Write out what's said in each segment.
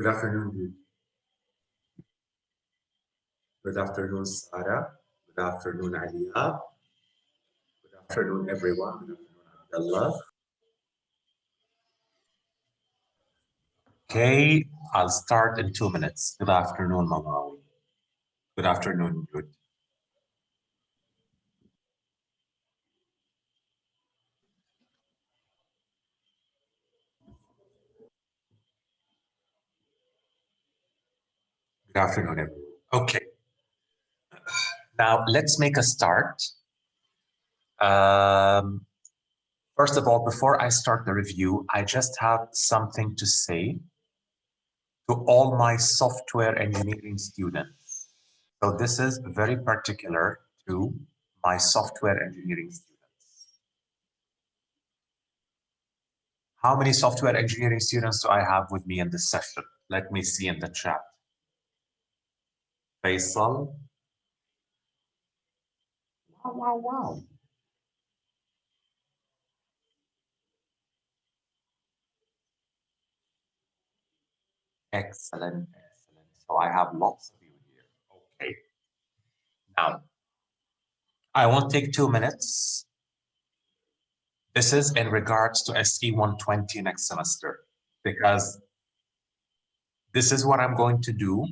Good afternoon, dude. Good afternoon, Sarah. Good afternoon, Aliyah. Good afternoon, everyone. Good afternoon, Abdullah. Okay, I'll start in 2 minutes. Good afternoon, Mamawi. Good afternoon, dude. Good afternoon, everyone. Okay, now let's make a start. Um, First of all, before I start the review, I just have something to say to all my software engineering students. So this is very particular to my software engineering students. How many software engineering students do I have with me in this session? Let me see in the chat. Faisal. Wow, wow, wow. Excellent, excellent. So I have lots of you here. Okay. Now, I won't take 2 minutes. This is in regards to SE 120 next semester, because this is what I'm going to do.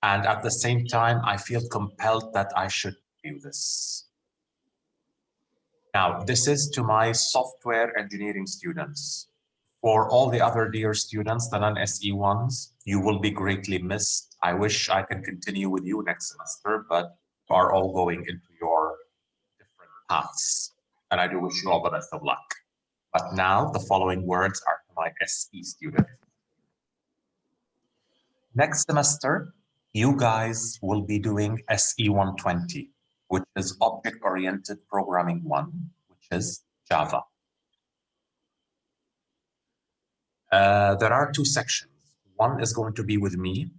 And at the same time, I feel compelled that I should do this. Now, this is to my software engineering students. For all the other dear students, the non-SE ones, you will be greatly missed. I wish I could continue with you next semester, but you are all going into your different paths. And I do wish you all the best of luck. But now the following words are to my SE students. Next semester, you guys will be doing SE 120, which is Object-Oriented Programming 1, which is Java. There are two sections. One is going to be with me,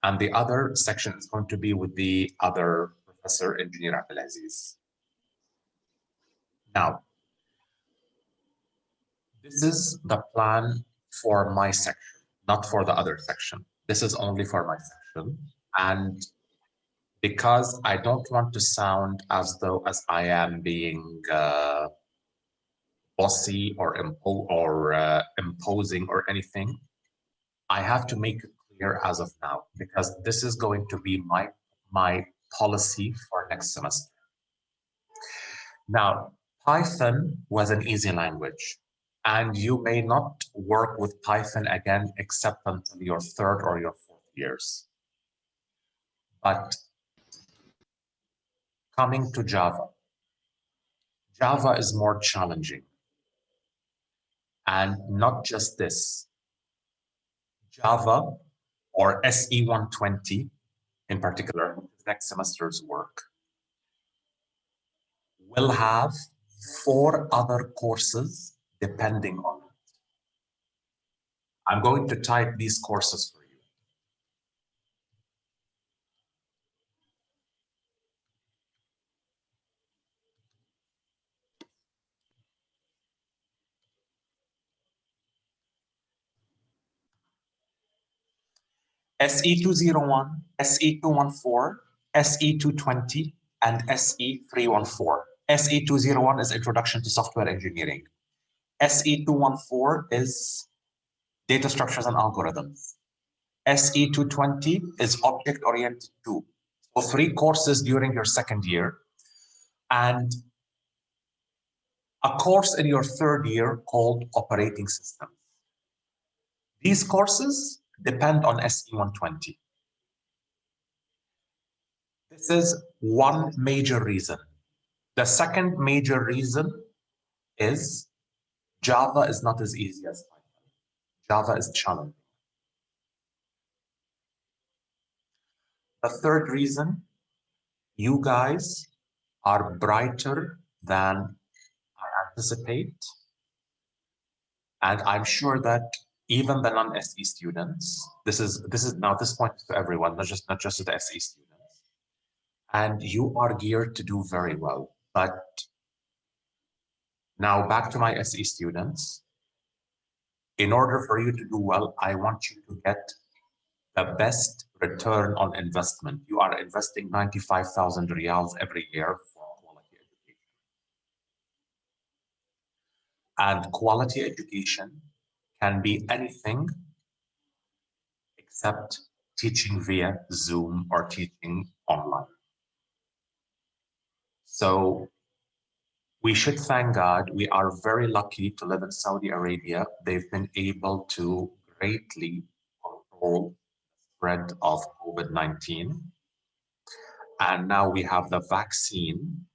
and the other section is going to be with the other professor, Engineer Abdelaziz. Now, this is the plan for my section, not for the other section. This is only for my section. And because I don't want to sound as though as I am being bossy or imposing or anything, I have to make it clear as of now, because this is going to be my policy for next semester. Now, Python was an easy language, and you may not work with Python again except until your third or your fourth years. But coming to Java, Java is more challenging. And not just this, Java or SE 120 in particular, next semester's work, will have 4 other courses depending on it. I'm going to type these courses for you. SE 201, SE 214, SE 220, and SE 314. SE 201 is Introduction to Software Engineering. SE 214 is Data Structures and Algorithms. SE 220 is Object-Oriented 2. So 3 courses during your second year, and a course in your third year called Operating Systems. These courses depend on SE 120. This is one major reason. The second major reason is Java is not as easy as Python. Java is challenging. The third reason, you guys are brighter than I anticipate. And I'm sure that even the non-SE students, this is now this point to everyone, not just to the SE students, and you are geared to do very well. But now back to my SE students. In order for you to do well, I want you to get the best return on investment. You are investing 95,000 riyals every year for quality education. And quality education can be anything except teaching via Zoom or teaching online. So we should thank God. We are very lucky to live in Saudi Arabia. They've been able to greatly control the spread of COVID-19. And now we have the vaccine.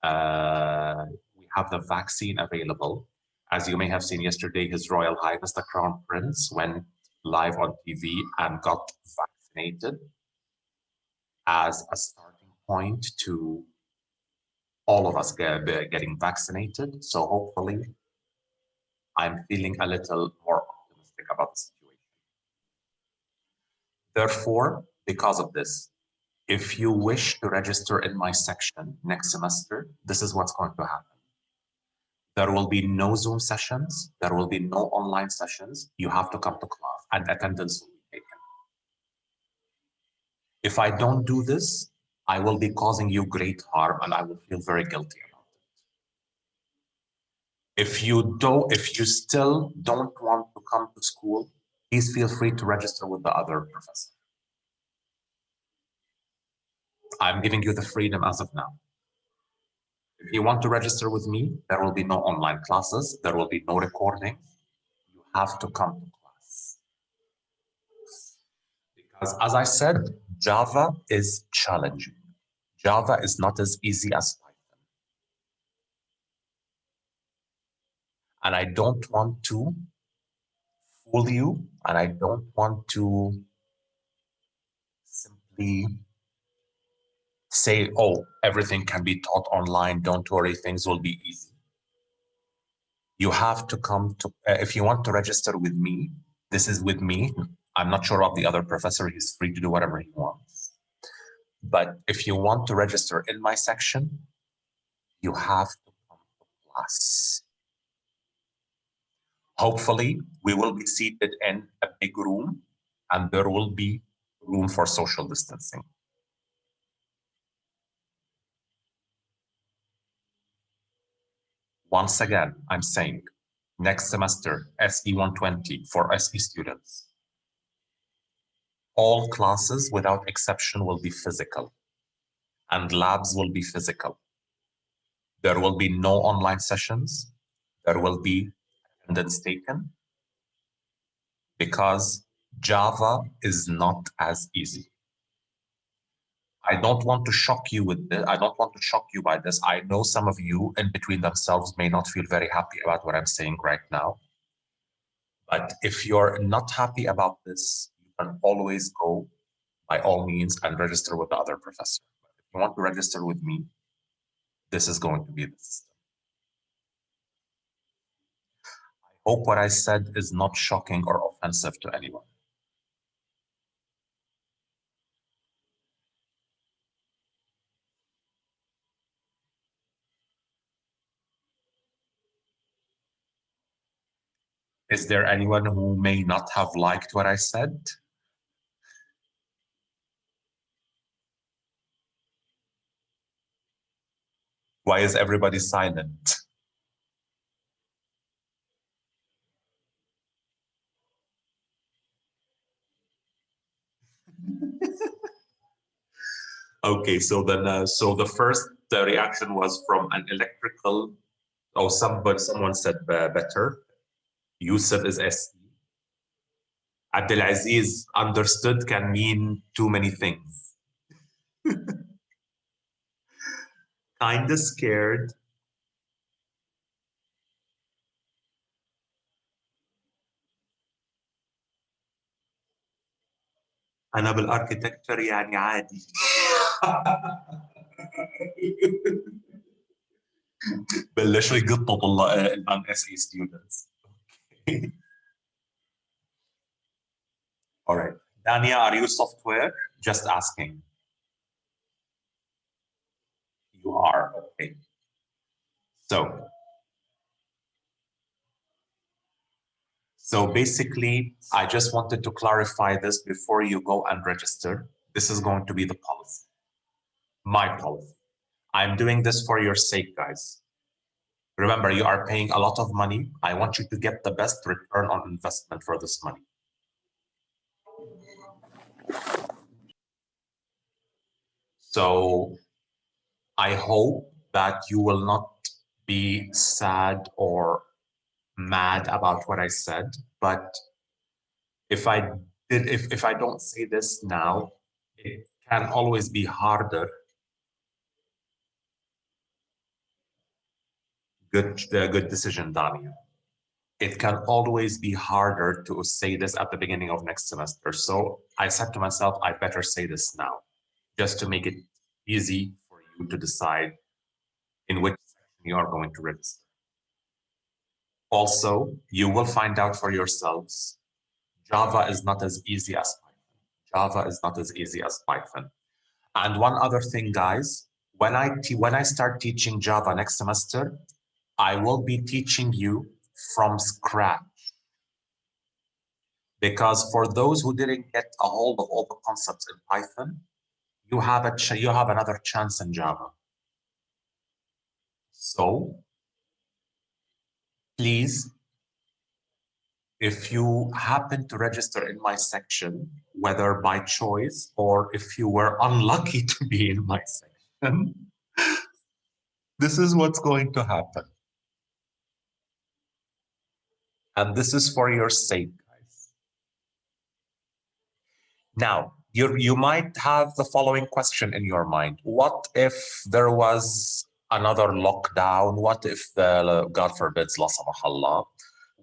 We have the vaccine available. As you may have seen yesterday, His Royal Highness, the Crown Prince, went live on TV and got vaccinated as a starting point to all of us getting vaccinated. So hopefully, I'm feeling a little more optimistic about the situation. Therefore, because of this, if you wish to register in my section next semester, this is what's going to happen. There will be no Zoom sessions. There will be no online sessions. You have to come to class and attendance will be taken. If I don't do this, I will be causing you great harm and I will feel very guilty about it. If you still don't want to come to school, please feel free to register with the other professor. I'm giving you the freedom as of now. If you want to register with me, there will be no online classes. There will be no recording. You have to come to class. Because as I said, Java is challenging. Java is not as easy as Python. And I don't want to fool you, and I don't want to simply say, oh, everything can be taught online. Don't worry, things will be easy. You have to come to, if you want to register with me, this is with me. I'm not sure of the other professor. He's free to do whatever he wants. But if you want to register in my section, you have to come to class. Hopefully, we will be seated in a big room and there will be room for social distancing. Once again, I'm saying next semester, SE 120 for SE students. All classes without exception will be physical and labs will be physical. There will be no online sessions. There will be attendance taken because Java is not as easy. I don't want to shock you with this. I don't want to shock you by this. I know some of you in between themselves may not feel very happy about what I'm saying right now. But if you're not happy about this, you can always go by all means and register with the other professor. But if you want to register with me, this is going to be the system. I hope what I said is not shocking or offensive to anyone. Is there anyone who may not have liked what I said? Why is everybody silent? Okay, so then, so the first reaction was from an electrical. Oh, someone said better. Yusuf is SE. Abdelaziz understood can mean too many things. Kinda scared. أنا بالاركتكتشر يعني عادي. بلشوا يقطوا طلاب الان اس اي students. All right. Dania, are you software? Just asking. You are. Okay. So So basically, I just wanted to clarify this before you go and register. This is going to be the policy, my policy. I'm doing this for your sake, guys. Remember, you are paying a lot of money. I want you to get the best return on investment for this money. So I hope that you will not be sad or mad about what I said, but if I don't say this now, it can always be harder. Good decision, Daniel. It can always be harder to say this at the beginning of next semester. So I said to myself, I better say this now, just to make it easy for you to decide in which section you are going to register. Also, you will find out for yourselves, Java is not as easy as Python. Java is not as easy as Python. And one other thing, guys, when I start teaching Java next semester, I will be teaching you from scratch. Because for those who didn't get a hold of all the concepts in Python, you have another chance in Java. So please, if you happen to register in my section, whether by choice or if you were unlucky to be in my section, this is what's going to happen. And this is for your sake, guys. Now, you might have the following question in your mind. What if there was another lockdown? What if God forbid, la samahallah,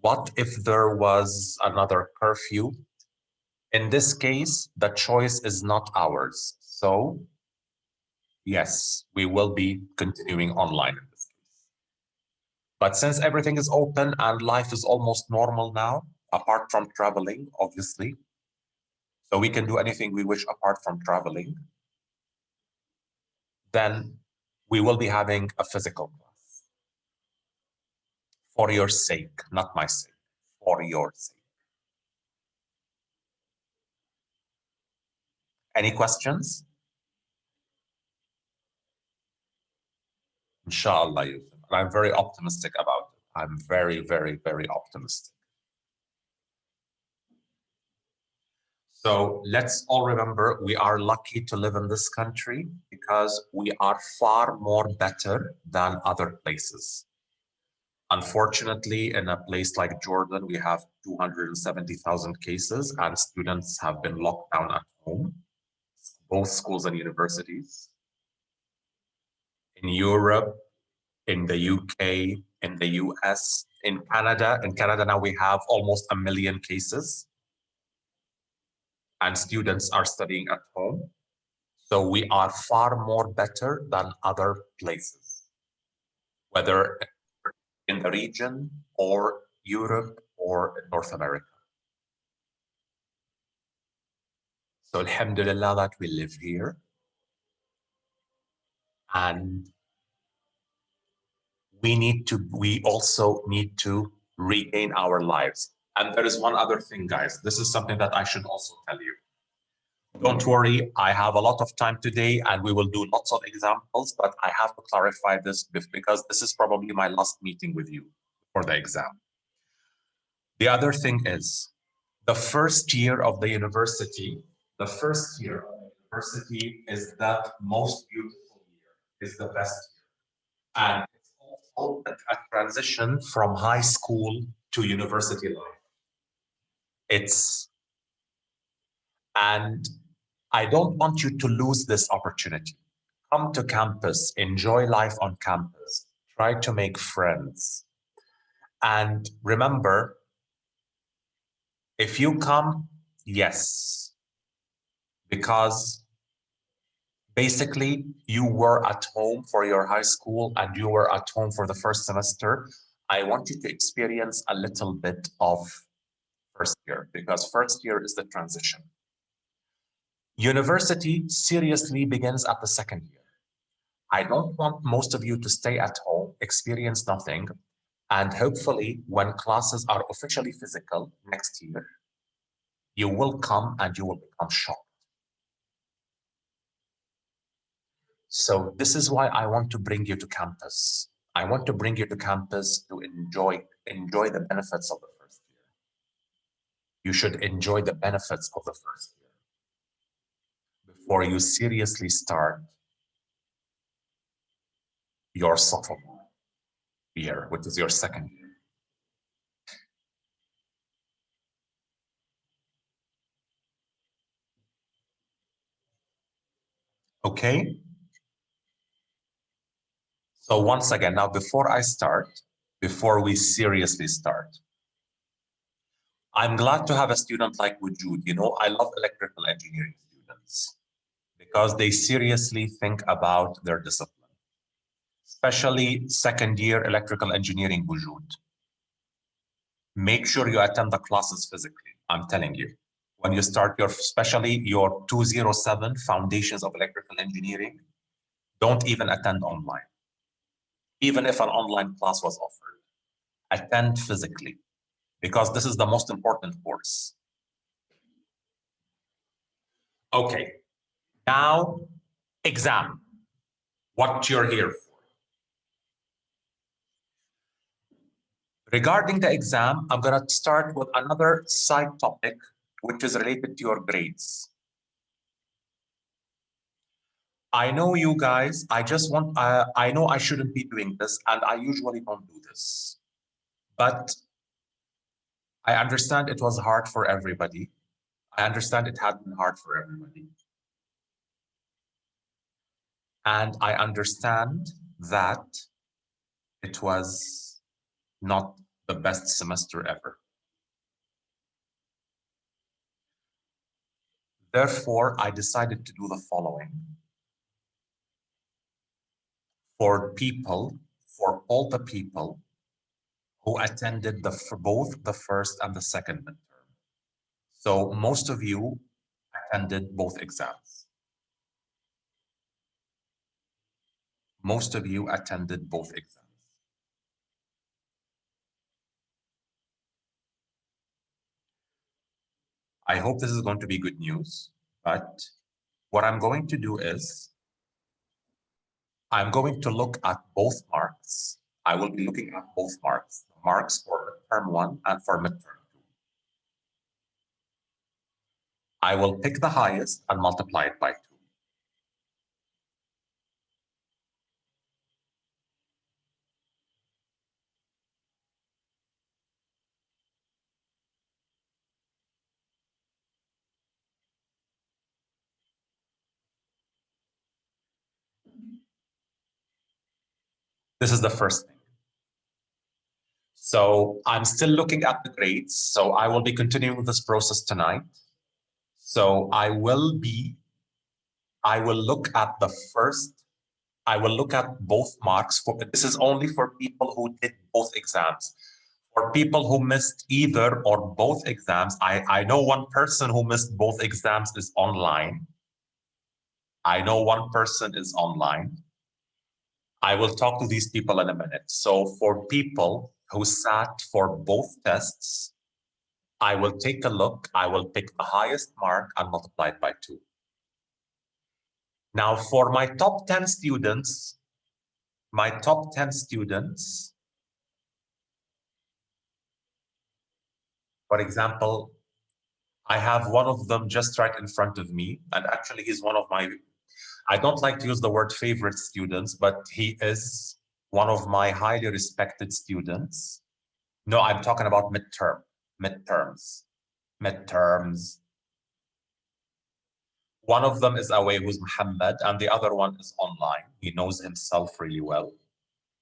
what if there was another curfew? In this case, the choice is not ours. So yes, we will be continuing online in this case. But since everything is open and life is almost normal now, apart from traveling, obviously, so we can do anything we wish apart from traveling, then we will be having a physical class. For your sake, not my sake, for your sake. Any questions? Inshallah, Yusuf. And I'm very optimistic about it. I'm very, very, very optimistic. So let's all remember, we are lucky to live in this country because we are far more better than other places. Unfortunately, in a place like Jordan, we have 270,000 cases and students have been locked down at home, both schools and universities. In Europe, in the UK, in the US, in Canada. In Canada now we have almost 1 million cases and students are studying at home. So we are far more better than other places, whether in the region or Europe or in North America. So alhamdulillah that we live here. And we also need to regain our lives. And there is one other thing, guys. This is something that I should also tell you. Don't worry, I have a lot of time today and we will do lots of examples, but I have to clarify this because this is probably my last meeting with you for the exam. The other thing is, the first year of the university, is the most beautiful year, is the best year. And it's also a transition from high school to university life. And I don't want you to lose this opportunity. Come to campus, enjoy life on campus, try to make friends. And remember, if you come, yes, because basically you were at home for your high school and you were at home for the first semester. I want you to experience a little bit of first year because first year is the transition. University seriously begins at the second year. I don't want most of you to stay at home, experience nothing, And hopefully, when classes are officially physical next year, you will come and you will become shocked. So this is why I want to bring you to campus. I want to bring you to campus to enjoy the benefits of the first year. You should enjoy the benefits of the first year before you seriously start your sophomore year, which is your second year. Okay? So once again, now before we seriously start, I'm glad to have a student like Wujud. You know, I love electrical engineering students because they seriously think about their discipline, especially second year electrical engineering Wujud. Make sure you attend the classes physically, I'm telling you. When you start especially your 207 Foundations of Electrical Engineering, don't even attend online. Even if an online class was offered, attend physically, because this is the most important course. Okay, now exam, what you're here for. Regarding the exam, I'm going to start with another side topic, which is related to your grades. I know you guys, I know I shouldn't be doing this, and I usually don't do this. But I understand it was hard for everybody. I understand it had been hard for everybody. And I understand that it was not the best semester ever. Therefore, I decided to do the following. For all the people who attended both the first and the second midterm. So most of you attended both exams. Most of you attended both exams. I hope this is going to be good news, but what I'm going to do is I'm going to look at both marks. I will be looking at both marks, marks for midterm 1 and for midterm 2. I will pick the highest and multiply it by 2. This is the first thing. So I'm still looking at the grades. So I will be continuing this process tonight. So I will look at both marks. This is only for people who did both exams. For people who missed either or both exams, I know one person who missed both exams is online. I know one person is online. I will talk to these people in a minute. So for people who sat for both tests, I will take a look. I will pick the highest mark and multiply it by 2. Now, for my top 10 students, for example, I have one of them just right in front of me. And actually, he's one of my, I don't like to use the word favorite students, but he is one of my highly respected students. No, I'm talking about midterms. One of them is away, who's Muhammad, and the other one is online. He knows himself really well.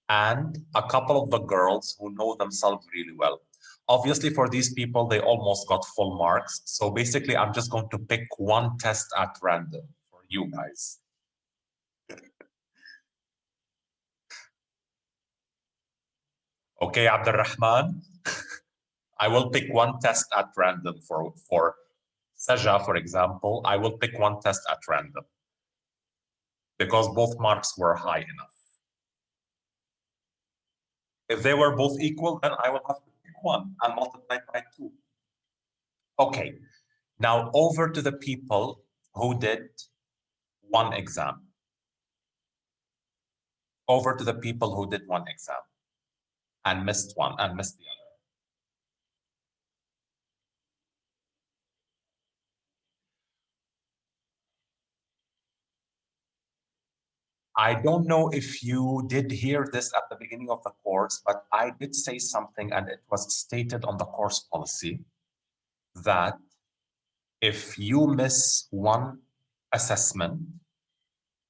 And a couple of the girls who know themselves really well. Obviously, for these people, they almost got full marks. So basically, I'm just going to pick one test at random for you guys. Okay, Abdurrahman, I will pick one test at random for Saja, for example. I will pick one test at random because both marks were high enough. If they were both equal, then I will have to pick one and multiply it by 2. Okay, now over to the people who did one exam. Over to the people who did one exam and missed one and missed the other. I don't know if you did hear this at the beginning of the course, but I did say something, and it was stated on the course policy that if you miss one assessment,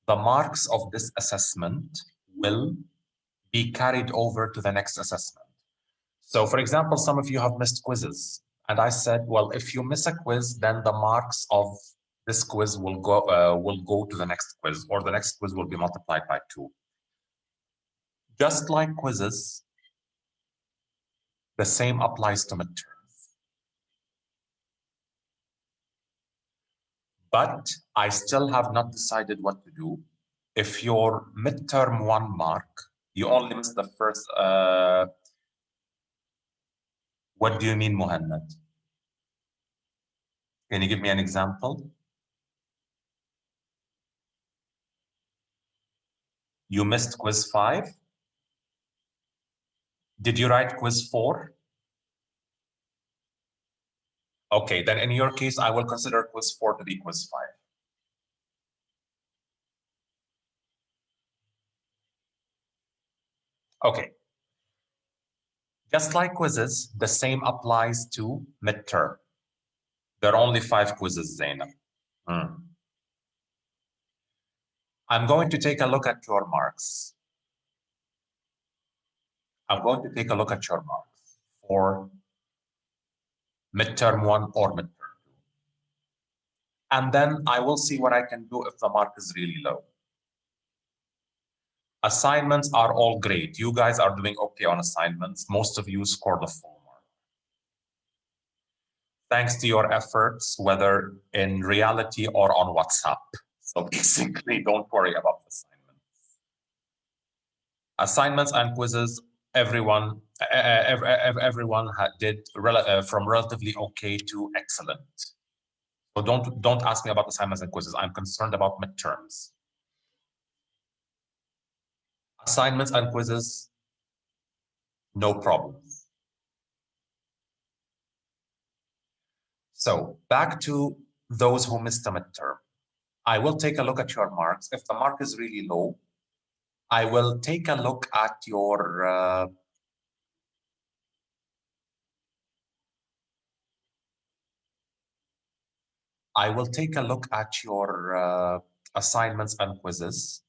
the marks of this assessment will be carried over to the next assessment. So for example, some of you have missed quizzes. And I said, well, if you miss a quiz, then the marks of this quiz will go to the next quiz, or the next quiz will be multiplied by 2. Just like quizzes, the same applies to midterms. But I still have not decided what to do. If your midterm 1 mark, you only missed the first, what do you mean, Muhannad? Can you give me an example? You missed quiz 5. Did you write quiz 4? Okay, then in your case, I will consider quiz 4 to be quiz 5. Okay. Just like quizzes, the same applies to midterm. There are only 5 quizzes, Zainab. I'm going to take a look at your marks. I'm going to take a look at your marks for midterm 1 or midterm 2. And then I will see what I can do if the mark is really low. Assignments are all great. You guys are doing okay on assignments. Most of you scored a full mark. Thanks to your efforts, whether in reality or on WhatsApp. So basically, don't worry about assignments. Assignments and quizzes, everyone did from relatively okay to excellent. So don't ask me about assignments and quizzes. I'm concerned about midterms. Assignments and quizzes, no problem. So back to those who missed the midterm. I will take a look at your marks. If the mark is really low, I will take a look at your assignments and quizzes,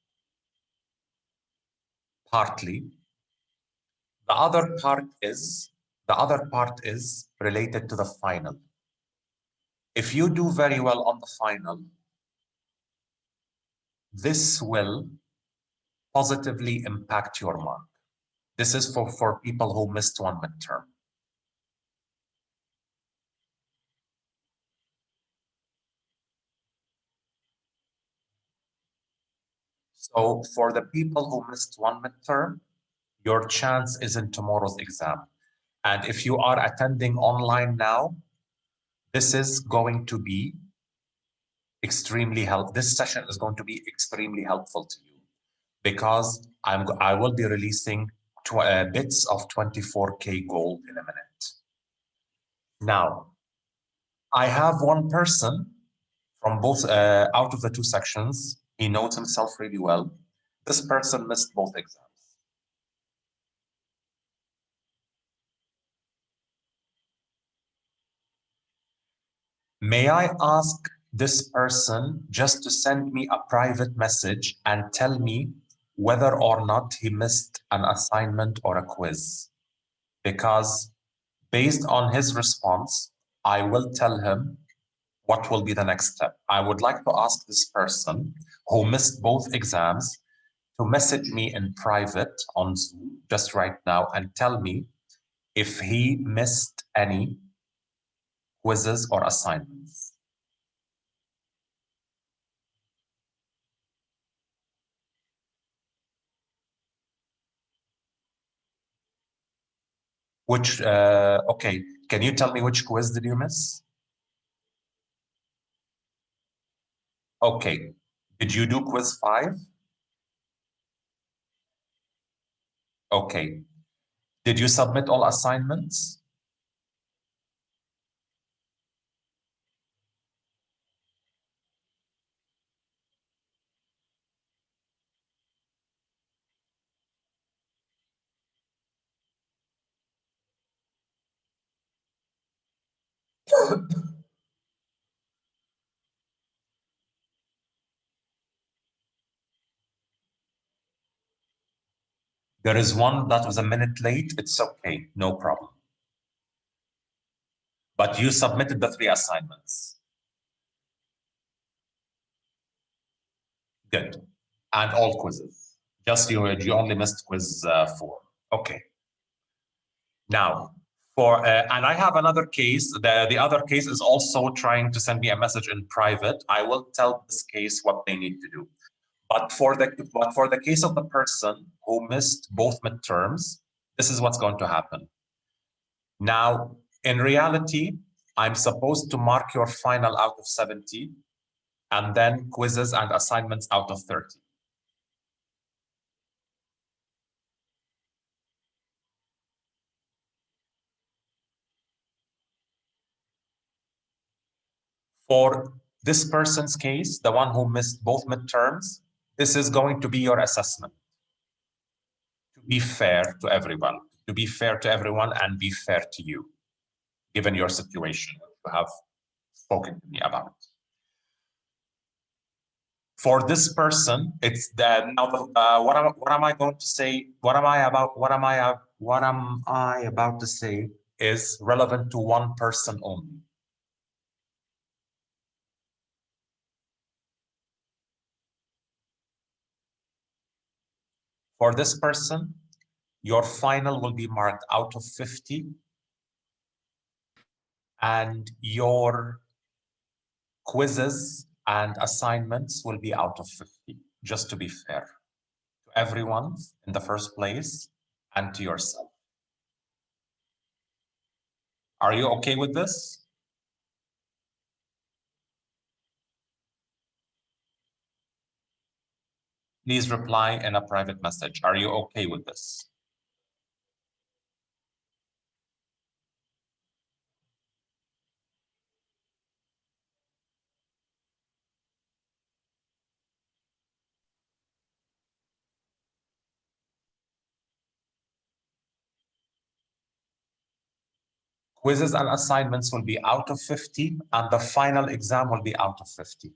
partly. The other part is related to the final. If you do very well on the final, this will positively impact your mark. This is for people who missed one midterm. So for the people who missed one midterm, your chance is in tomorrow's exam. And if you are attending online now, this is going to be extremely helpful. This session is going to be extremely helpful to you because I will be releasing bits of 24K gold in a minute. Now, I have one person from both out of the 2 sections. He knows himself really well. This person missed both exams. May I ask this person just to send me a private message and tell me whether or not he missed an assignment or a quiz? Because based on his response, I will tell him what will be the next step. I would like to ask this person who missed both exams to message me in private on Zoom just right now and tell me if he missed any quizzes or assignments. Which, okay, can you tell me which quiz did you miss? Okay, did you do quiz 5? Okay, did you submit all assignments? There is one that was a minute late. It's okay, no problem. But you submitted the 3 assignments. Good. And all quizzes. Just you only missed quiz 4. Okay. Now, for and I have another case. The other case is also trying to send me a message in private. I will tell this case what they need to do. But for the case of the person who missed both midterms, this is what's going to happen. Now, in reality, I'm supposed to mark your final out of 70, and then quizzes and assignments out of 30. For this person's case, the one who missed both midterms, this is going to be your assessment. To be fair to everyone, and be fair to you, given your situation you have spoken to me about. For this person, it's that now. What am I going to say? What am I about to say is relevant to one person only. For this person, your final will be marked out of 50, and your quizzes and assignments will be out of 50, just to be fair to everyone in the first place and to yourself. Are you okay with this? Please reply in a private message. Are you okay with this? Quizzes and assignments will be out of 50, and the final exam will be out of 50.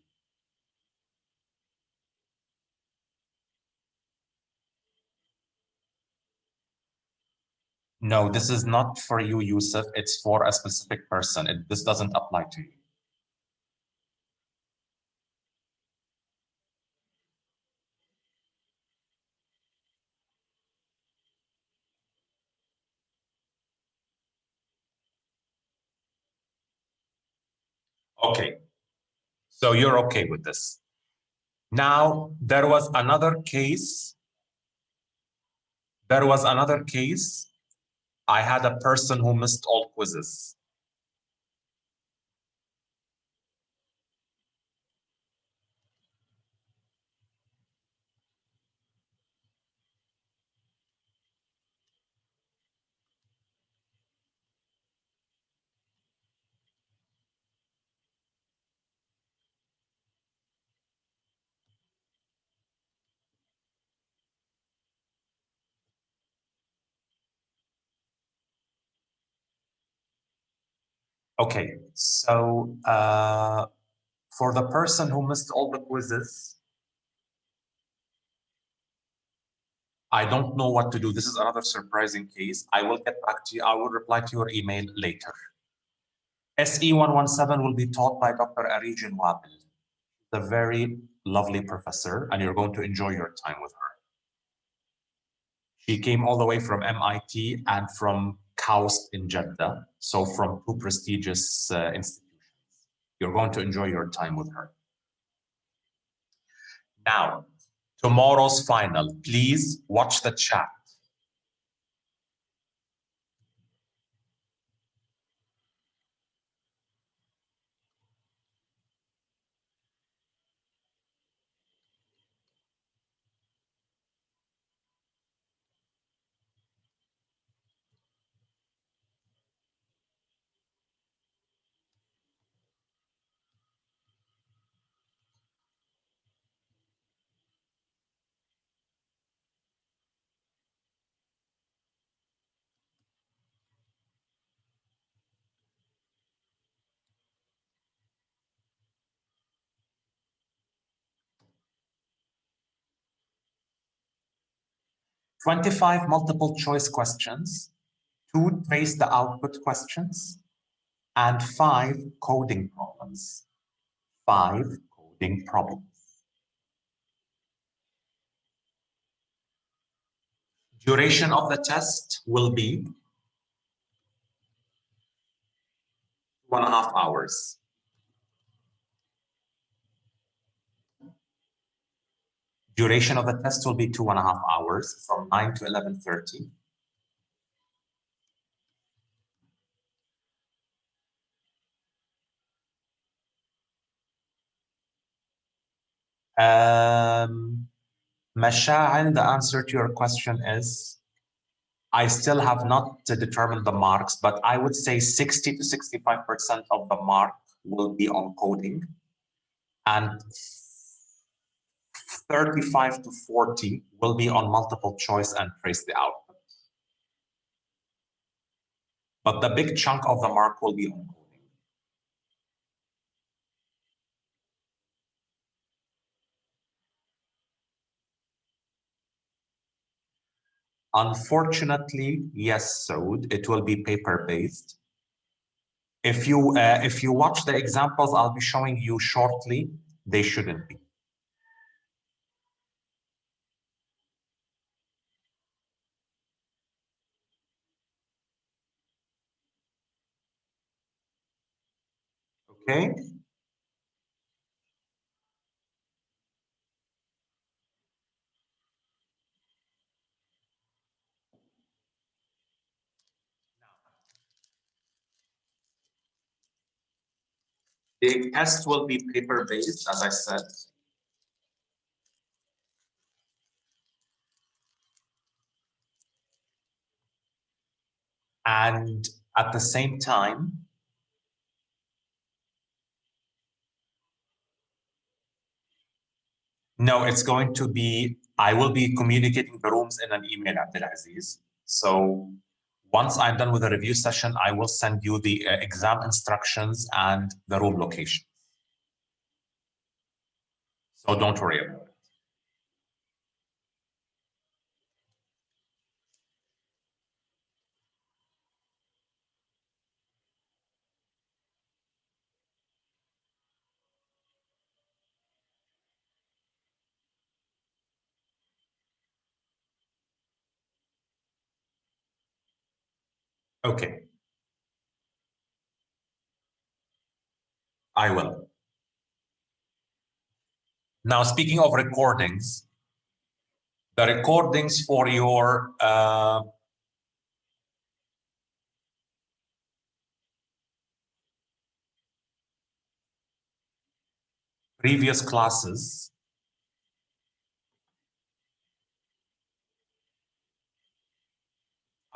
No, this is not for you, Yusuf. It's for a specific person. This doesn't apply to you. Okay, so you're okay with this. Now, there was another case. I had a person who missed all quizzes. Okay, so for the person who missed all the quizzes, I don't know what to do. This is another surprising case. I will get back to you. I will reply to your email later. SE 117 will be taught by Dr. Arijin Wabil, the very lovely professor, and you're going to enjoy your time with her. She came all the way from MIT and from KAUST in Jeddah, so from 2 prestigious institutions. You're going to enjoy your time with her. Now, tomorrow's final, please watch the chat. 25 multiple choice questions, 2 trace the output questions, and 5 coding problems. 5 coding problems. Duration of the test will be 2.5 hours. Duration of the test will be 2.5 hours from 9 to 11:30. Masha'al, the answer to your question is, I still have not determined the marks, but I would say 60 to 65% of the mark will be on coding, and 35 to 40 will be on multiple choice and trace the output. But the big chunk of the mark will be on coding. Unfortunately, yes, Saud, it will be paper-based. If you watch the examples I'll be showing you shortly, they shouldn't be. Okay. The test will be paper-based, as I said. And at the same time, no, it's going to be, I will be communicating the rooms in an email, Abdulaziz. So once I'm done with the review session, I will send you the exam instructions and the room location. So don't worry about it. Okay, I will. Now, speaking of recordings, the recordings for your previous classes,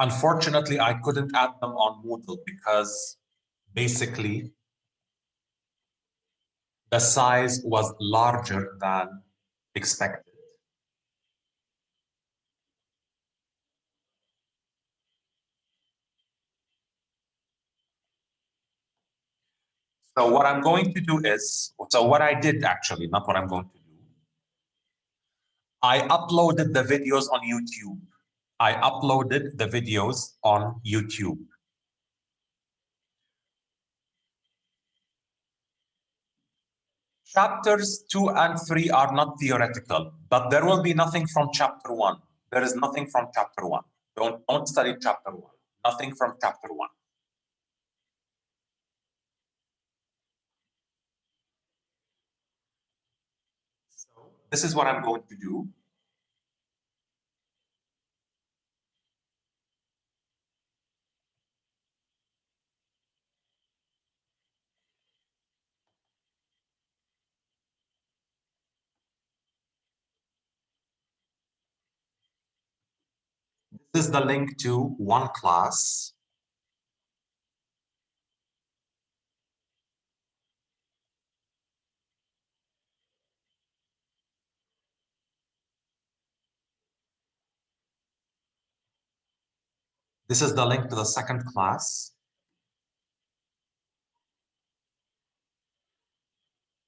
unfortunately, I couldn't add them on Moodle because basically the size was larger than expected. So what I'm going to do is, so what I did actually, not what I'm going to do, I uploaded the videos on YouTube. I uploaded the videos on YouTube. Chapters 2 and 3 are not theoretical, but there will be nothing from chapter 1. There is nothing from chapter 1. Don't study chapter 1. Nothing from chapter 1. So this is what I'm going to do. This is the link to one class. This is the link to the second class.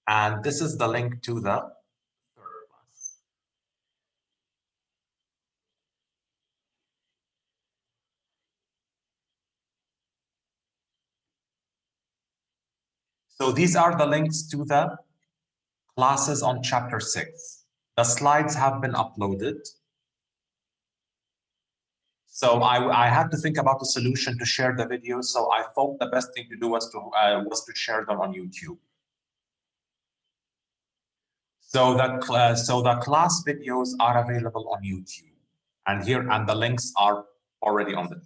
And this is the link to the third class. So these are the links to the classes on chapter 6. The slides have been uploaded. So I had to think about a solution to share the videos. So I thought the best thing to do was to share them on YouTube. So the class videos are available on YouTube, and the links are already on the.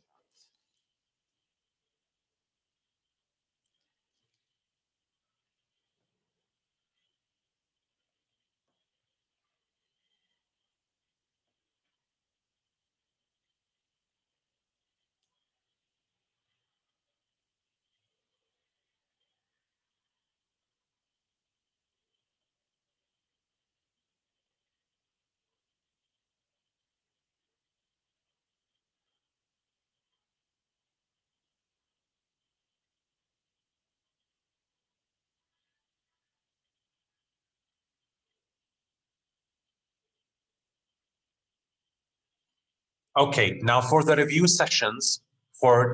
Okay, now for the review sessions,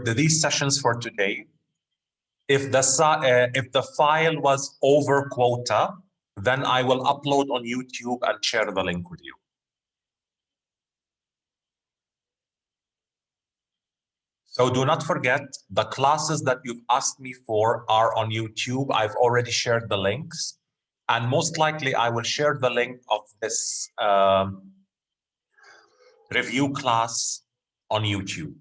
these sessions for today, if the file was over quota, then I will upload on YouTube and share the link with you. So do not forget, the classes that you've asked me for are on YouTube. I've already shared the links. And most likely I will share the link of this review class on YouTube.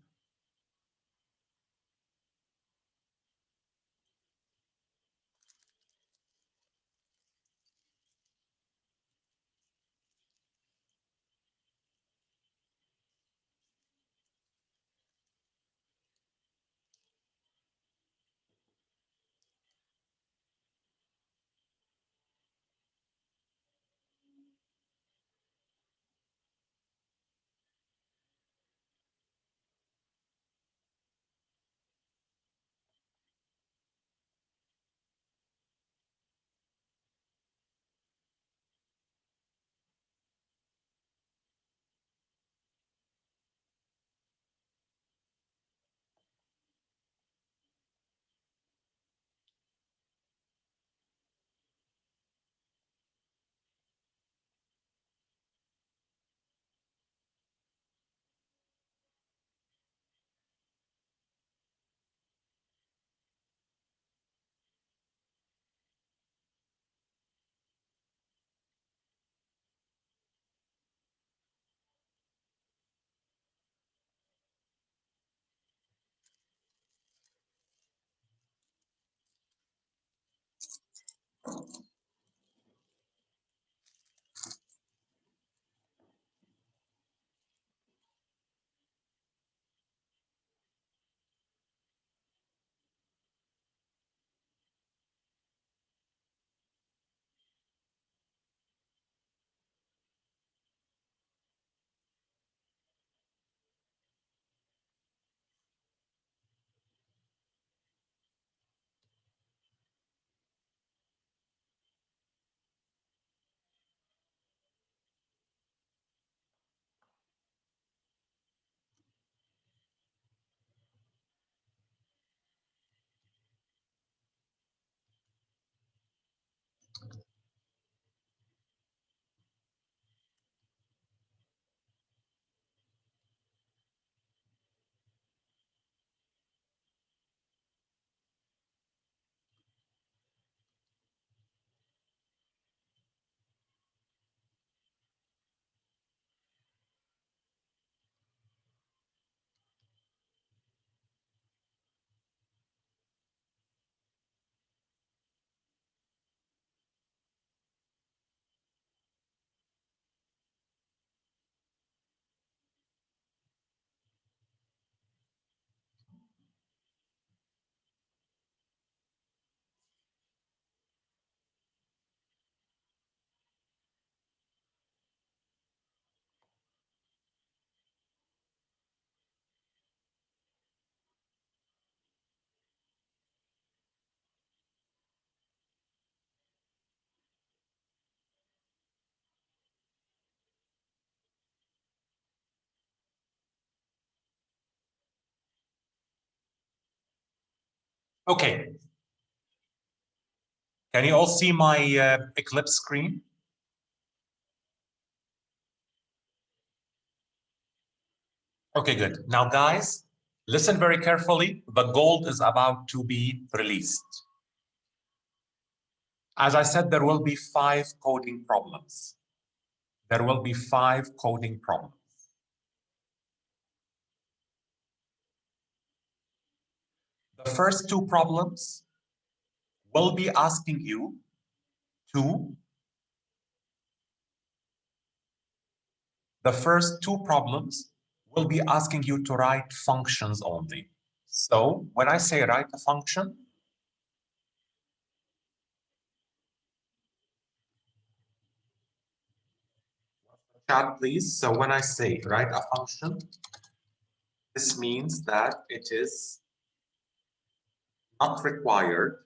Okay. Can you all see my Eclipse screen? Okay, good. Now, guys, listen very carefully. The gold is about to be released. As I said, there will be 5 coding problems. There will be 5 coding problems. The first 2 problems will be asking you to write functions only. So when I say write a function, chat please. So when I say write a function, this means that it is not required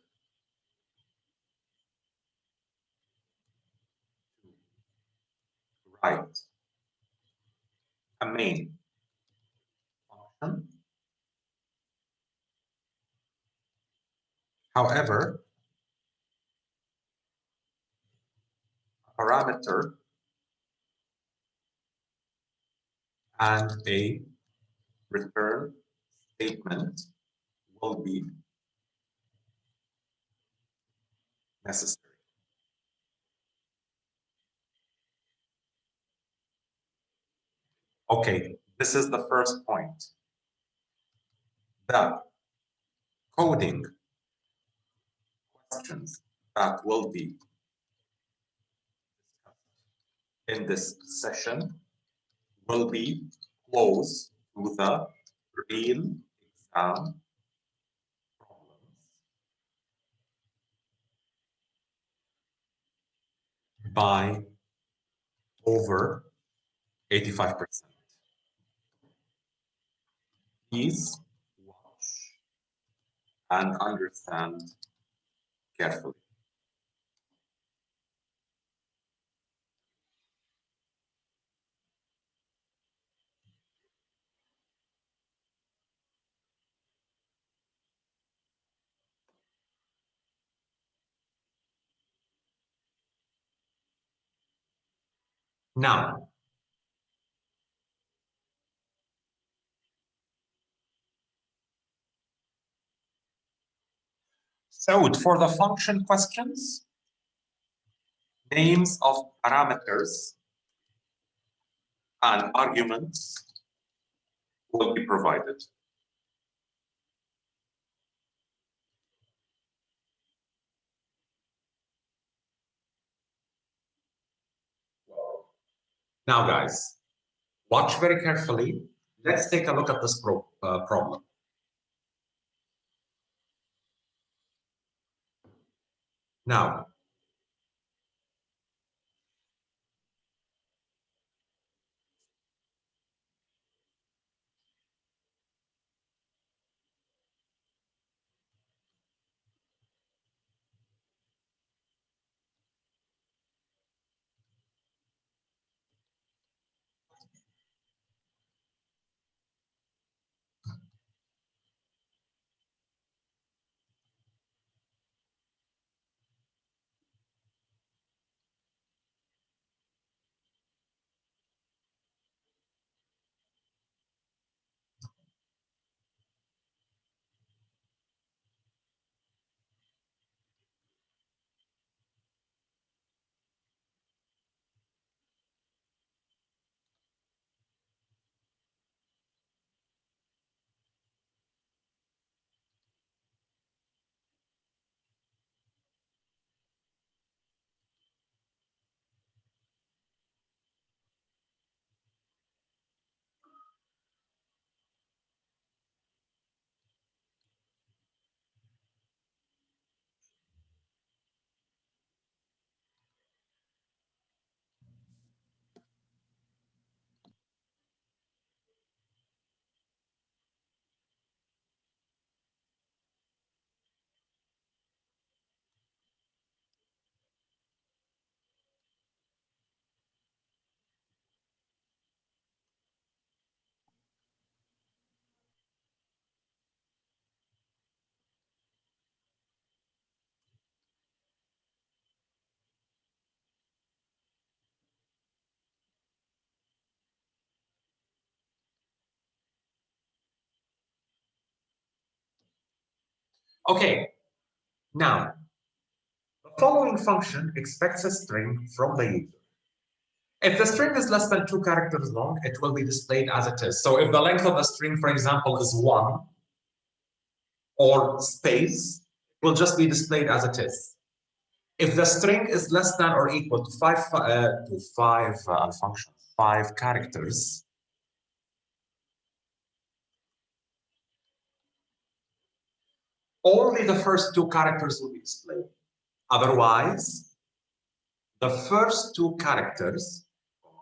to write a main function. However, a parameter and a return statement will be necessary. Okay, this is the first point. The coding questions that will be in this session will be close to the real exam problems by over 85%. Please watch and understand carefully. Now, so for the function questions, names of parameters and arguments will be provided. Now, guys, watch very carefully. Let's take a look at this problem. Now, Okay, now the following function expects a string from the user. If the string is less than 2 characters long, it will be displayed as it is. So if the length of the string, for example, is 1 or space, it will just be displayed as it is. If the string is less than or equal to five characters, only the first 2 characters will be displayed. Otherwise, the first 2 characters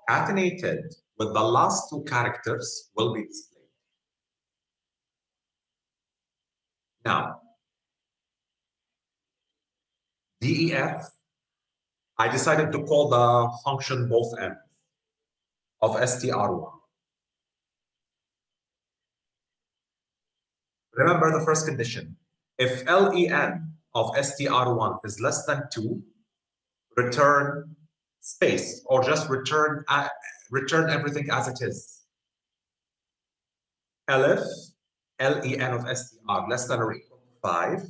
concatenated with the last 2 characters will be displayed. Now, DEF, I decided to call the function both ends of str1. Remember the first condition. If len of str1 is less than 2, return space, or just return everything as it is. Elif len of str less than or equal to 5,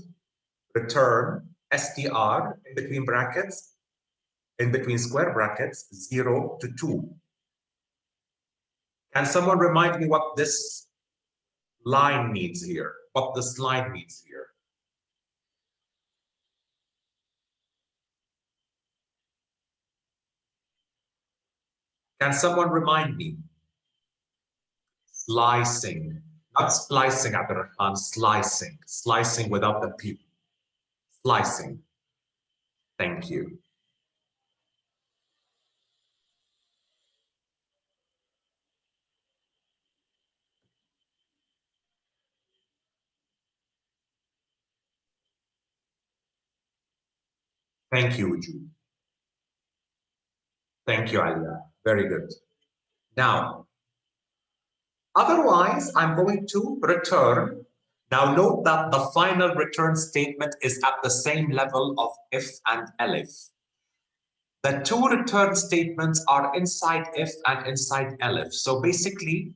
return str in between brackets, in between square brackets, 0 to 2. Can someone remind me what this line means here? What this line means here? Can someone remind me? Slicing, not splicing, Abdurrahman, slicing. Slicing without the P. Slicing. Thank you. Thank you, Uju. Thank you, Alia. Very good. Now, otherwise, I'm going to return. Now, note that the final return statement is at the same level of if and elif. The 2 return statements are inside if and inside elif. So basically,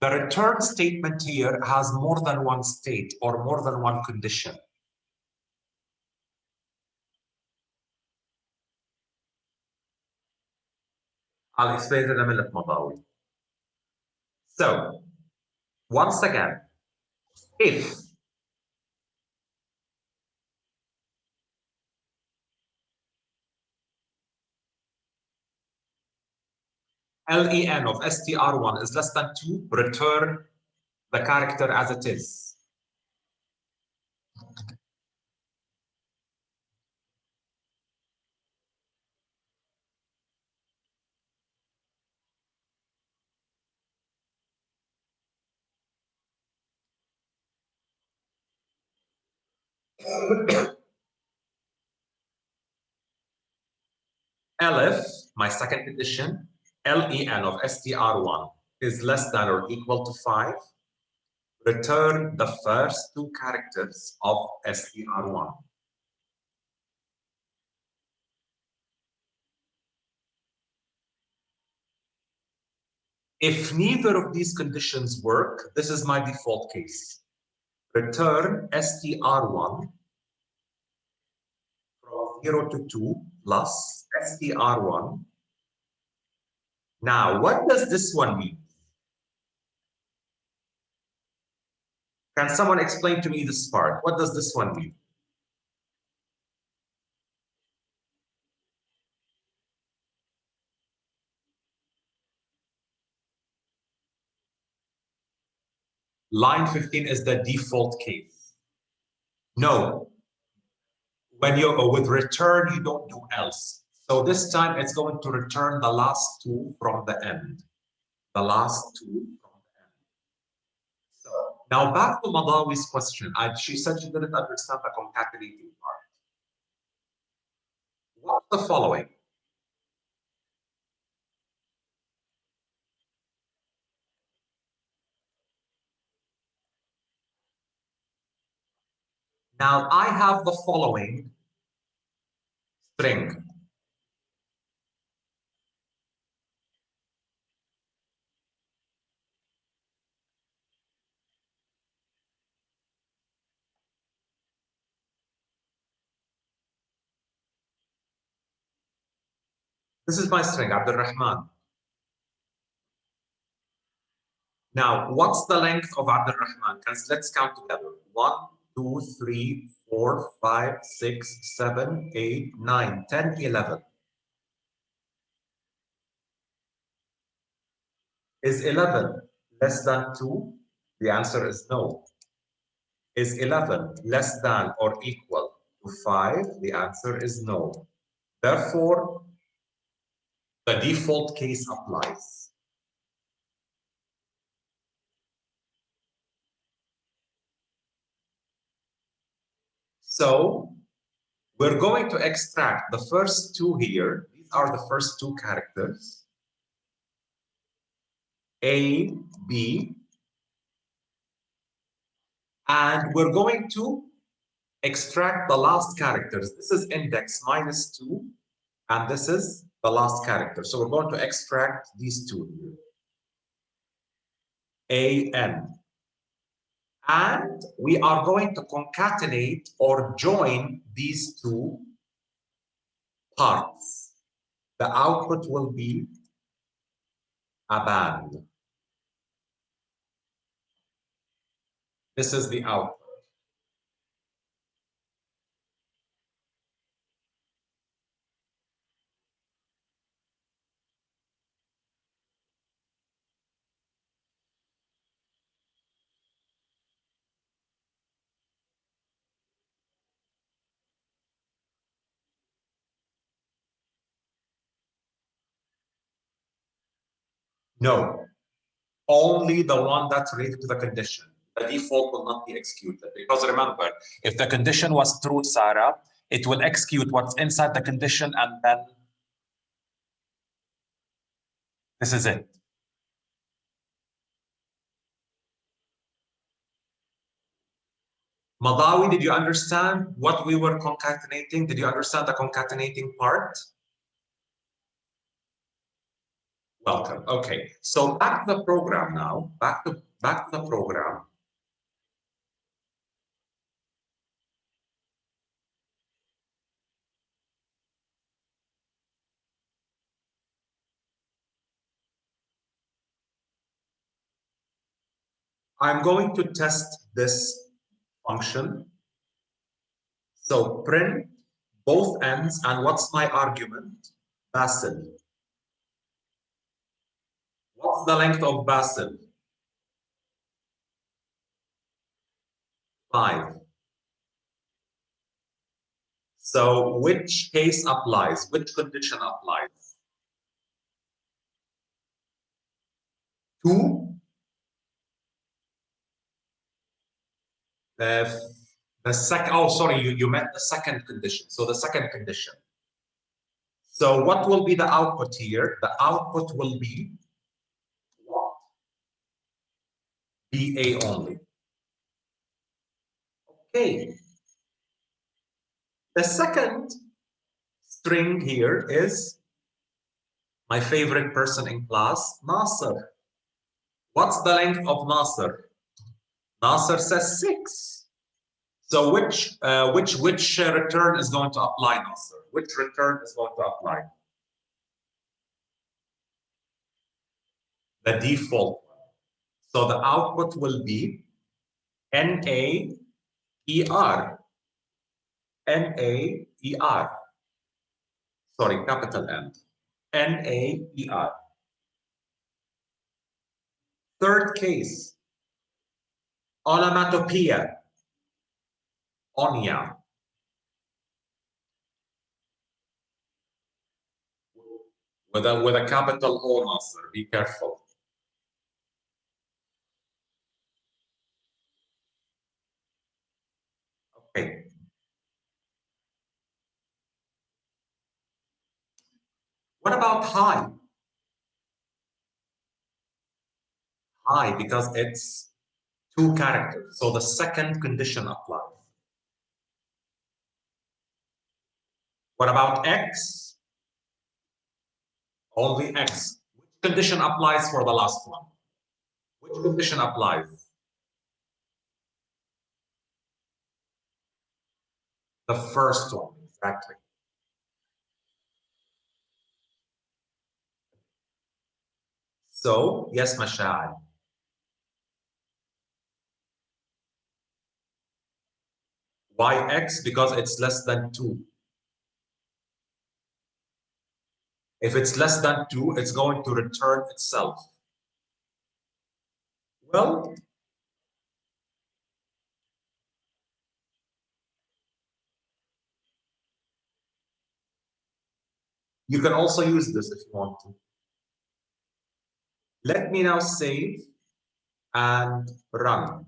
the return statement here has more than one state or more than one condition. I'll explain it in a minute, Madawi. So, once again, if len of str1 is less than 2, return the character as it is. Elif, my second condition, len of str1 is less than or equal to 5, return the first 2 characters of str1. If neither of these conditions work, this is my default case. Return str1 from 0 to 2 plus str1. Now, what does this one mean? Can someone explain to me this part? What does this one mean? Line 15 is the default case. No, when you're with return, you don't do else. So this time it's going to return the last 2 from the end. The last 2 from the end. So now back to Madawi's question. She said she didn't understand the concatenating part. What's the following? Now I have the following string. This is my string, Abdul Rahman. Now, what's the length of Abdul Rahman? Let's count together. 1, 2, 3, 4, 5, 6, 7, 8, 9, 10, 11. Is 11 less than 2? The answer is no. Is 11 less than or equal to 5? The answer is no. Therefore, the default case applies. So we're going to extract the first two here. These are the first two characters, A, B, and we're going to extract the last characters. This is index -2, and this is the last character. So we're going to extract these two here, A, N. And we are going to concatenate or join these two parts. The output will be a band. This is the output. No, only the one that's related to the condition. The default will not be executed. Because remember, if the condition was true, Sarah, it will execute what's inside the condition and then this is it. Madawi, did you understand what we were concatenating? Did you understand the concatenating part? Welcome. Okay, so back to the program now. Back to the program. I'm going to test this function. So print both ends, and what's my argument? Basil. What's the length of Basil? 5. So which case applies? Which condition applies? 2. The second, oh, sorry, you meant the second condition. So the second condition. So what will be the output here? The output will be what? BA only. Okay. The second string here is my favorite person in class, Nasser. What's the length of Nasser? Nasser says 6. So which return is going to apply, Nasser? Which return is going to apply? The default one. So the output will be NAER. NAER. Sorry, capital N. NAER. Third case, onomatopoeia. Onia. With a capital O, Nasser. Be careful. Okay. What about high? High, because it's 2 characters. So the second condition applies. What about X? Only X. Which condition applies for the last one? Which condition applies? The first one, exactly. So, yes, Mashal. Yx because it's less than 2. If it's less than 2, it's going to return itself. Well, you can also use this if you want to. Let me now save and run.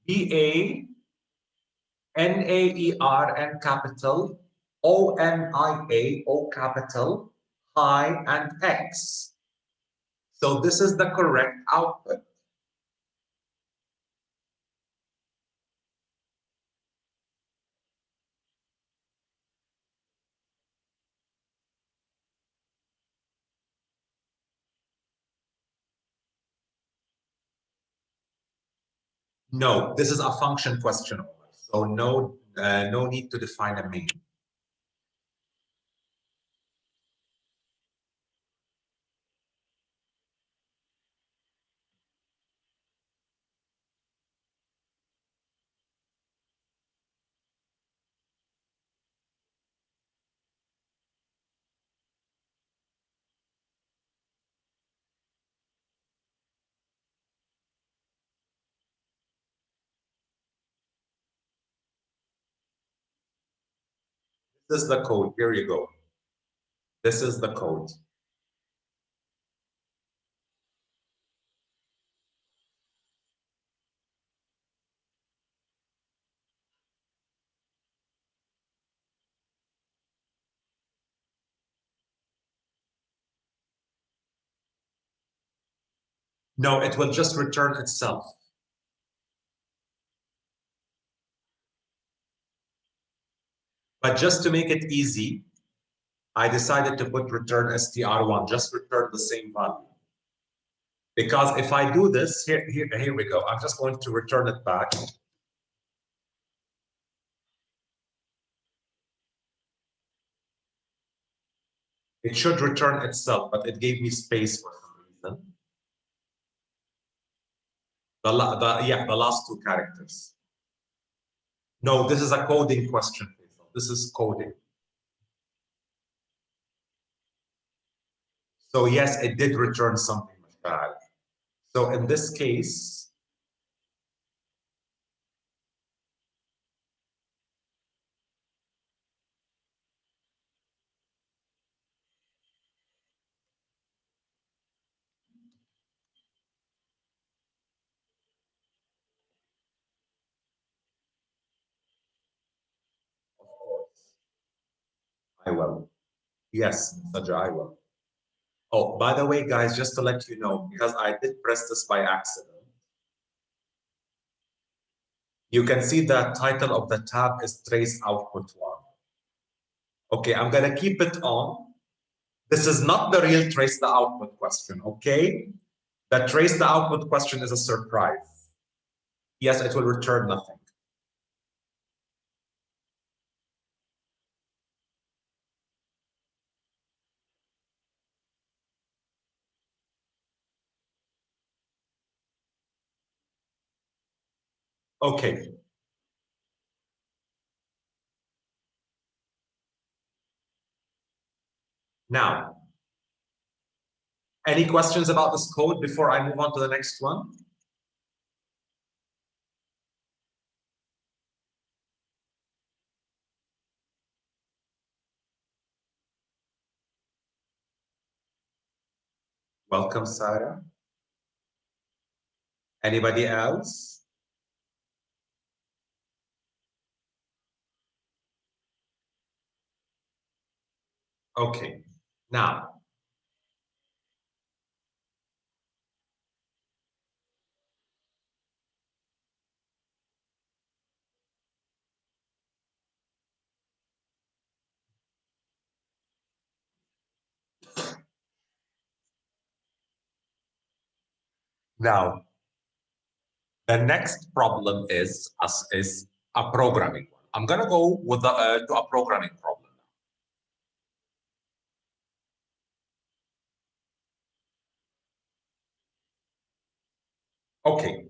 BANAERN capital, ONIA, O capital, high, and X. So this is the correct output. No, this is a function question. So no need to define a main. This is the code. Here you go. This is the code. No, it will just return itself. But just to make it easy, I decided to put return str1, just return the same value. Because if I do this, here we go. I'm just going to return it back. It should return itself, but it gave me space for some reason. The last 2 characters. No, this is a coding question. This is coding. So yes, it did return something bad. So in this case, of course, I will. Yes, Sajja, I will. Oh, by the way, guys, just to let you know, because I did press this by accident, you can see the title of the tab is Trace Output 1. Okay, I'm going to keep it on. This is not the real Trace the Output question, okay? The Trace the Output question is a surprise. Yes, it will return nothing. Okay. Now, any questions about this code before I move on to the next one? Welcome, Sarah. Anybody else? Okay. Now, the next problem is a programming one. I'm going to go with to a programming problem. Okay.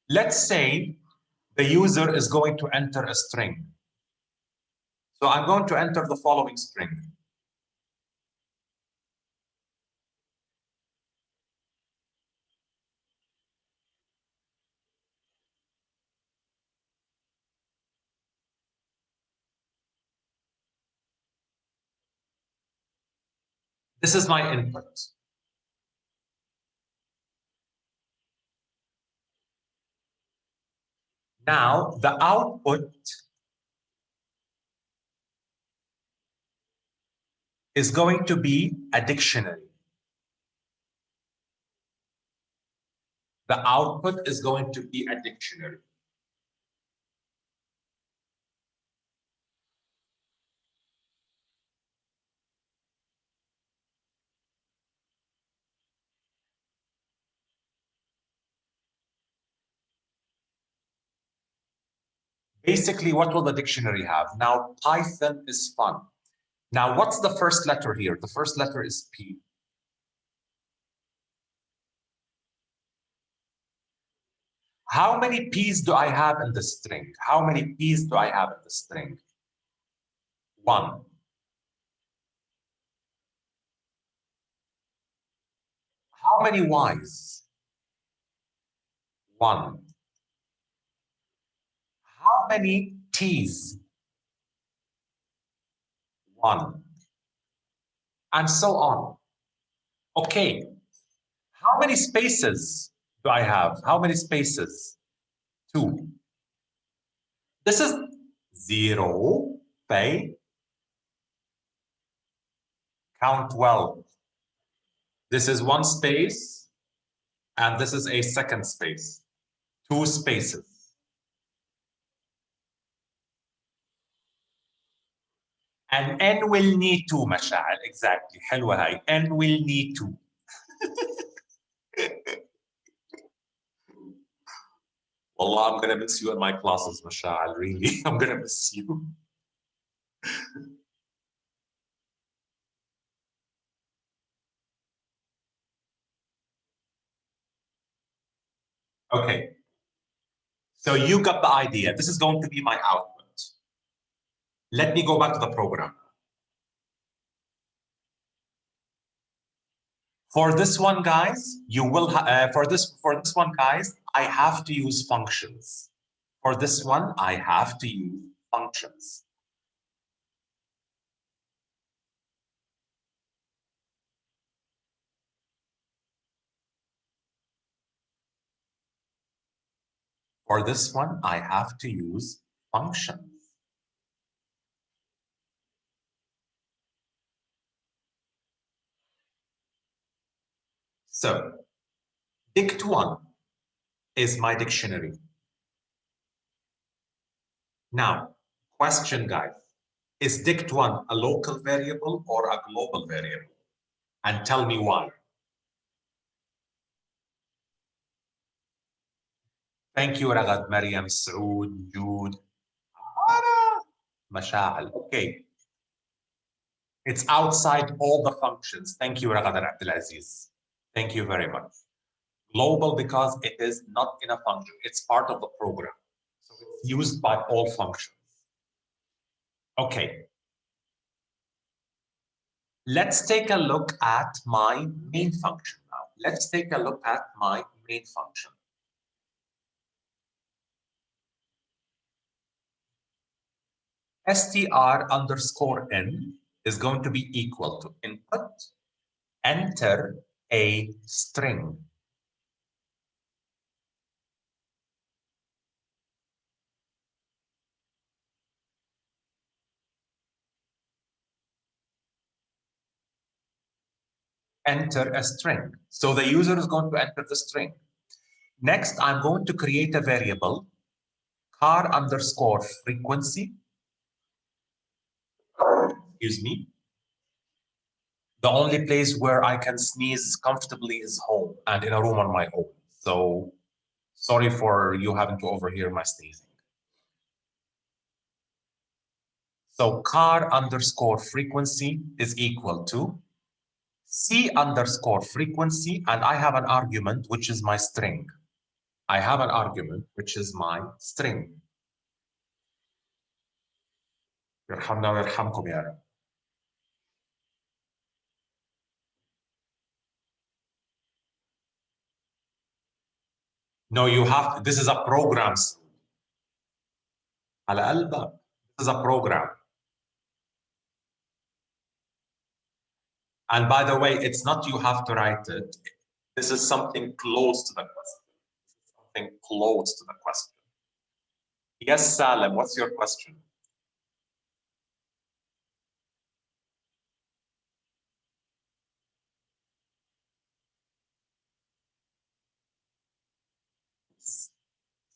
Let's say the user is going to enter a string. So I'm going to enter the following string. This is my input. Now the output is going to be a dictionary. The output is going to be a dictionary. Basically, what will the dictionary have? Now, Python is fun. Now, what's the first letter here? The first letter is P. How many P's do I have in the string? How many P's do I have in the string? One. How many Y's? One. How many T's? One. And so on. Okay. How many spaces do I have? How many spaces? Two. This is zero. Pay. Count well. This is one space, and this is a second space. Two spaces. And N will need two, مشاعل. Exactly. حلوة هاي. N will need two. Wallah, I'm going to miss you in my classes, مشاعل. Really, I'm going to miss you. Okay. So you got the idea. This is going to be my output. Let me go back to the program. For this one, guys, you will for this one, guys, I have to use functions. For this one, I have to use functions. For this one, I have to use functions. So, dict1 is my dictionary. Now, question, guys. Is dict1 a local variable or a global variable? And tell me why. Thank you, Ragad, Mariam, Saud, Jude. Masha'al. Okay. It's outside all the functions. Thank you, Ragad Abdelaziz. Thank you very much. Global because it is not in a function. It's part of the program. So it's used by all functions. Okay. Let's take a look at my main function now. Let's take a look at my main function. str_n is going to be equal to input, enter a string. Enter a string. So the user is going to enter the string. Next, I'm going to create a variable, car_frequency. Excuse me. The only place where I can sneeze comfortably is home and in a room on my own. So Sorry for you having to overhear my sneezing. So car underscore frequency is equal to C underscore frequency, and I have an argument, which is my string. I have an argument, which is my string. يرحمنا ويرحمكم يا رب. No, you have, this is a program. على قلبك. This is a program. And by the way, it's not you have to write it. This is something close to the question. Something close to the question. Yes, Salim, what's your question?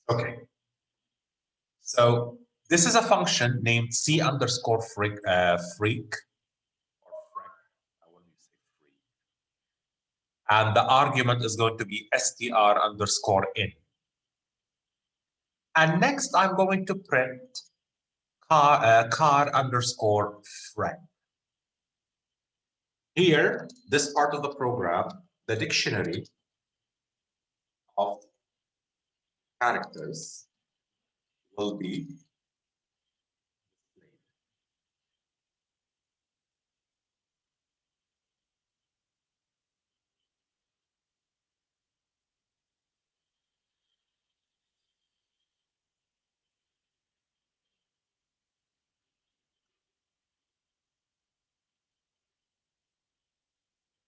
Okay. So this is a function named C underscore freak, or freak. I want to say freak. And the argument is going to be str underscore in. And next I'm going to print car underscore friend. Here, this part of the program, the dictionary of characters will be displayed.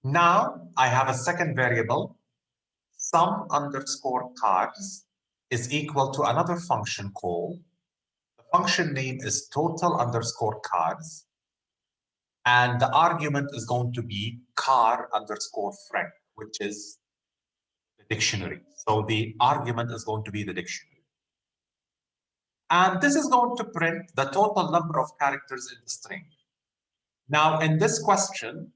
Now I have a second variable, sum underscore cars is equal to another function called, the function name is total underscore cars, and the argument is going to be car underscore friend, which is the dictionary. So the argument is going to be the dictionary. And this is going to print the total number of characters in the string. Now, in this question,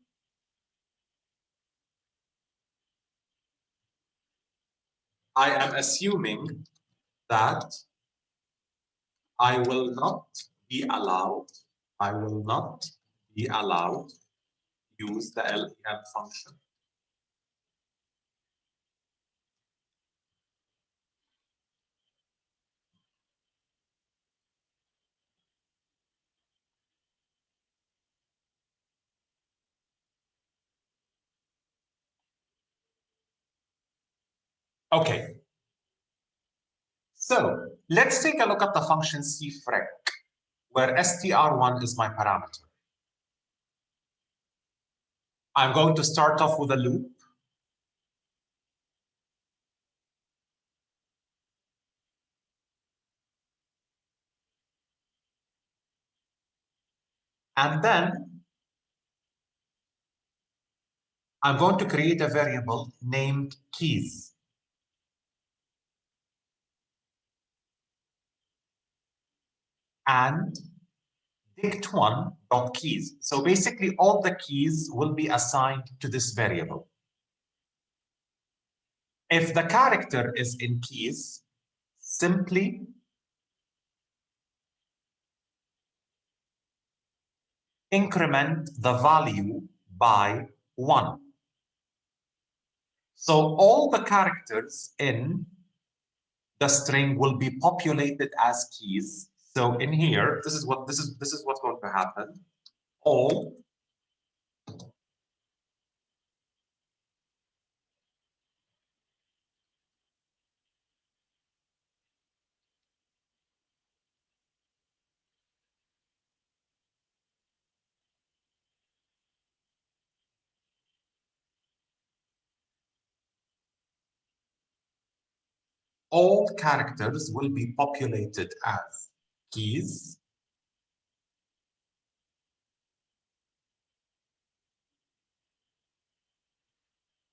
I am assuming that I will not be allowed to use the LEM function. Okay. So let's take a look at the function cfrec, where str1 is my parameter. I'm going to start off with a loop. And then I'm going to create a variable named keys. And dict1.keys. So basically all the keys will be assigned to this variable. If the character is in keys, simply increment the value by 1. So all the characters in the string will be populated as keys. So in here, this is what's going to happen. All characters will be populated as keys.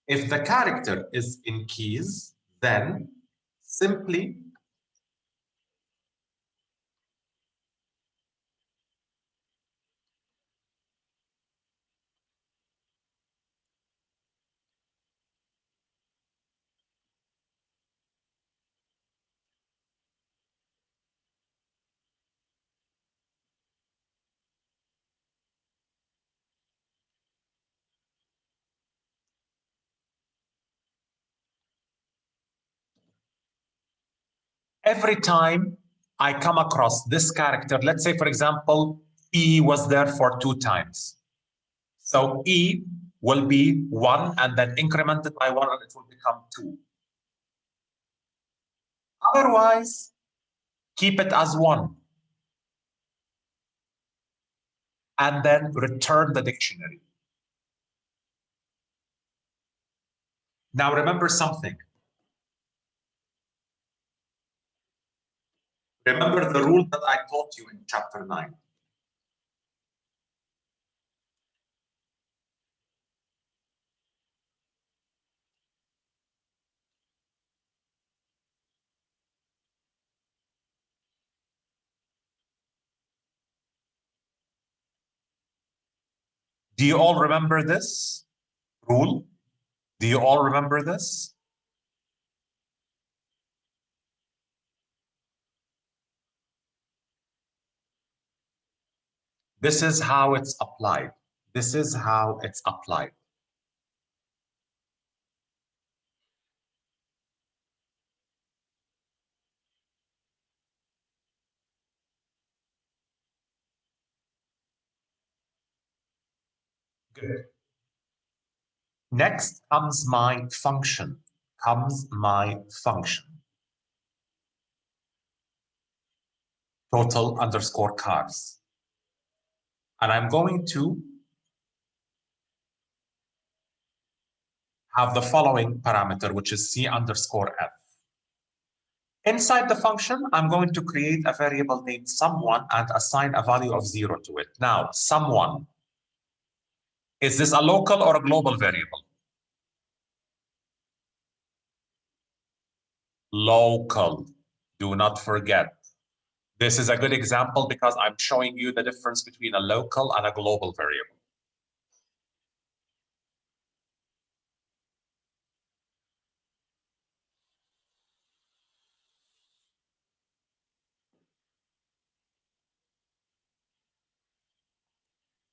If the character is in keys, then simply Every time I come across this character, let's say, for example, E was there for 2 times. So E will be 1 and then incremented by 1 and it will become 2. Otherwise, keep it as 1 and then return the dictionary. Now remember something. Remember the rule that I taught you in chapter 9. Do you all remember this rule? Do you all remember this? This is how it's applied. This is how it's applied. Good. Next comes my function. Total underscore cars. And I'm going to have the following parameter, which is C underscore F. Inside the function, I'm going to create a variable named someone and assign a value of 0 to it. Now, someone, is this a local or a global variable? Local. Do not forget. This is a good example because I'm showing you the difference between a local and a global variable.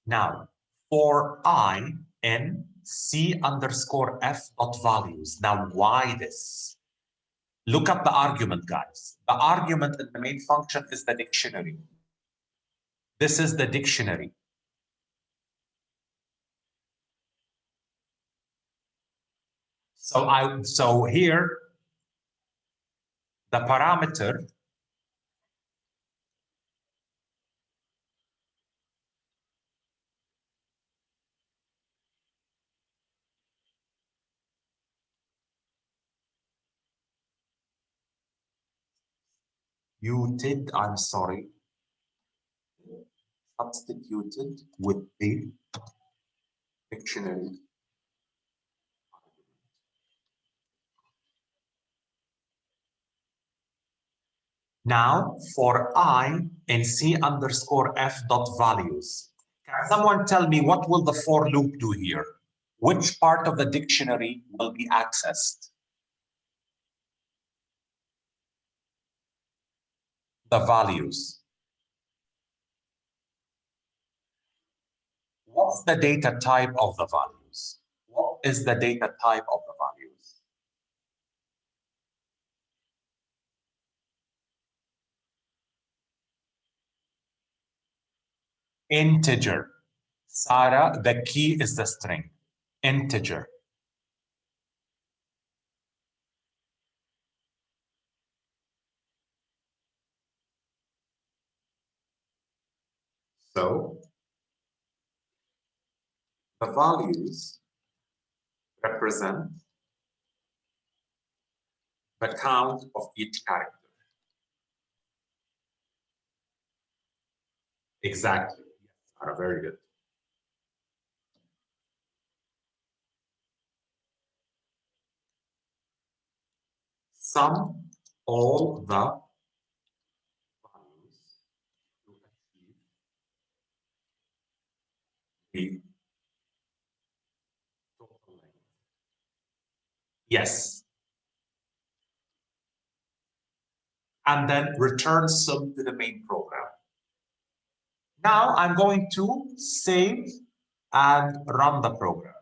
Now, for I in C underscore F dot values. Now, why this? Look at the argument, guys. The argument in the main function is the dictionary. This is the dictionary. So here, the parameter I'm sorry, substituted with the dictionary. Now, for I in C underscore F dot values, can someone tell me what will the for loop do here? Which part of the dictionary will be accessed? The values. What's the data type of the values? What is the data type of the values? Integer. Sarah, the key is the string. Integer. So the values represent the count of each character. Exactly. Yes, very good. Sum all the values to achieve the total length. Yes. And then return sum to the main program. Now I'm going to save and run the program.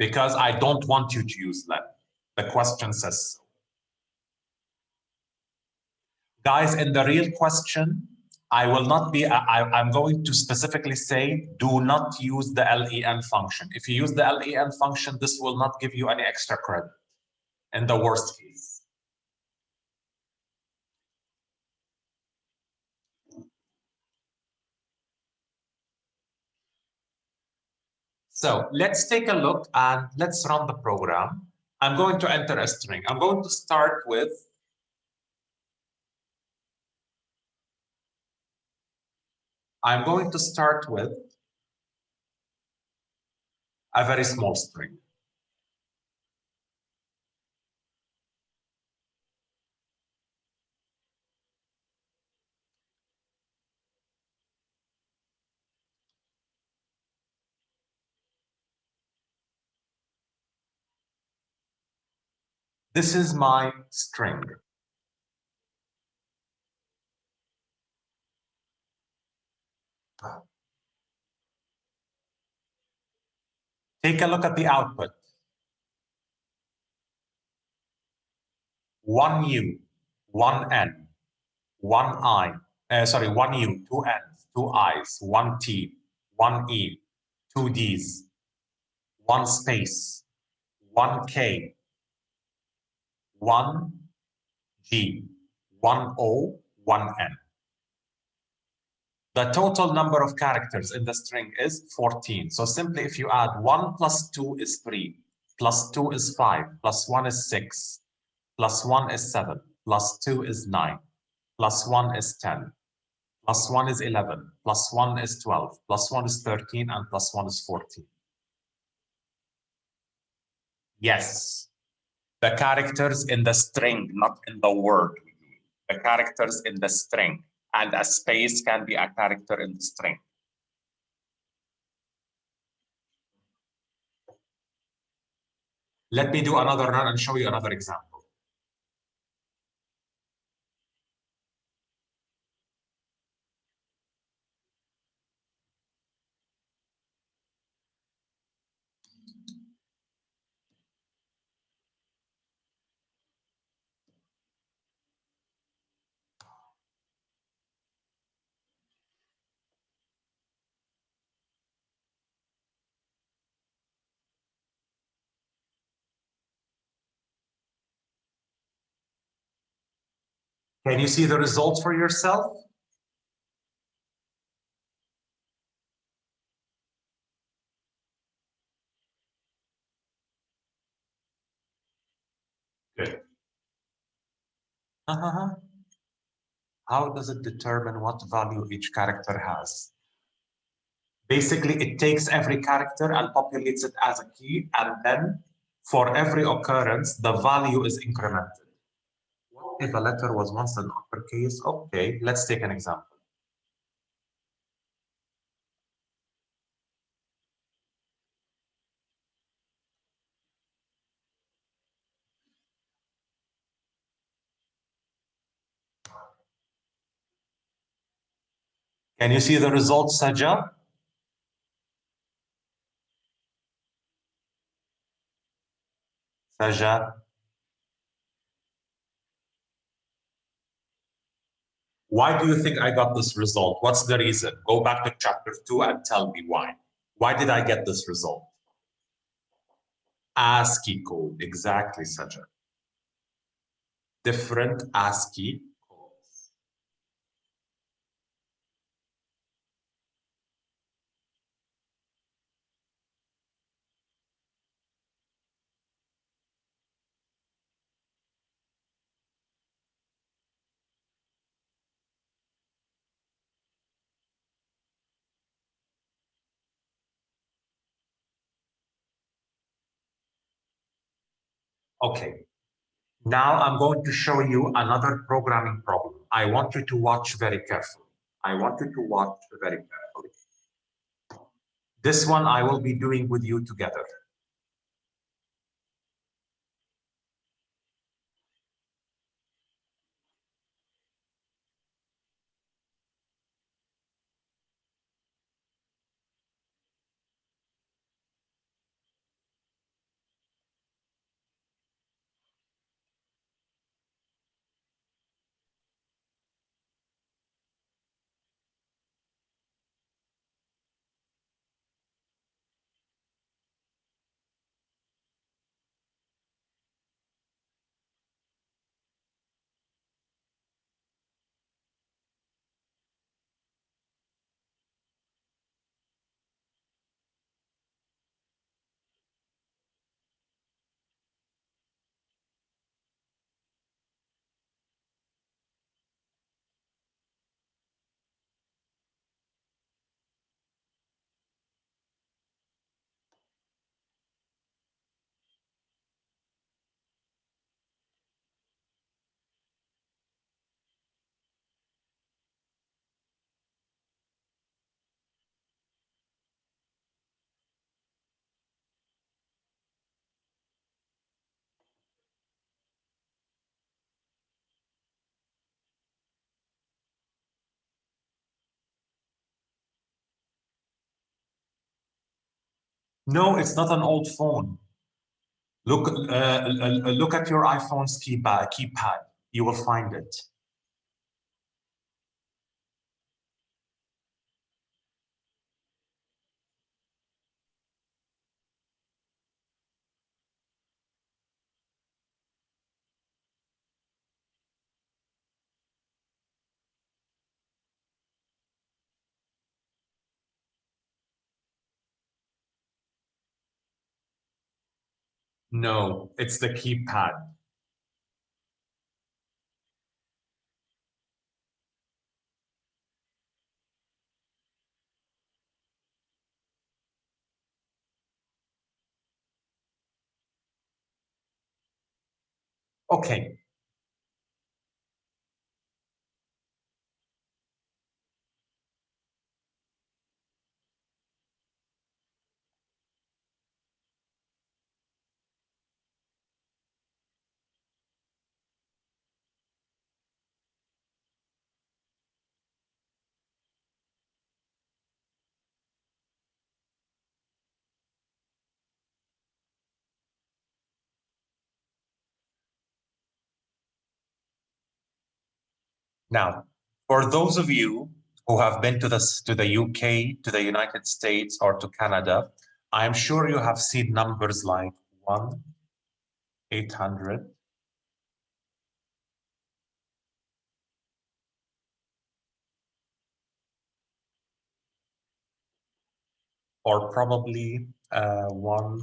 because I don't want you to use len. The question says so. Guys, in the real question, I will not be, I'm going to specifically say, do not use the len function. If you use the len function, this will not give you any extra credit in the worst case. So let's take a look and let's run the program. I'm going to enter a string. I'm going to start with a very small string. This is my string. Take a look at the output. 1U, 1N, 1I, 1U, 2N's, 2I's, 1T, 1E, 2D's, 1 space, 1K, 1G, 1O, 1N. The total number of characters in the string is 14. So simply if you add 1 plus 2 is 3, plus 2 is 5, plus 1 is 6, plus 1 is 7, plus 2 is 9, plus 1 is 10, plus 1 is 11, plus 1 is 12, plus 1 is 13, and plus 1 is 14. Yes, the characters in the string, not in the word. The characters in the string, and a space can be a character in the string. Let me do another run and show you another example. Can you see the results for yourself? Good. How does it determine what value each character has? Basically, it takes every character and populates it as a key, and then for every occurrence, the value is incremented. What if a letter was once an uppercase? Okay, let's take an example. Can you see the results, Saja? Saja? Why do you think I got this result? What's the reason? Go back to chapter 2 and tell me why. Why did I get this result? ASCII code, exactly, Saja. Different ASCII codes. Okay, now I'm going to show you another programming problem. I want you to watch very carefully. I want you to watch very carefully. This one I will be doing with you together. No, it's not an old phone. Look at your iPhone's keypad. You will find it. No, it's the keypad. Okay. Now, for those of you who have been to the UK, to the United States, or to Canada, I'm sure you have seen numbers like 1-800, or probably one.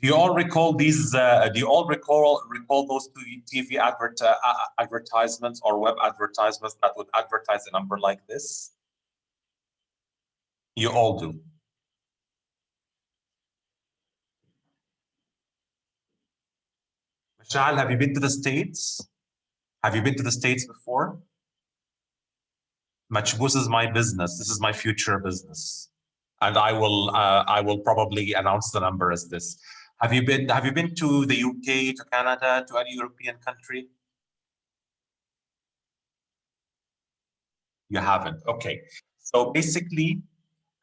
Do you all recall these? Do you all recall those TV advertisements or web advertisements that would advertise a number like this? You all do. Michelle, have you been to the States? Have you been to the States before? Matchboos is my business. This is my future business, and I will probably announce the number as this. Have you been to the UK, to Canada, to any European country? You haven't. Okay. So basically,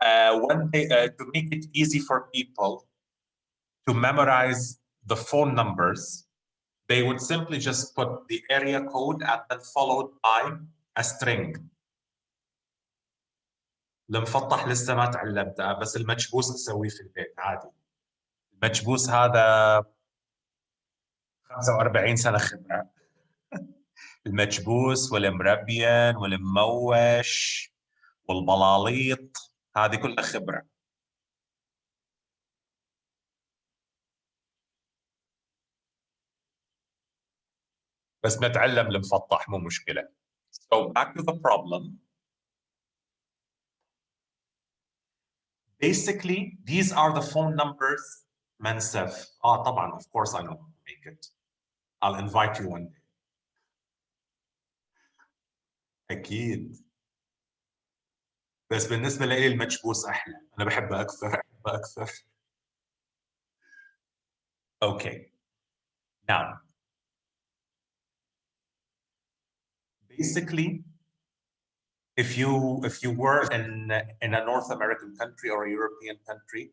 to make it easy for people to memorize the phone numbers, they would simply just put the area code and then followed by a string. المفطح لسه ما تعلمتها بس المكبوس اسويه في البيت عادي. المكبوس هذا 45 سنه خبره. المكبوس والمربين والمموش والبلاليط هذه كلها خبره. بس نتعلم المفطح مو مشكله. So back to the problem. Basically, these are the phone numbers. Mansef. طبعا, of course I know how to make it. I'll invite you one day. أكيد. بس بالنسبة لي المكبوس أحلى. أنا بحبها أكثر. Okay. Now, basically, if you were in a North American country or a European country,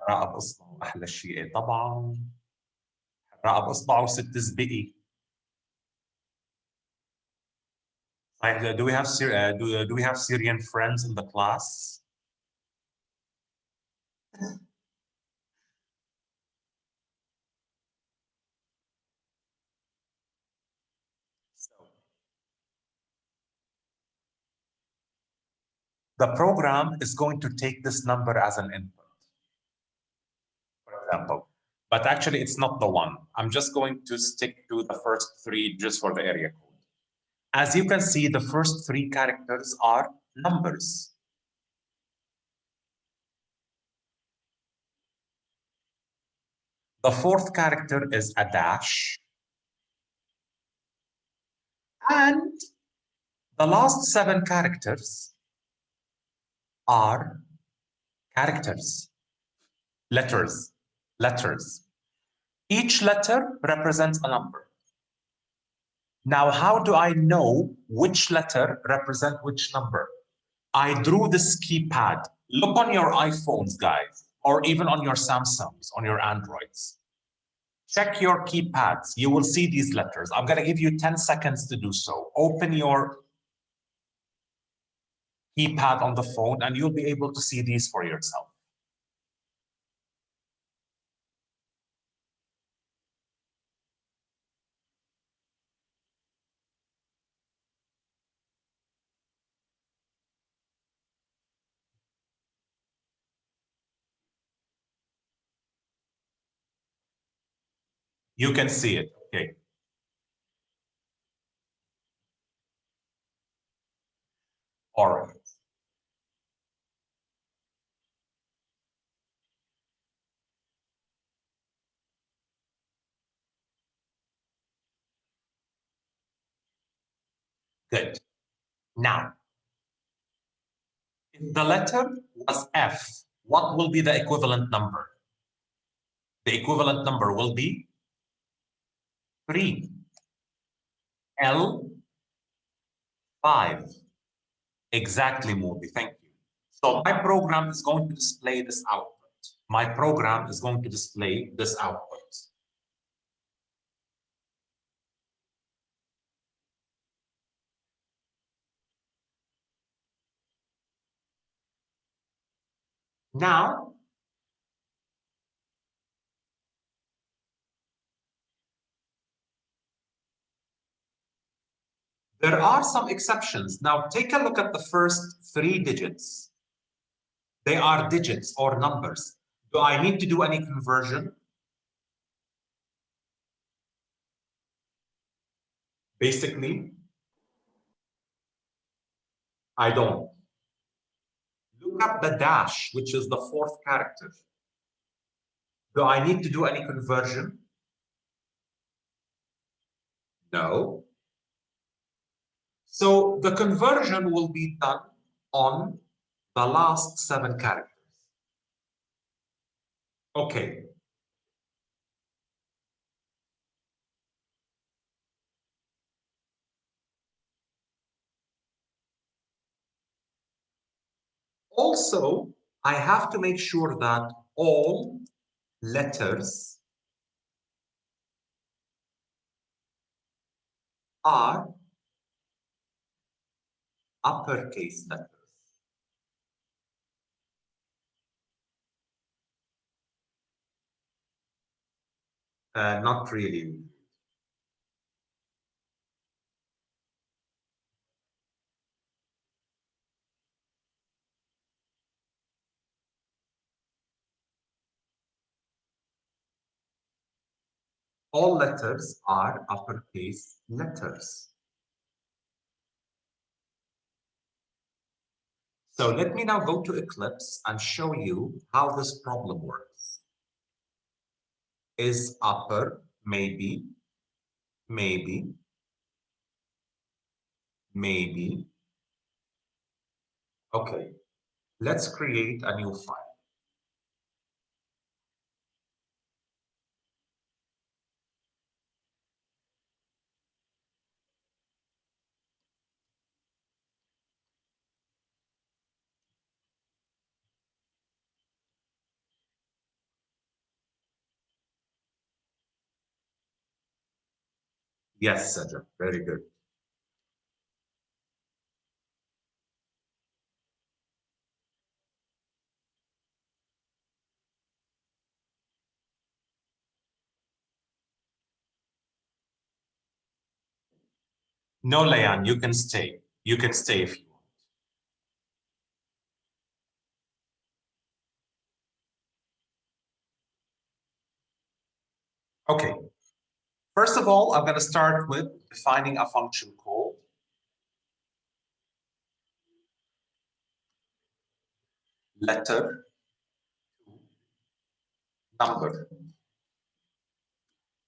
حراقة بإصبعه أحلى شيء طبعا. حراقة بإصبعه ست زبقي. Do we have Syrian friends in the class? So, the program is going to take this number as an input, for example. But actually, it's not the one. I'm just going to stick to the first three just for the area code. As you can see, the first three characters are numbers. The fourth character is a dash. And the last 7 characters are characters, letters. Each letter represents a number. Now, how do I know which letter represents which number? I drew this keypad. Look on your iPhones, guys, or even on your Samsungs, on your Androids. Check your keypads. You will see these letters. I'm going to give you 10 seconds to do so. Open your keypad on the phone and you'll be able to see these for yourself. You can see it. Okay. All right. Good. Now, if the letter was F, what will be the equivalent number? The equivalent number will be 3. L, 5. Exactly, Modi. Thank you. So my program is going to display this output. My program is going to display this output. Now, there are some exceptions. Now, take a look at the first 3 digits. They are digits or numbers. Do I need to do any conversion? Basically, I don't. Look up the dash, which is the 4th character. Do I need to do any conversion? No. So the conversion will be done on the last 7 characters. Okay. Also, I have to make sure that all letters are uppercase letters. Not really. All letters are uppercase letters. So let me now go to Eclipse and show you how this problem works. Is upper, maybe, maybe, maybe. Okay, let's create a new file. Yes, Sajid, very good. No, Layan, you can stay. You can stay if you want. Okay. First of all, I'm going to start with defining a function called letter number.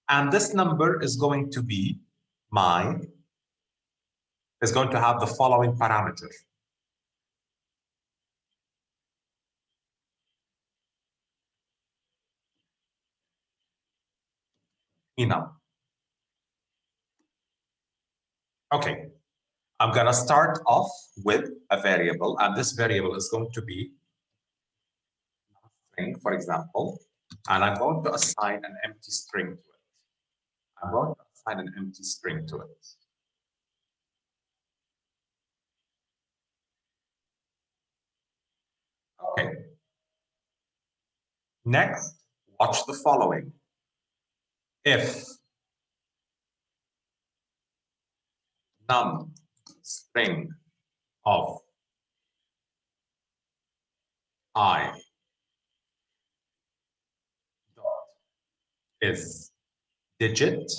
And this number is going to be is going to have the following parameter. enum. Okay, I'm gonna start off with a variable, and this variable is going to be string, for example, and I'm going to assign an empty string to it. I'm going to assign an empty string to it. Okay. Next, watch the following. If num string of I dot is digit,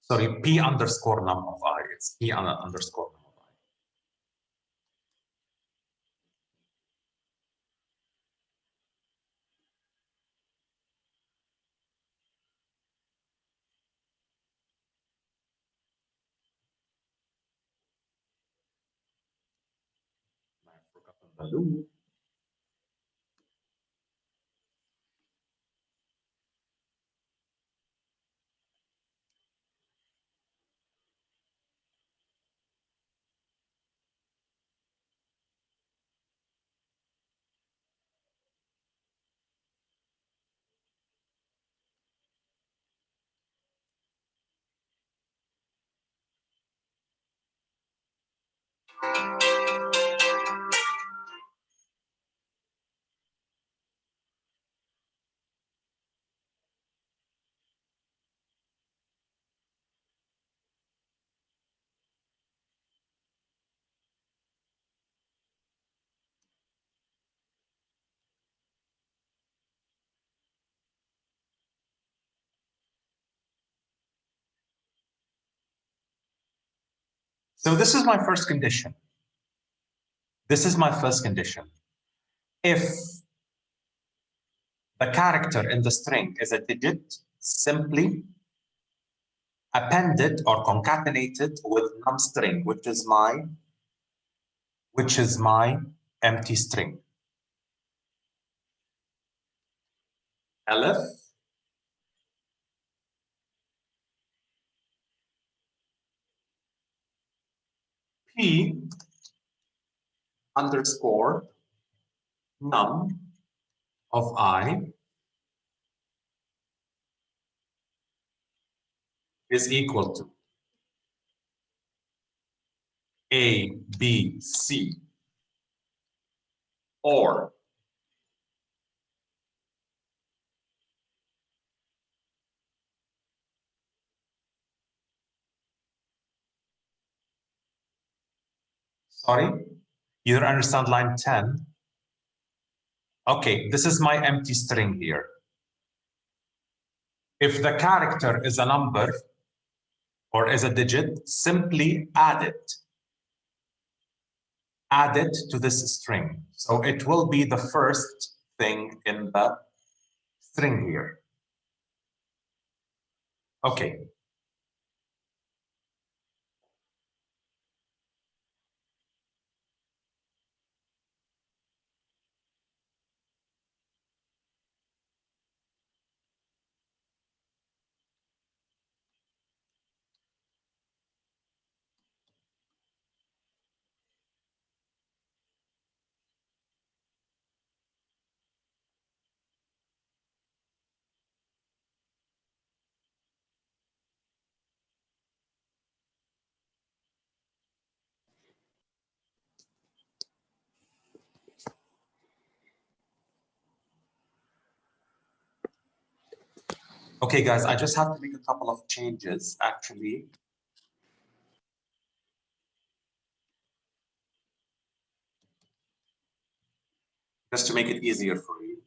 sorry, p underscore num of I. It's p underscore num of I. I've forgotten the loop. So this is my first condition. This is my first condition. If the character in the string is a digit, simply append it or concatenate it with num string, which is my empty string. Elif p underscore num of I is equal to A, B, C, or sorry, you don't understand line 10? Okay, this is my empty string here. If the character is a number or is a digit, simply add it. Add it to this string. So it will be the first thing in the string here. Okay. Okay, guys, I just have to make a couple of changes, actually. Just to make it easier for you.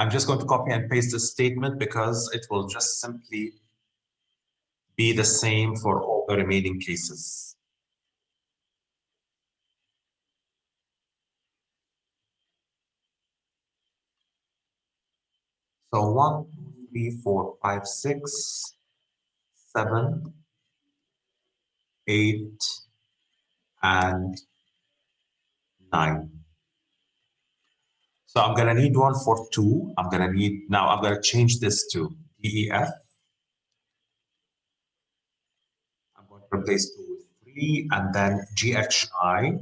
I'm just going to copy and paste this statement because it will just simply be the same for all the remaining cases. So 1, 2, 3, 4, 5, 6, 7, 8, and 9. So I'm going to need one for 2. I'm going to change this to DEF. I'm going to replace 2 with 3, and then GHI.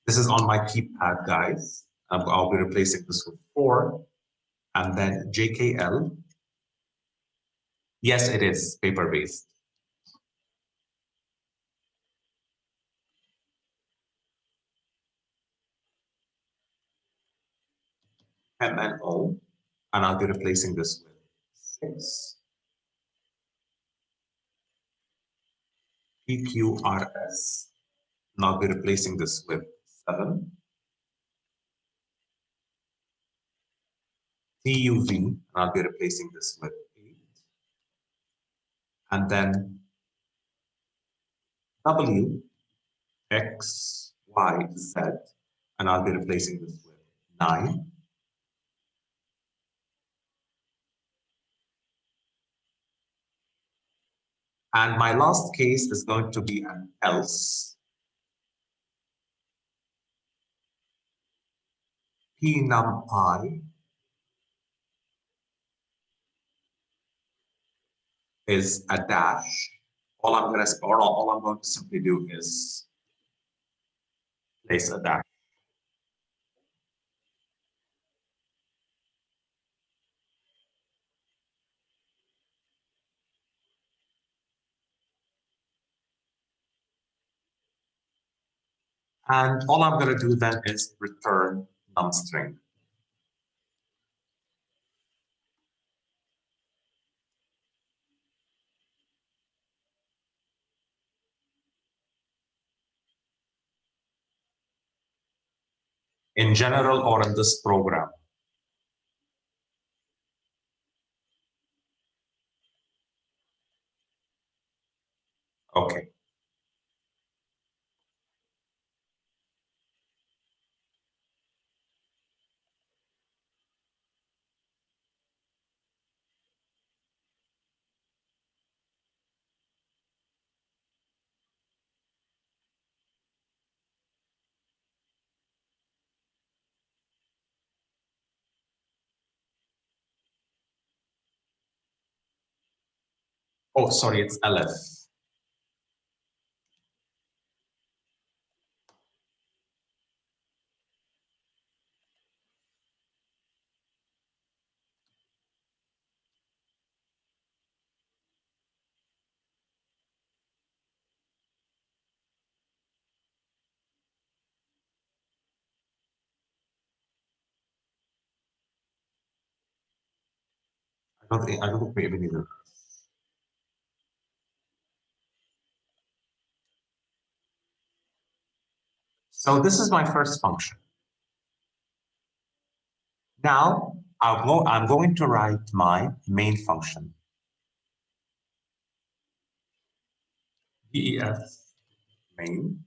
This is on my keypad, guys. I'll be replacing this with 4, and then JKL. Yes, it is paper-based. MNO, and I'll be replacing this with 6. PQRS, and I'll be replacing this with 7. TUV, and I'll be replacing this with 8. And then W, X, Y, Z, and I'll be replacing this with 9. And my last case is going to be an else. P num I is a dash. All I'm going to simply do is place a dash. And all I'm going to do then is return numString. In general or in this program? Okay. Oh, sorry, it's LF. I don't think we even need it. So this is my first function. Now I'm going to write my main function. DEF main.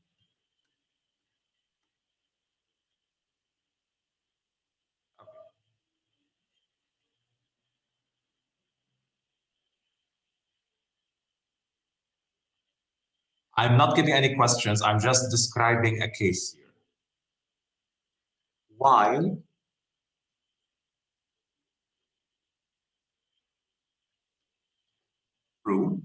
I'm not giving any questions. I'm just describing a case here. While true,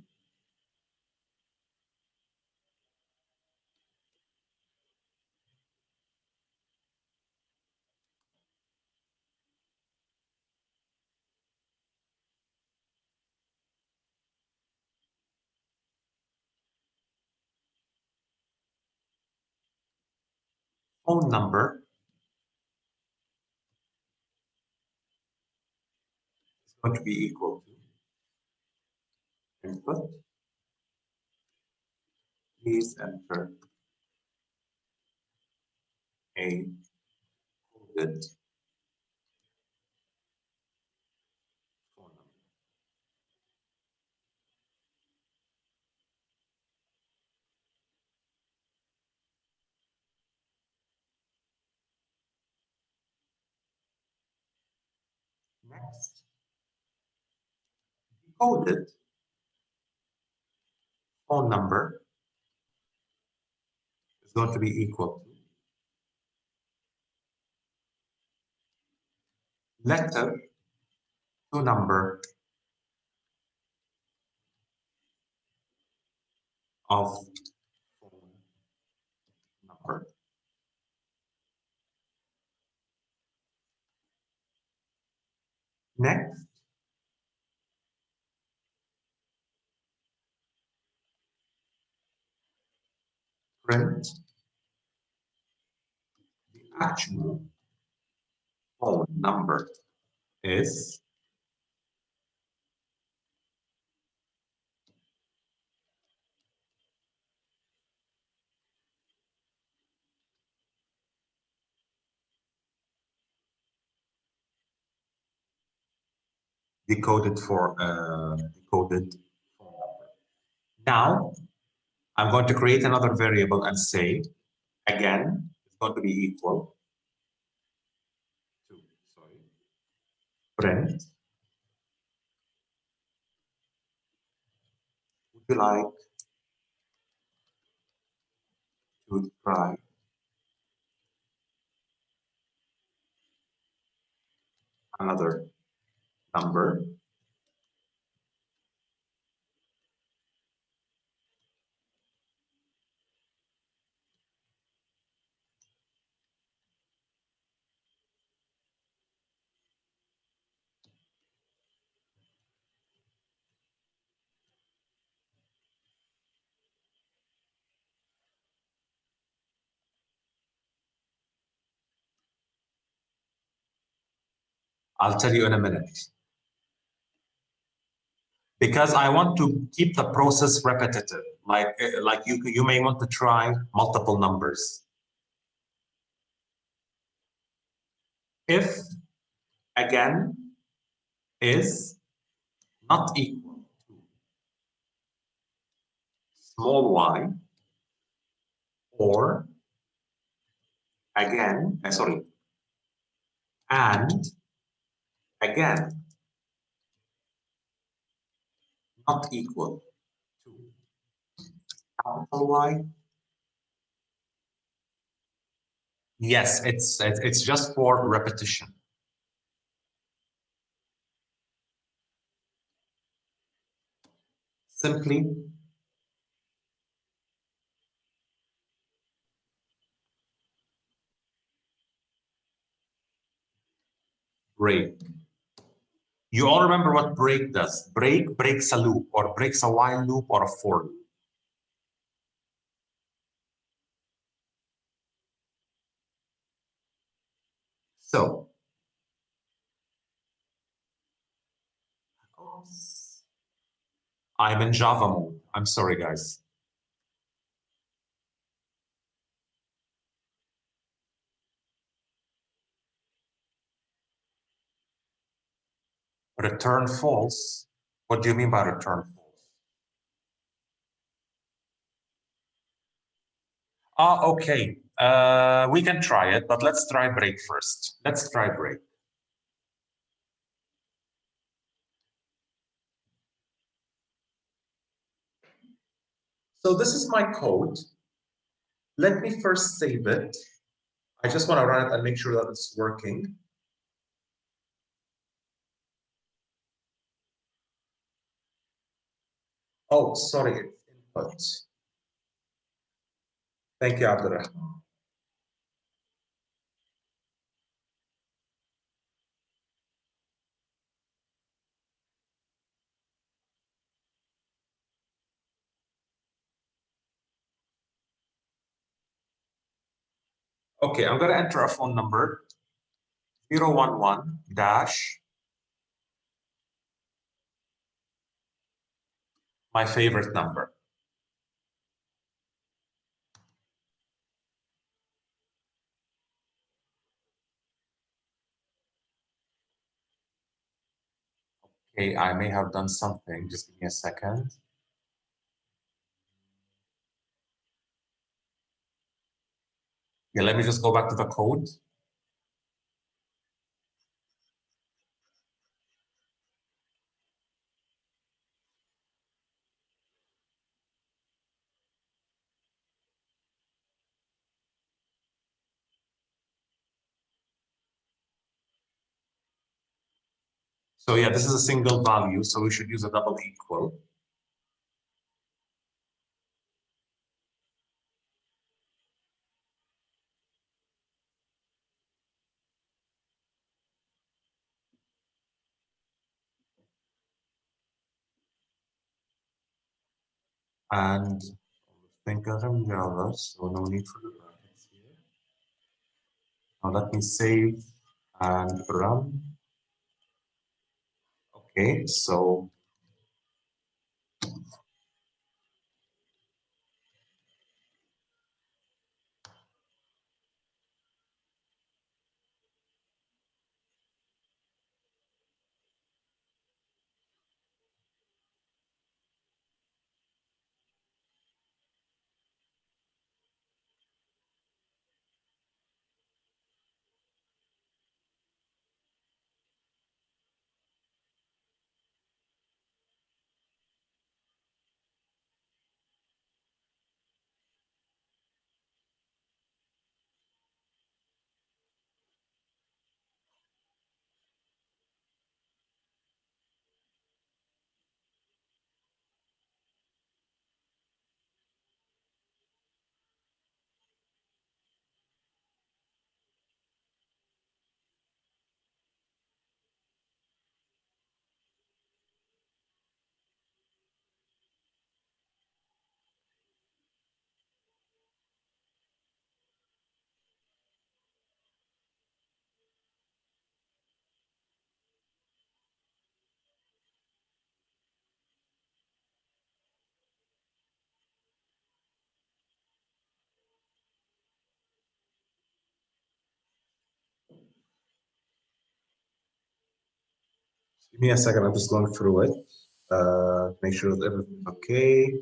phone number is going to be equal to input. Please enter a coded coded phone number is going to be equal to letter to number of phone number. Next, print the actual phone number is decoded for decoded phone number. Now, I'm going to create another variable and say, again, it's going to be equal to, print. Would you like to try another number? I'll tell you in a minute. Because I want to keep the process repetitive. Like you may want to try multiple numbers. If, again, is not equal to small y, or again, sorry, and again, not equal to capital Y. Yes, it's just for repetition. Simply break. You all remember what break does. Break breaks a loop, or breaks a while loop, or a for loop. So, I'm in Java mode. I'm sorry, guys. Return false. What do you mean by return false? Ah, okay. We can try it, but let's try break first. Let's try break. So this is my code. Let me first save it. I just want to run it and make sure that it's working. Oh, sorry, it's input. Thank you, Abdurrahman. Okay, I'm going to enter a phone number 011 dash my favorite number. Okay, I may have done something. Just give me a second. Yeah, let me just go back to the code. So yeah, this is a single value, so we should use a double equal. And think of them Java, so no need for the brackets here. Now let me save and run. Okay, so give me a second, I'm just going through it. Make sure that everything's okay.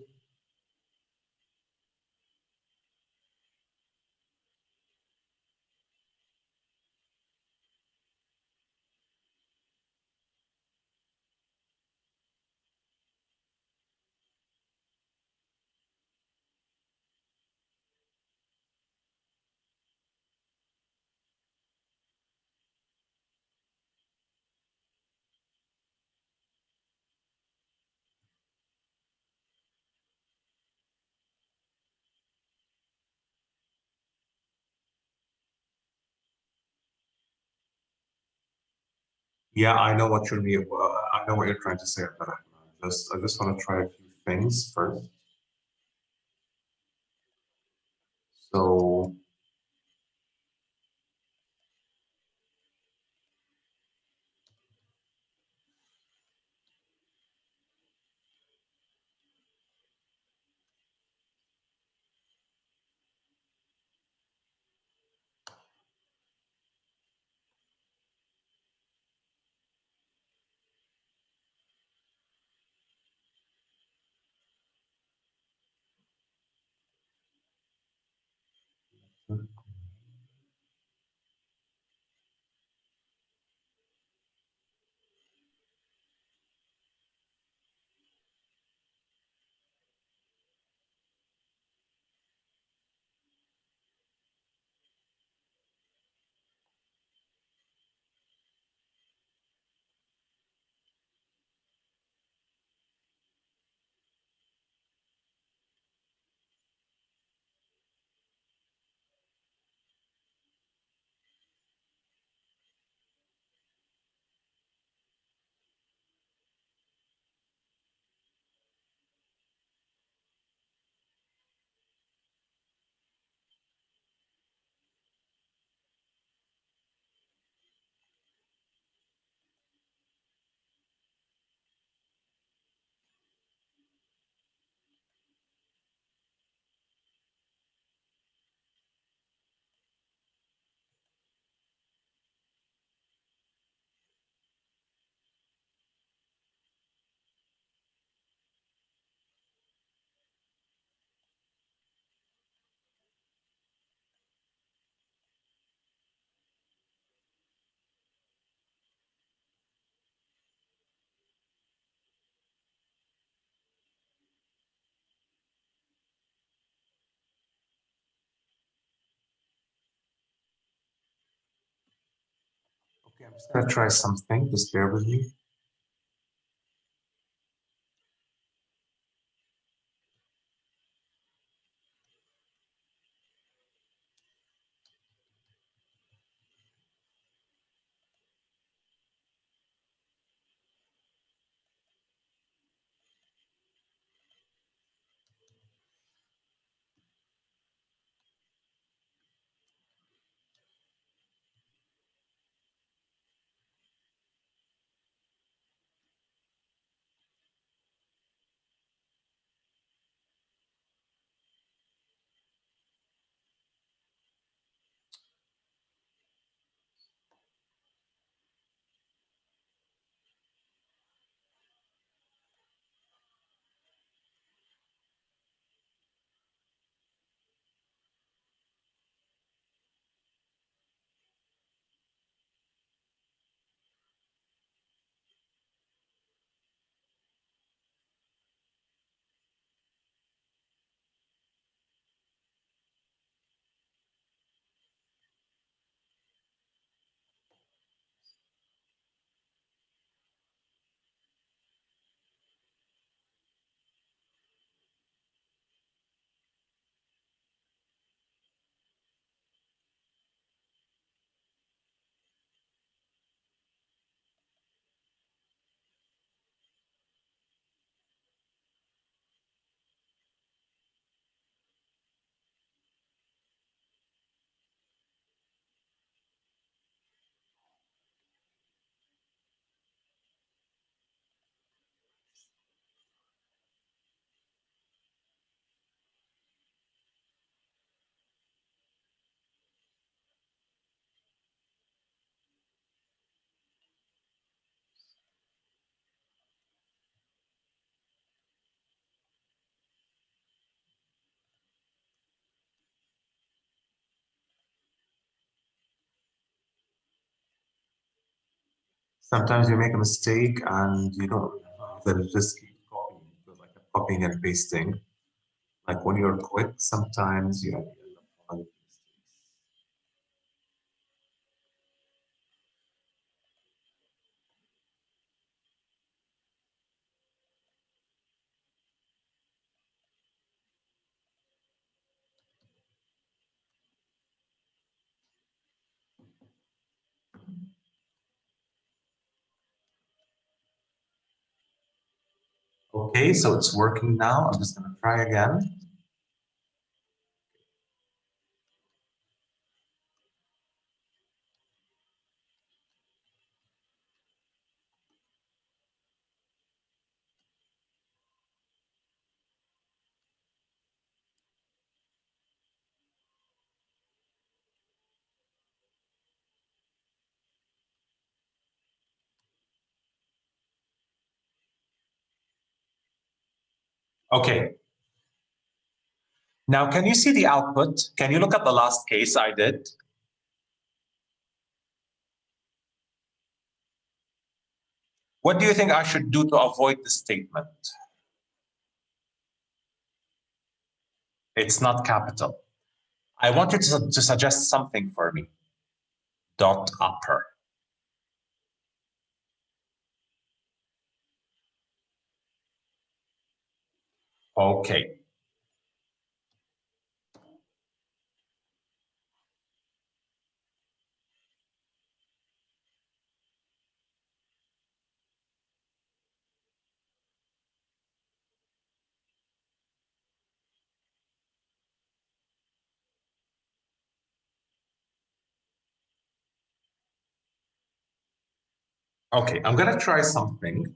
Yeah, I know what you're I know what you're trying to say, but I just want to try a few things first. So okay, I'm just gonna try something. Just bear with me. Sometimes you make a mistake and you don't then just keep copying. Because like copying and pasting. Like when you're quick, sometimes you end up finding mistakes. Okay, so it's working now. I'm just gonna try again. Okay. Now, can you see the output? Can you look at the last case I did? What do you think I should do to avoid this statement? It's not capital. I want you to suggest something for me. Dot upper. Okay. Okay, I'm gonna try something.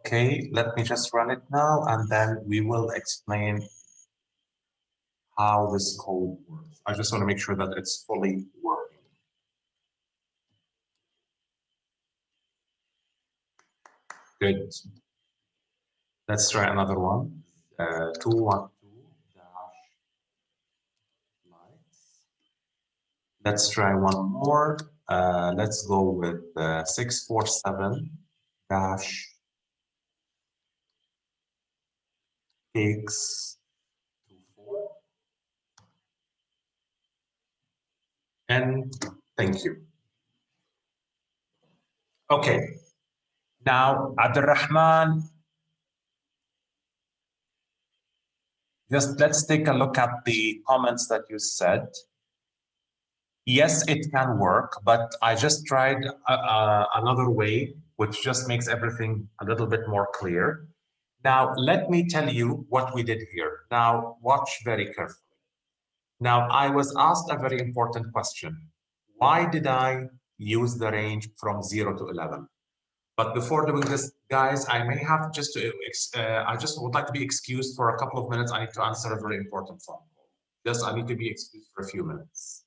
Okay, let me just run it now, and then we will explain how this code works. I just want to make sure that it's fully working. Good. Let's try another one. 212 dash likes. Let's try one more. Let's go with 647 dash cakes 24. And thank you. Okay. Now, Abdurrahman, just let's take a look at the comments that you said. Yes, it can work, but I just tried another way, which just makes everything a little bit more clear. Now, let me tell you what we did here. Now, watch very carefully. Now, I was asked a very important question. Why did I use the range from 0 to 11? But before doing this, guys, I may have just to, I just would like to be excused for a couple of minutes. I need to answer a very important phone call. Just, I need to be excused for a few minutes.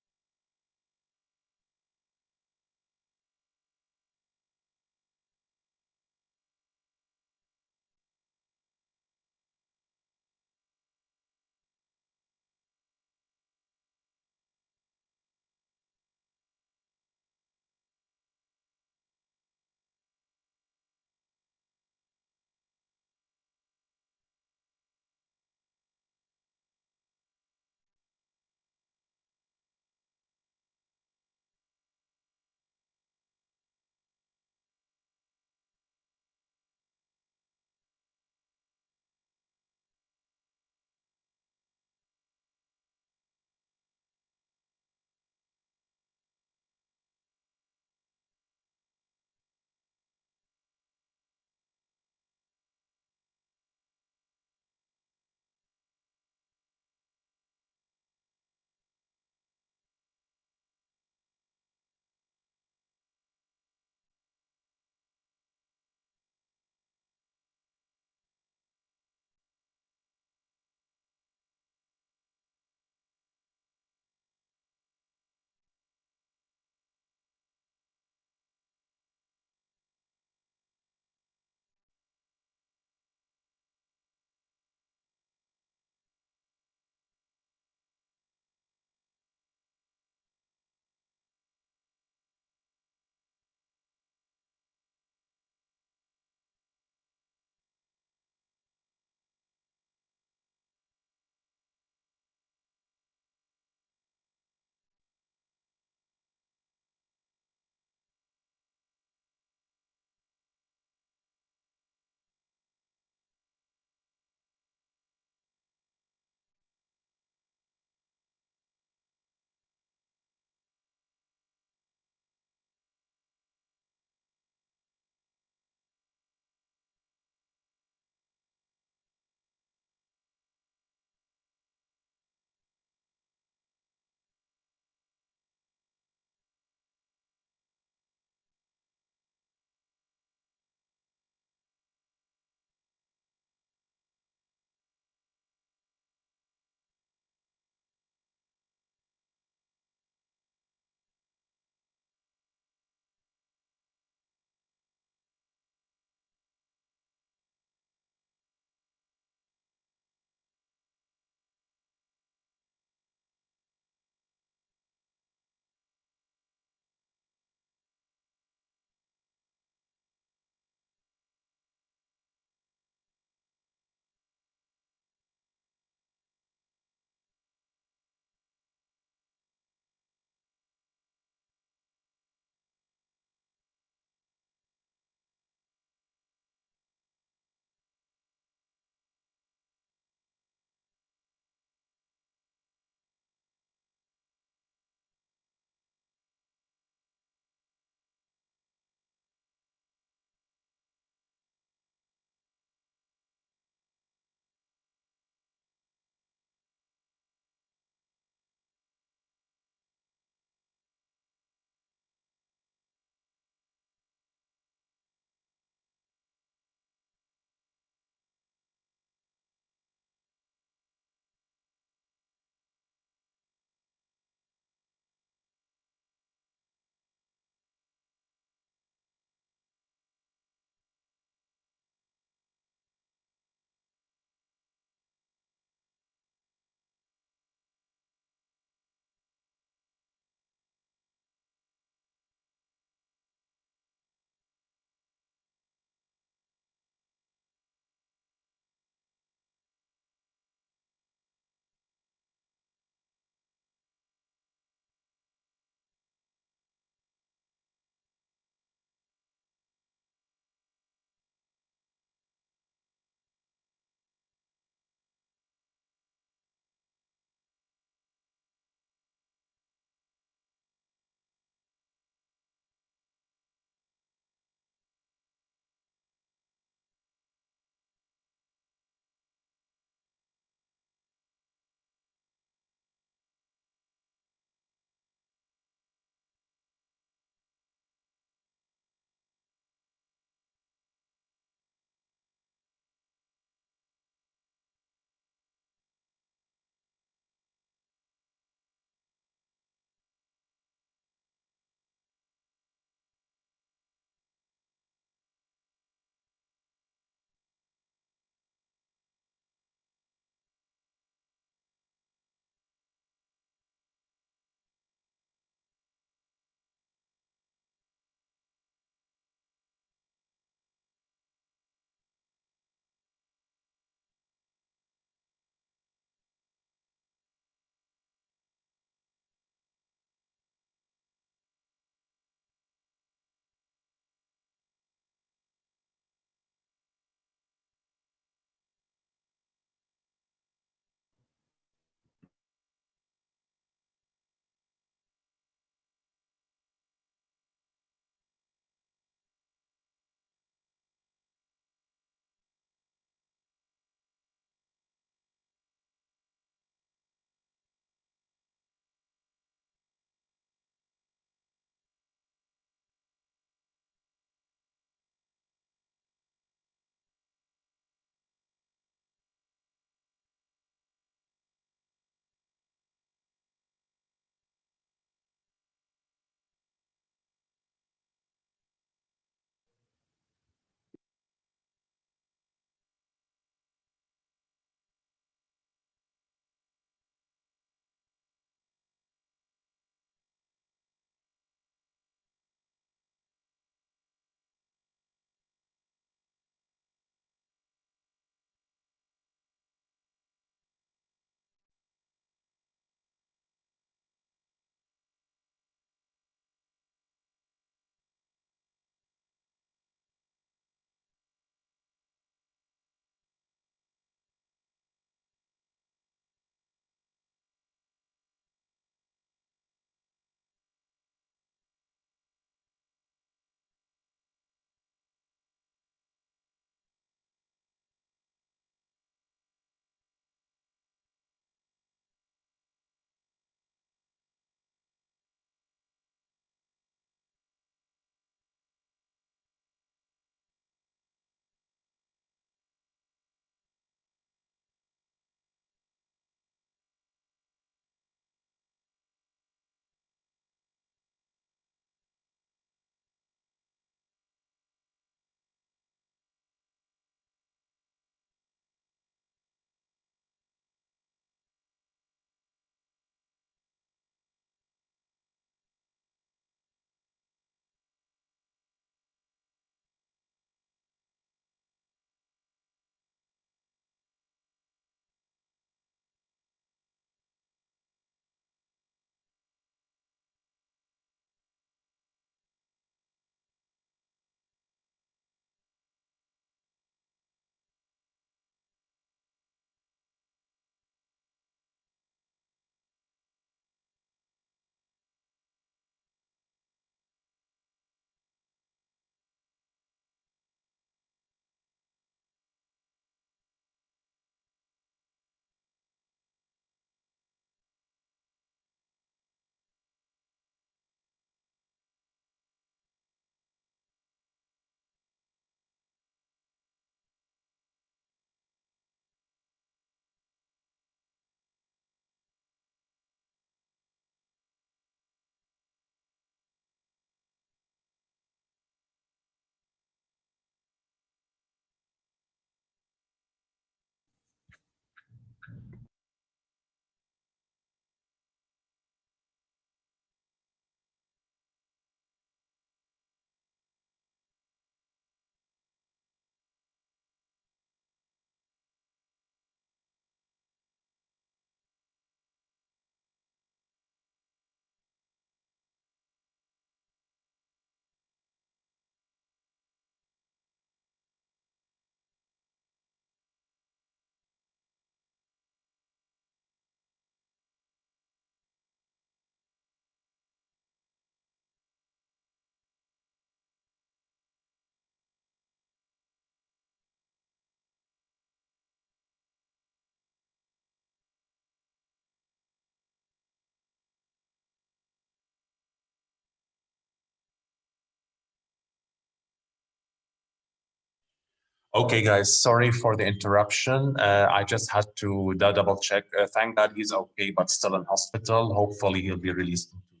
Okay, guys, sorry for the interruption. I just had to double check. Thank God he's okay, but still in hospital. Hopefully, he'll be released in 2 days.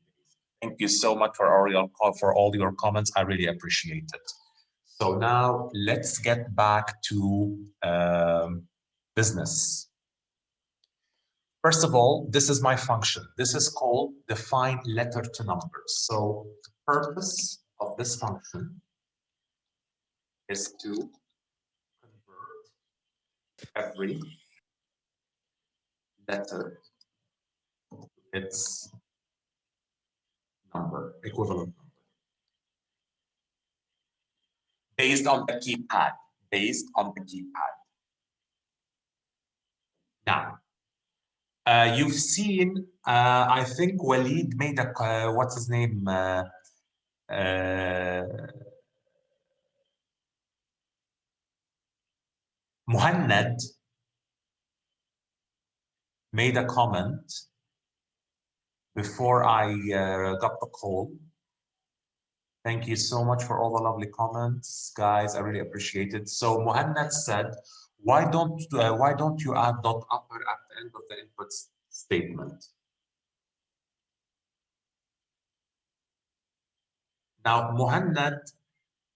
Thank you so much for all your comments. I really appreciate it. So now let's get back to business. First of all, this is my function. This is called define letter to numbers. So the purpose of this function is to convert every letter to its number, equivalent number, based on the keypad, based on the keypad. Now, you've seen, I think Walid made a, what's his name? Muhannad made a comment before I got the call. Thank you so much for all the lovely comments, guys. I really appreciate it. So Muhannad said, why don't you add dot upper at the end of the input statement? Now, Muhannad,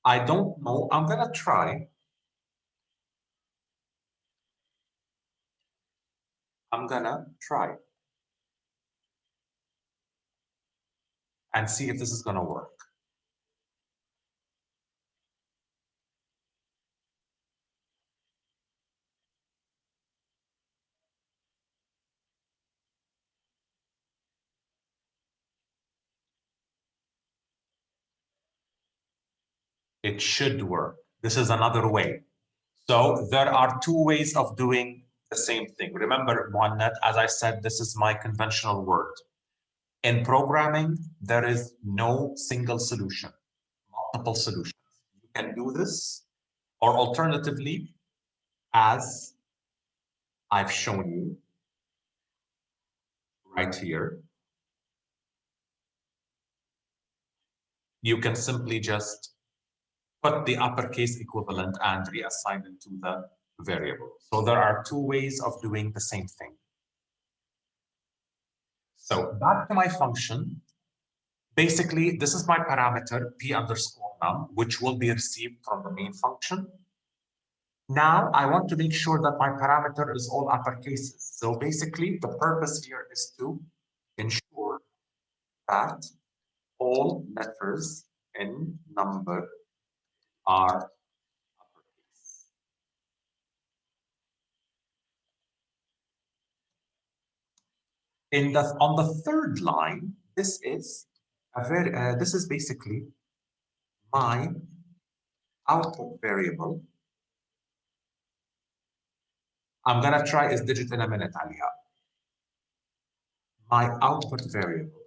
I don't know. I'm gonna try. And see if this is gonna work. It should work. This is another way. So there are two ways of doing the same thing. Remember, Muhannad, as I said, this is my conventional word. In programming, there is no single solution, multiple solutions. You can do this, or alternatively, as I've shown you right here, you can simply just put the uppercase equivalent and reassign it to the variable. So there are two ways of doing the same thing. So back to my function. Basically, this is my parameter p underscore num, which will be received from the main function. Now I want to make sure that my parameter is all uppercases. So basically, the purpose here is to ensure that all letters in number are uppercase. On the third line, this is basically my output variable. I'm gonna try is digit in a minute, Aliyah. My output variable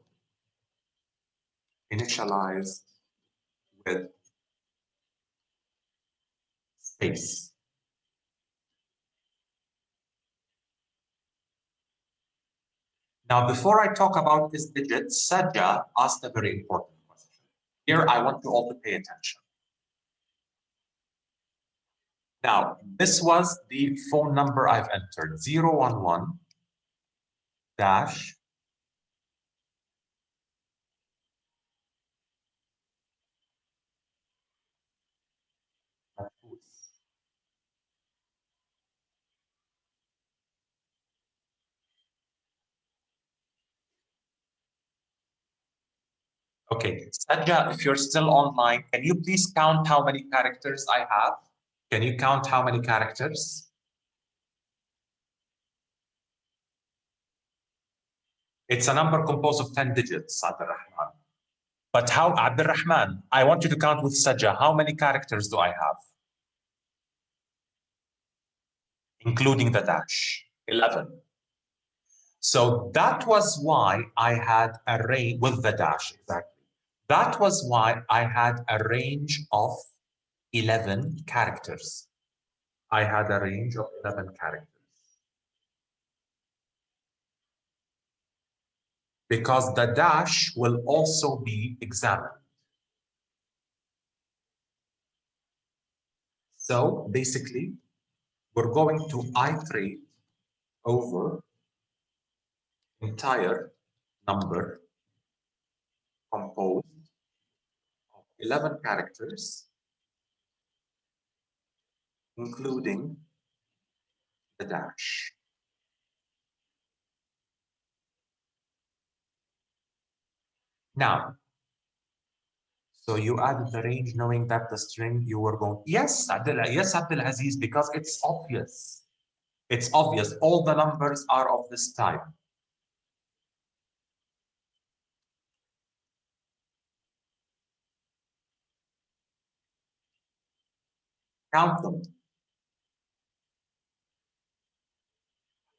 initialized with space. Now, before I talk about this digit, Sajja asked a very important question. Here, I want you all to pay attention. Now, this was the phone number I've entered, 011 dash Okay, Sajja, if you're still online, can you please count how many characters I have? Can you count how many characters? It's a number composed of 10 digits, Abdurrahman. But how, Abdurrahman, I want you to count with Sajja. How many characters do I have? Including the dash, 11. So that was why I had a range with the dash, exactly. That was why I had a range of 11 characters. I had a range of 11 characters. Because the dash will also be examined. So basically, we're going to iterate over entire number composed of 11 characters, including the dash. Now, so you added the range knowing that the string you were going, yes, Abdul Aziz, because it's obvious. It's obvious. All the numbers are of this type. Count them.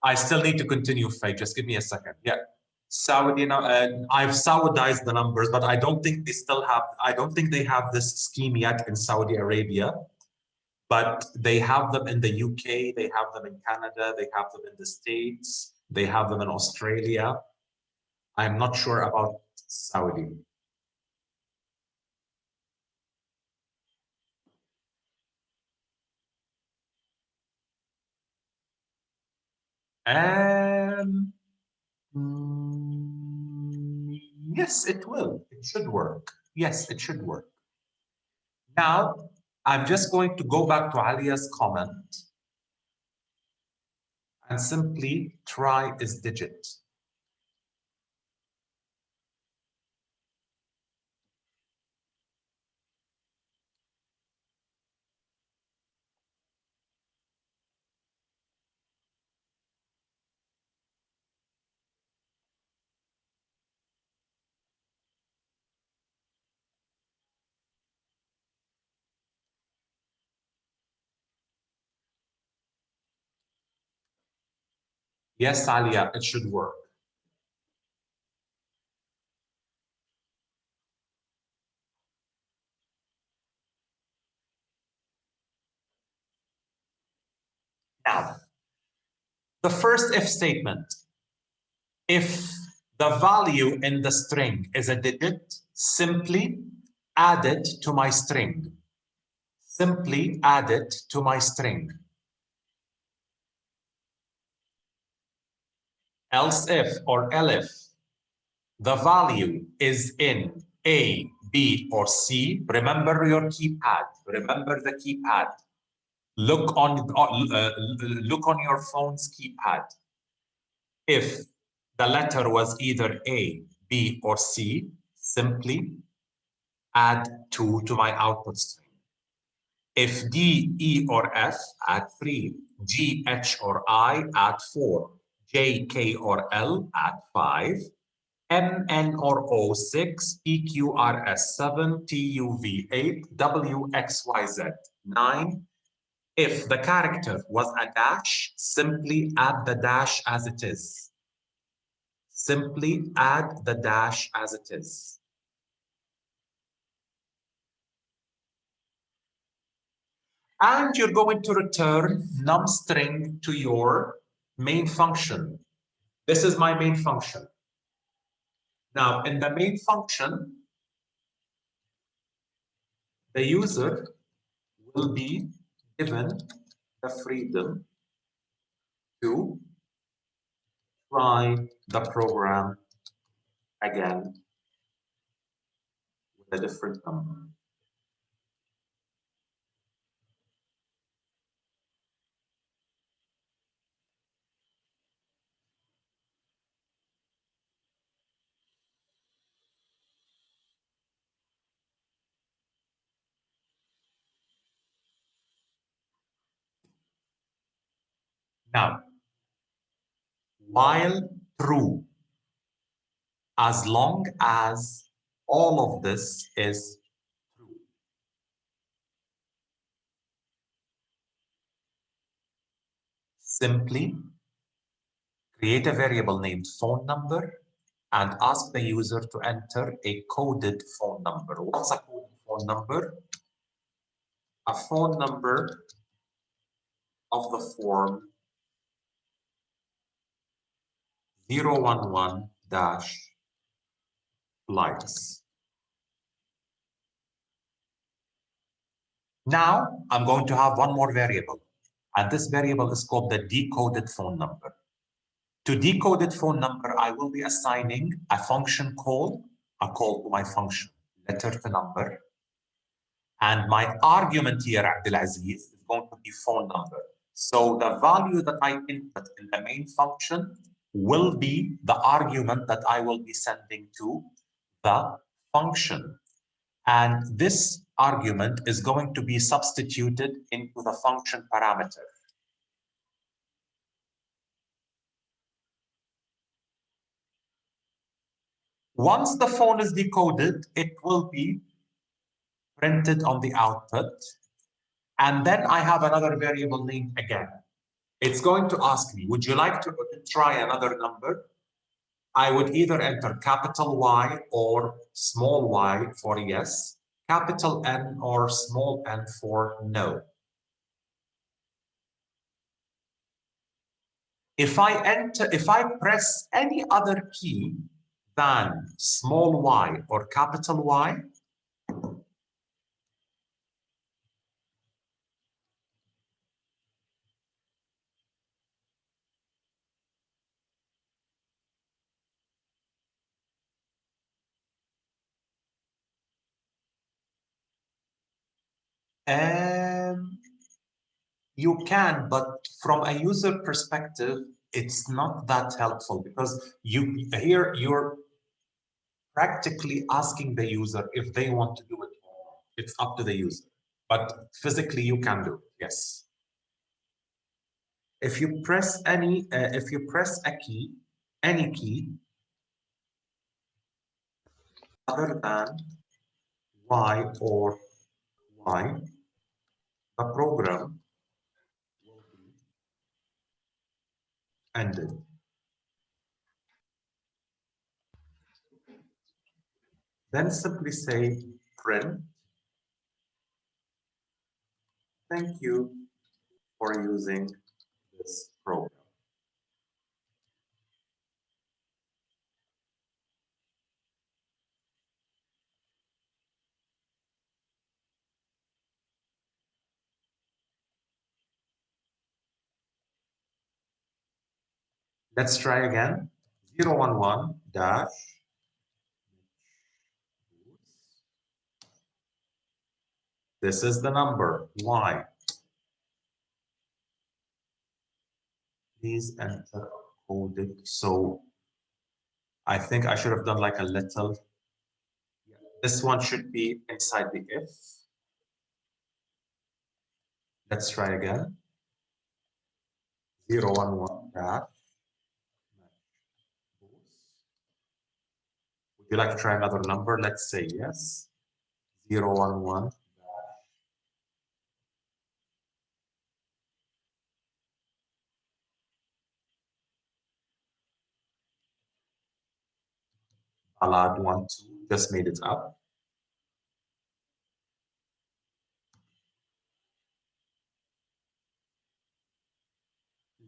I still need to continue, Faye. Just give me a second. Yeah. Saudi, I've Saudized the numbers, but I don't think they still have, I don't think they have this scheme yet in Saudi Arabia, but they have them in the UK, they have them in Canada, they have them in the States, they have them in Australia. I'm not sure about Saudi. Um, yes, it will. It should work. Yes, it should work. Now, I'm just going to go back to Alia's comment and simply try this digit. Yes, Alia, it should work. Now, the first if statement, if the value in the string is a digit, simply add it to my string. Simply add it to my string. Else if or elif, the value is in A, B, or C, remember your keypad. Remember the keypad. Look on your phone's keypad. If the letter was either A, B, or C, simply add 2 to my output string. If D, E, or F, add 3. G, H, or I, add 4. J, K, or L, add 5. M, N, or O, 6. P, Q, R, S, 7. T, U, V, 8. W, X, Y, Z, 9. If the character was a dash, simply add the dash as it is. Simply add the dash as it is. And you're going to return numString to your main function. This is my main function. Now, in the main function, the user will be given the freedom to try the program again with a different number. Now, while true, as long as all of this is true. Simply create a variable named phone number and ask the user to enter a coded phone number. What's a coded phone number? A phone number of the form 011-flights. Now I'm going to have one more variable, and this variable is called the decoded phone number. To decoded phone number, I will be assigning a function call, a call to my function, letter to number. And my argument here, Abdulaziz, is going to be phone number. So the value that I input in the main function will be the argument that I will be sending to the function. And this argument is going to be substituted into the function parameter. Once the phone is decoded, it will be printed on the output. And then I have another variable name again. It's going to ask me, would you like to try another number? I would either enter capital Y or small y for yes, capital N or small n for no. If I press any other key than small y or capital Y, you can, but from a user perspective, it's not that helpful because you're practically asking the user if they want to do it or not. It's up to the user. But physically, you can do it, yes. If you press a key, any key other than Y or Y, the program will be ended. Then simply say print, thank you for using this program. Let's try again. 011 dash. This is the number, Y. Please enter coded. So I think I should have done like a little. This one should be inside the if. Let's try again. 011 dash. Would you like to try another number? Let's say yes. 011. Alad 12. Just made it up.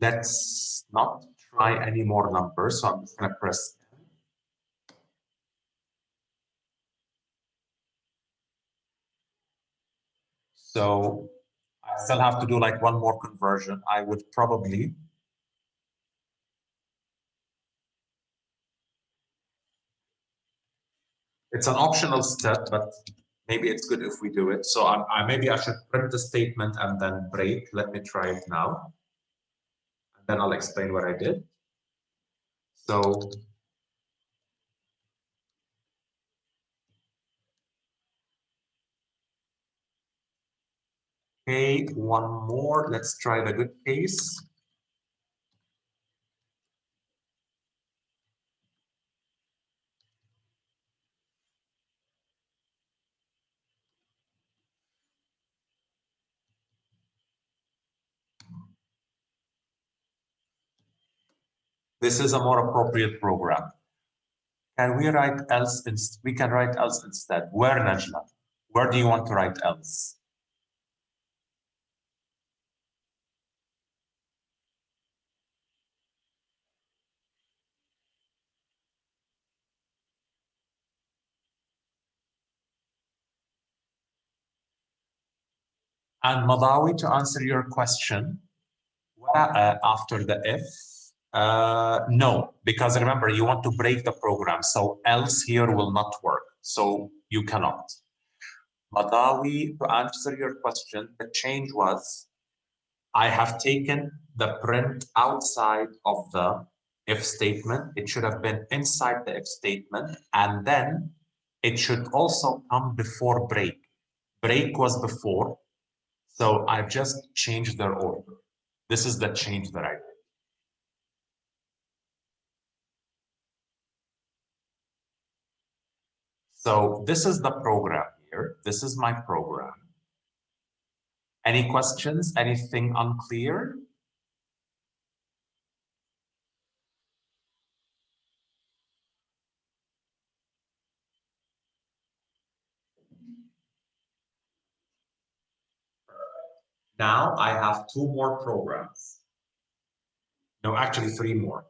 Let's not try any more numbers. So I'm just going to press. So I still have to do like one more conversion. I would probably. It's an optional step, but maybe it's good if we do it. So maybe I should print the statement and then break. Let me try it now. And then I'll explain what I did. So okay, one more. Let's try the good case. This is a more appropriate program. Can we write else? We can write else instead. Where, Najla? Where do you want to write else? And Madawi, to answer your question, after the if, no, because remember, you want to break the program. So else here will not work. So you cannot. Madawi, to answer your question, the change was I have taken the print outside of the if statement. It should have been inside the if statement. And then it should also come before break. Break was before. So I've just changed their order. This is the change that I did. So this is the program here. This is my program. Any questions? Anything unclear? Now I have two more programs. No, actually three more.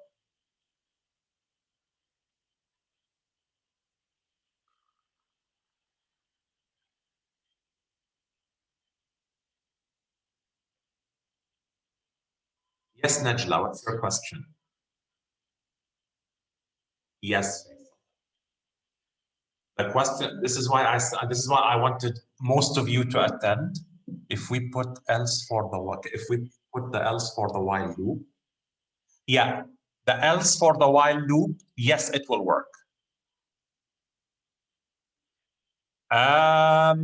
Yes, Najla, what's your question? Yes. The question, this is why I wanted most of you to attend. If we put else for the what, if we put the else for the while loop, yeah, the else for the while loop, yes, it will work. I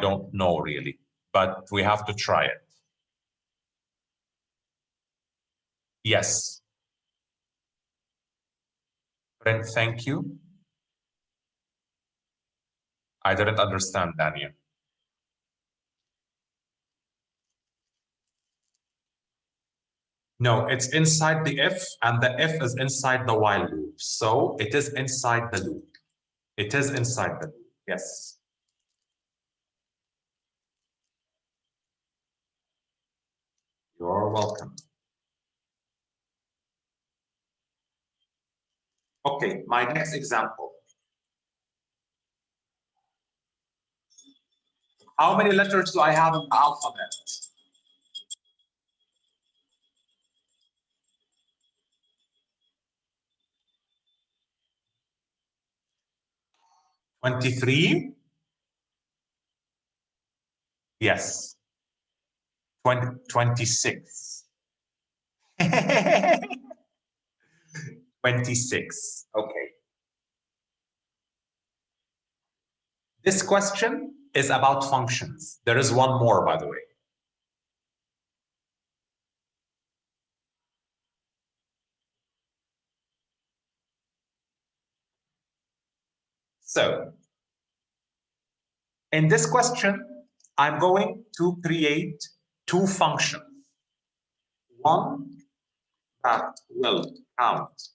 don't know really, but we have to try it. Yes. Brent, thank you. I didn't understand, Daniel. No, it's inside the if, and the if is inside the while loop. So it is inside the loop. It is inside the loop, yes. You're welcome. Okay, my next example. How many letters do I have in the alphabet? 23? Yes. 26. 26. Okay. This question is about functions. There is one more, by the way. So, in this question, I'm going to create two functions. One that will count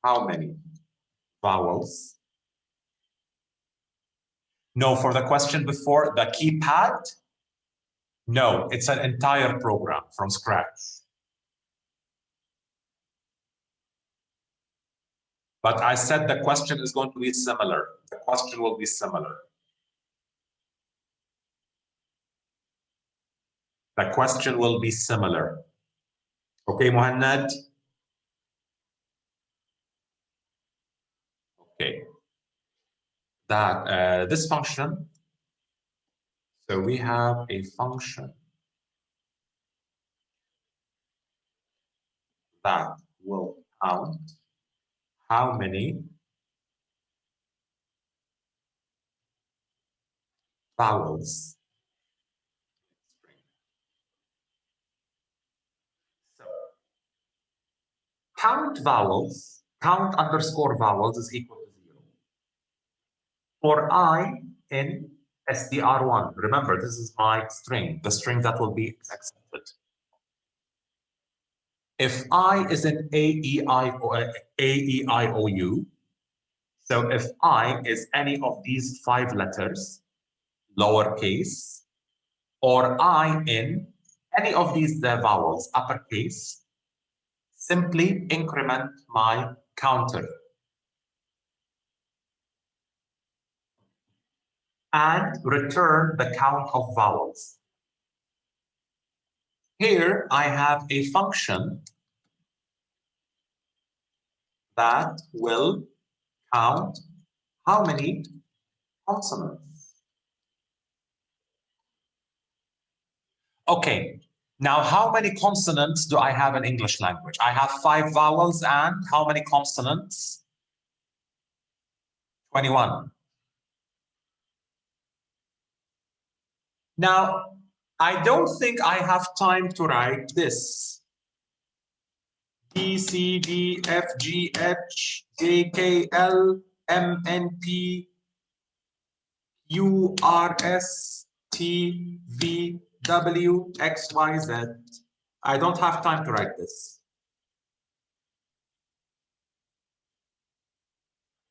how many vowels. No, for the question before, the keypad. No, it's an entire program from scratch. But I said the question is going to be similar. The question will be similar. The question will be similar. Okay, Muhannad? Okay. That this function, so we have a function that will count how many vowels. So count vowels, count underscore vowels is equal to 0. For I in str1, remember this is my string, the string that will be accepted. If I is in A-E-I-O-U, so if I is any of these 5 letters, lowercase, or I in any of these vowels, uppercase, simply increment my counter. and return the count of vowels. Here I have a function that will count how many consonants. Okay, now how many consonants do I have in English language? I have 5 vowels and how many consonants? 21. Now, I don't think I have time to write this. B, C, D, F, G, H, J, K, L, M, N, P, U, R, S, T, V, W, X, Y, Z. I don't have time to write this.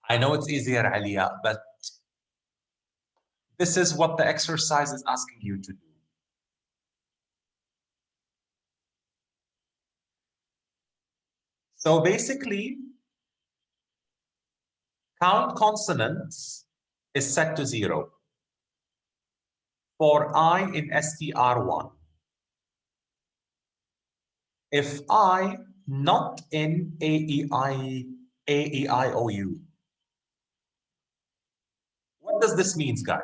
I know it's easier, Aliyah, but this is what the exercise is asking you to do. So basically, count consonants is set to 0 for I in STR1. If I not in AEIOU, what does this mean, guys?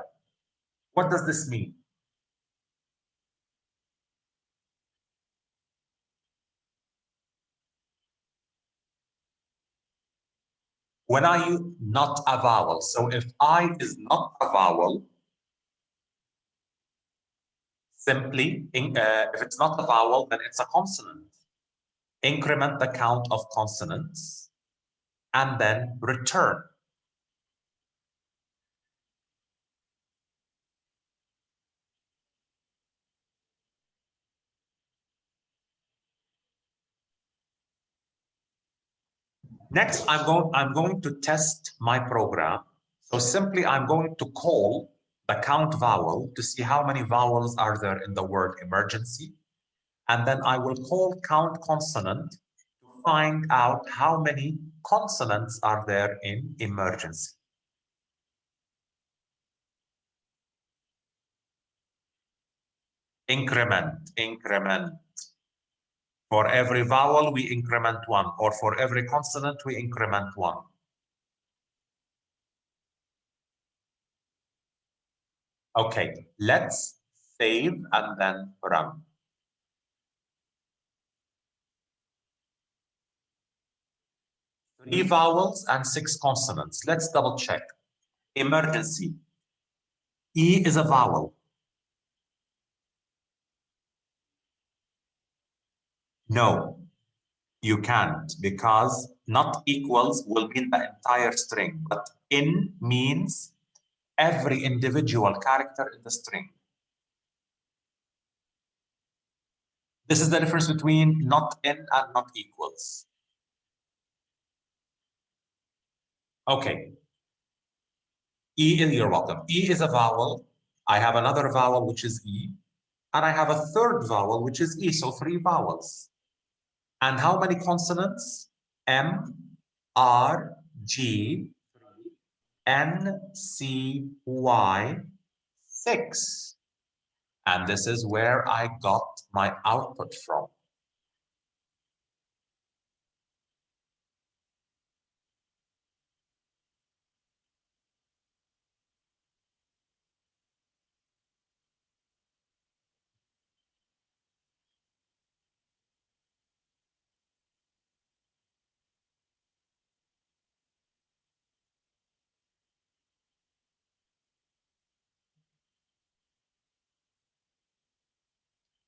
What does this mean? When I use not a vowel, so if I is not a vowel, simply, if it's not a vowel, then it's a consonant. Increment the count of consonants and then return. Next, I'm going to test my program. So simply, I'm going to call the count vowel to see how many vowels are there in the word emergency. And then I will call count consonant to find out how many consonants are there in emergency. Increment, increment. For every vowel, we increment 1, or for every consonant, we increment 1. Okay, let's save and then run. 3 vowels and 6 consonants. Let's double check. Emergency. E is a vowel. No, you can't, because not equals will mean the entire string, but in means every individual character in the string. This is the difference between not in and not equals. Okay. You're welcome. E is a vowel. I have another vowel, which is E. And I have a third vowel, which is E, so 3 vowels. And how many consonants? M, R, G, N, C, Y, 6. And this is where I got my output from.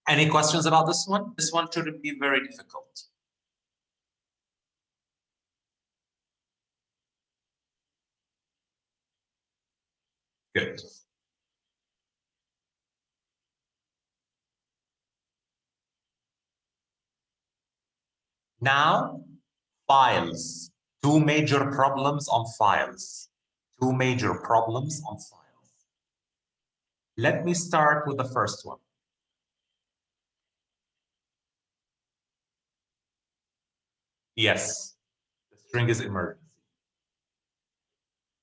Any questions about this one? This one shouldn't be very difficult. Good. Now, files. 2 major problems on files. 2 major problems on files. Let me start with the first one. Yes, the string is emergency.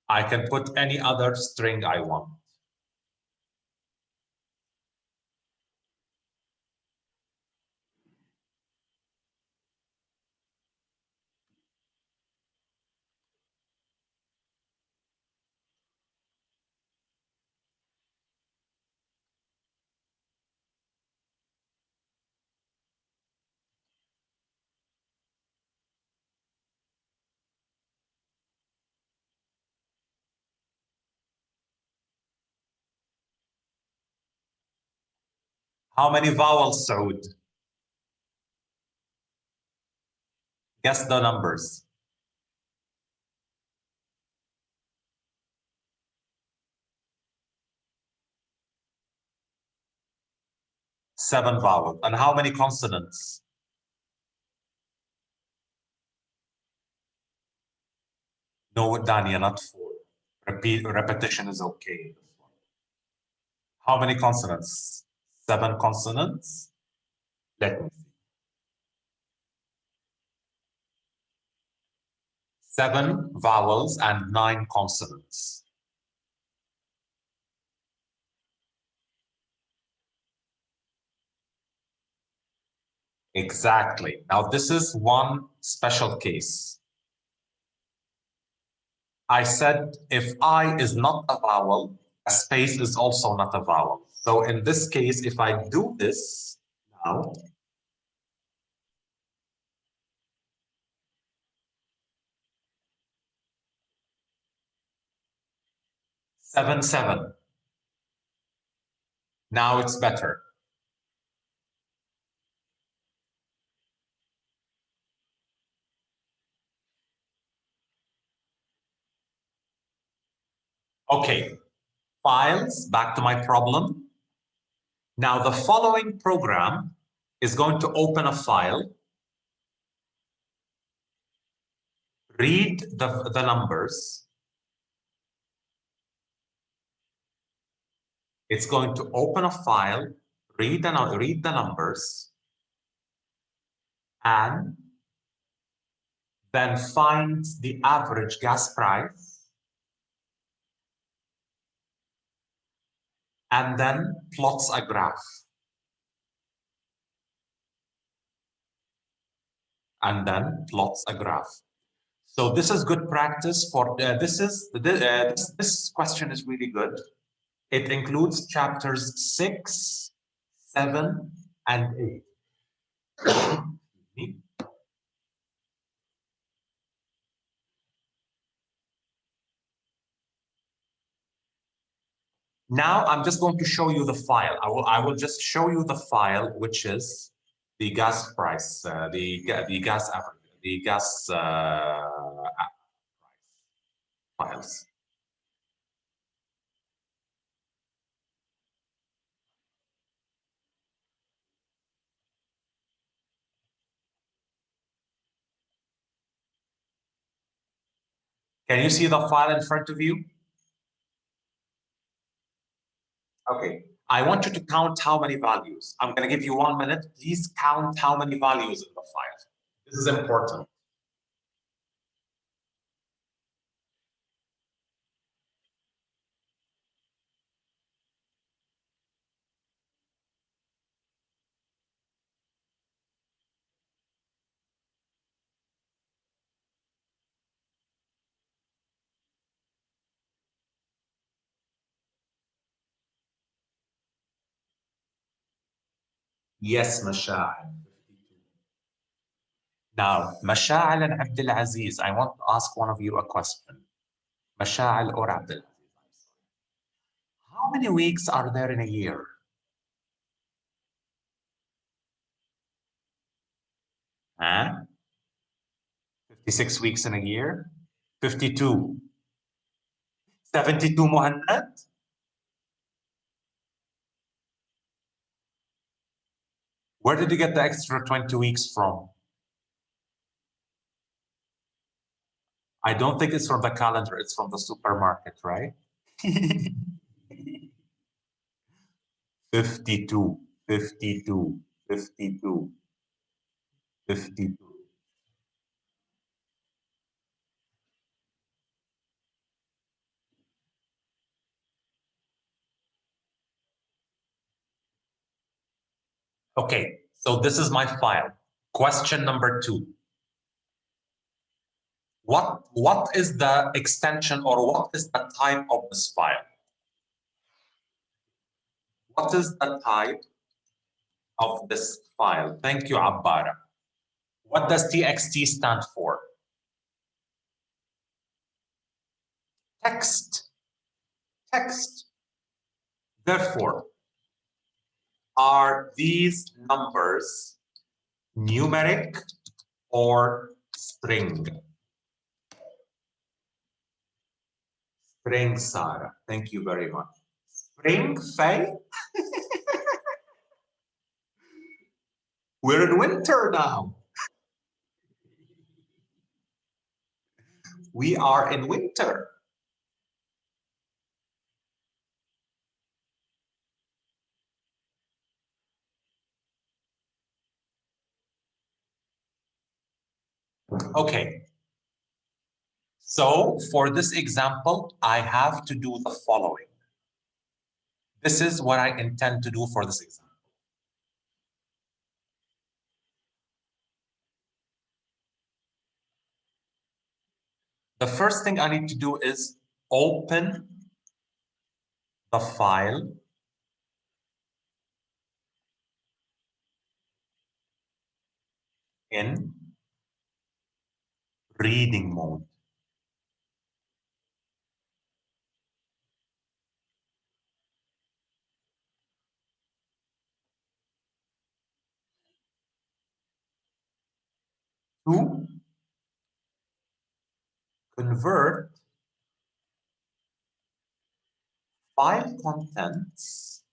I can put any other string I want. How many vowels, Saud? Guess the numbers. 7 vowels. And how many consonants? No, Dania, not 4. Repetition is okay. How many consonants? 7 consonants. Let me see. 7 vowels and 9 consonants. Exactly. Now, this is one special case. I said if I is not a vowel, a space is also not a vowel. So in this case, if I do this now, 7, 7. Now it's better. Okay, files, back to my problem. Now the following program is going to open a file, read the numbers. It's going to open a file, read the numbers, and then find the average gas price, and then plots a graph. And then plots a graph. So this is good practice for this question is really good. It includes chapters 6, 7, and 8. Now I'm just going to show you the file. I will just show you the file, which is the gas price, the gas average, the gas files. Can you see the file in front of you? Okay. I want you to count how many values. I'm going to give you 1 minute. Please count how many values in the file. This is important. Yes, Masha'al. Now, Masha'al and Abdul Aziz, I want to ask one of you a question. Masha'al or Abdul Aziz. How many weeks are there in a year? Huh? 56 weeks in a year? 52. 72, Muhannad? Where did you get the extra 20 weeks from? I don't think it's from the calendar, it's from the supermarket, right? 52, 52, 52, 52. Okay, so this is my file. Question number 2. What is the extension or what is the type of this file? What is the type of this file? Thank you, Abbara. What does TXT stand for? Text. Text. Therefore, Are these numbers numeric or string? String, Sarah. Thank you very much. Spring, Faye? We're in winter now. We are in winter. Okay. So for this example, I have to do the following. This is what I intend to do for this example. The first thing I need to do is open the file in reading mode. To convert file contents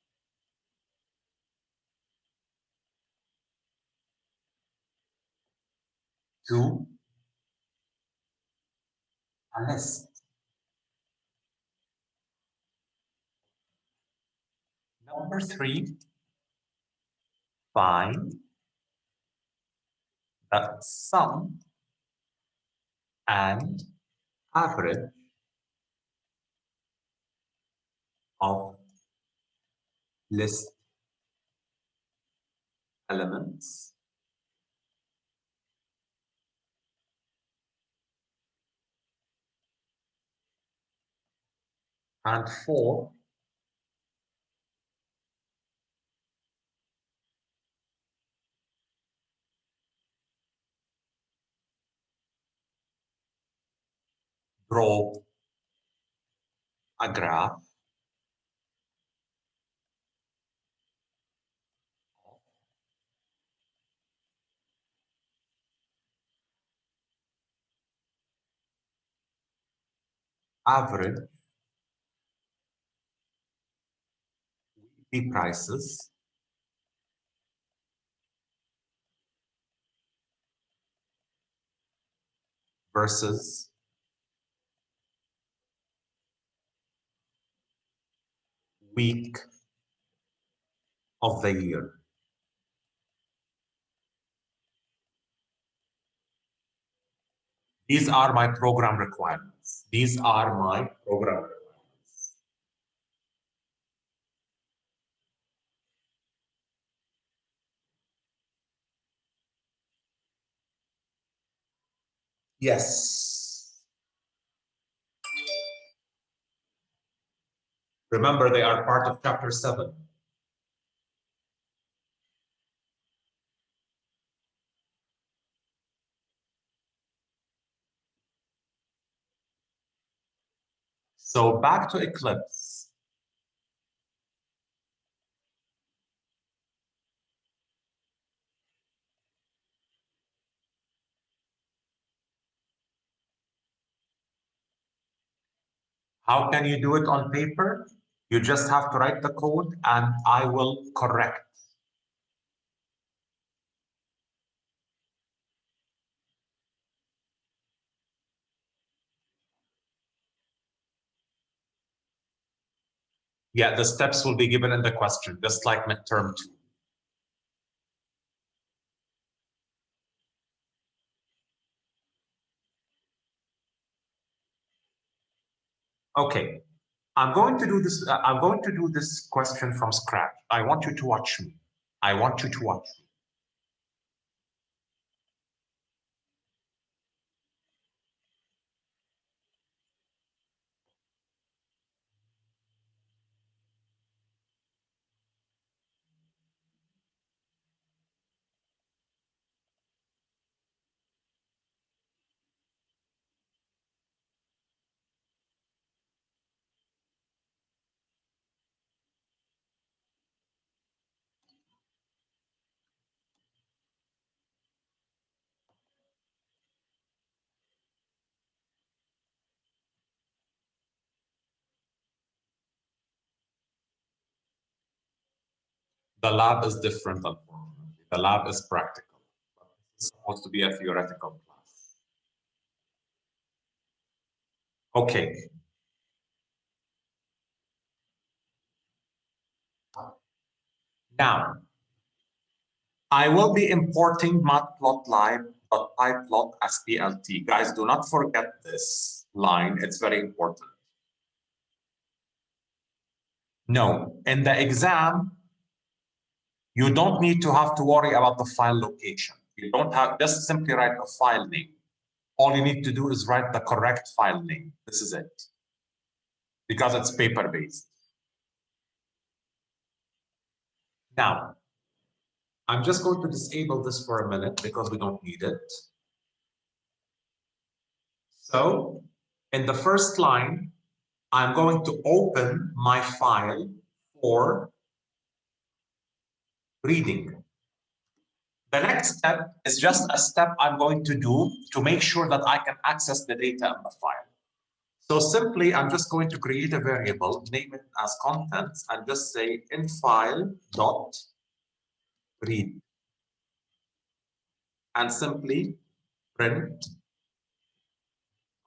to a list. Number 3, find the sum and average of list elements and 4, draw a graph average the prices versus week of the year. These are my program requirements. These are my program requirements. Yes. Remember, they are part of chapter 7. So back to Eclipse. How can you do it on paper? You just have to write the code and I will correct. Yeah, the steps will be given in the question, just like midterm 2. Okay, I'm going to do this. I'm going to do this question from scratch. I want you to watch me. I want you to watch me. The lab is different, unfortunately. The lab is practical. It's supposed to be a theoretical class. Okay. Now, I will be importing matplotlib.pyplot as PLT. Guys, do not forget this line. It's very important. No, in the exam, you don't need to have to worry about the file location. You don't have, just simply write a file name. All you need to do is write the correct file name. This is it. Because it's paper-based. Now, I'm just going to disable this for a minute because we don't need it. So, in the first line, I'm going to open my file for reading. The next step is just a step I'm going to do to make sure that I can access the data in the file. So simply, I'm just going to create a variable, name it as contents, and just say in file dot read, and simply print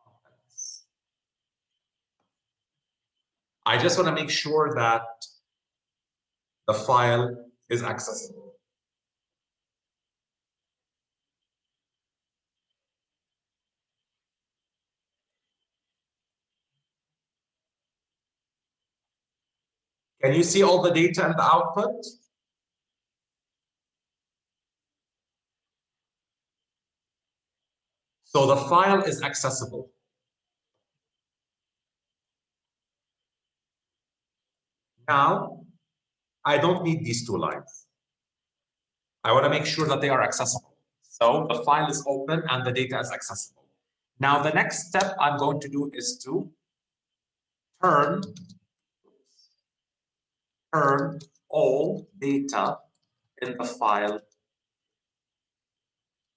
contents. I just want to make sure that the file is accessible. Can you see all the data in the output? So the file is accessible. Now, I don't need these two lines. I want to make sure that they are accessible. So the file is open and the data is accessible. Now, the next step I'm going to do is to turn all data in the file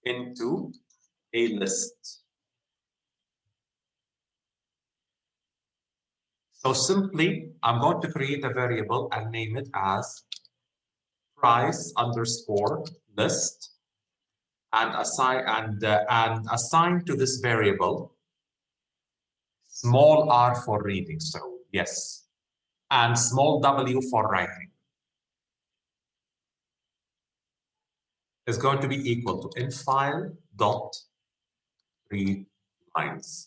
into a list. So simply, I'm going to create a variable and name it as price underscore list, and assign to this variable small r for reading. So yes, and small w for writing is going to be equal to in file dot read lines.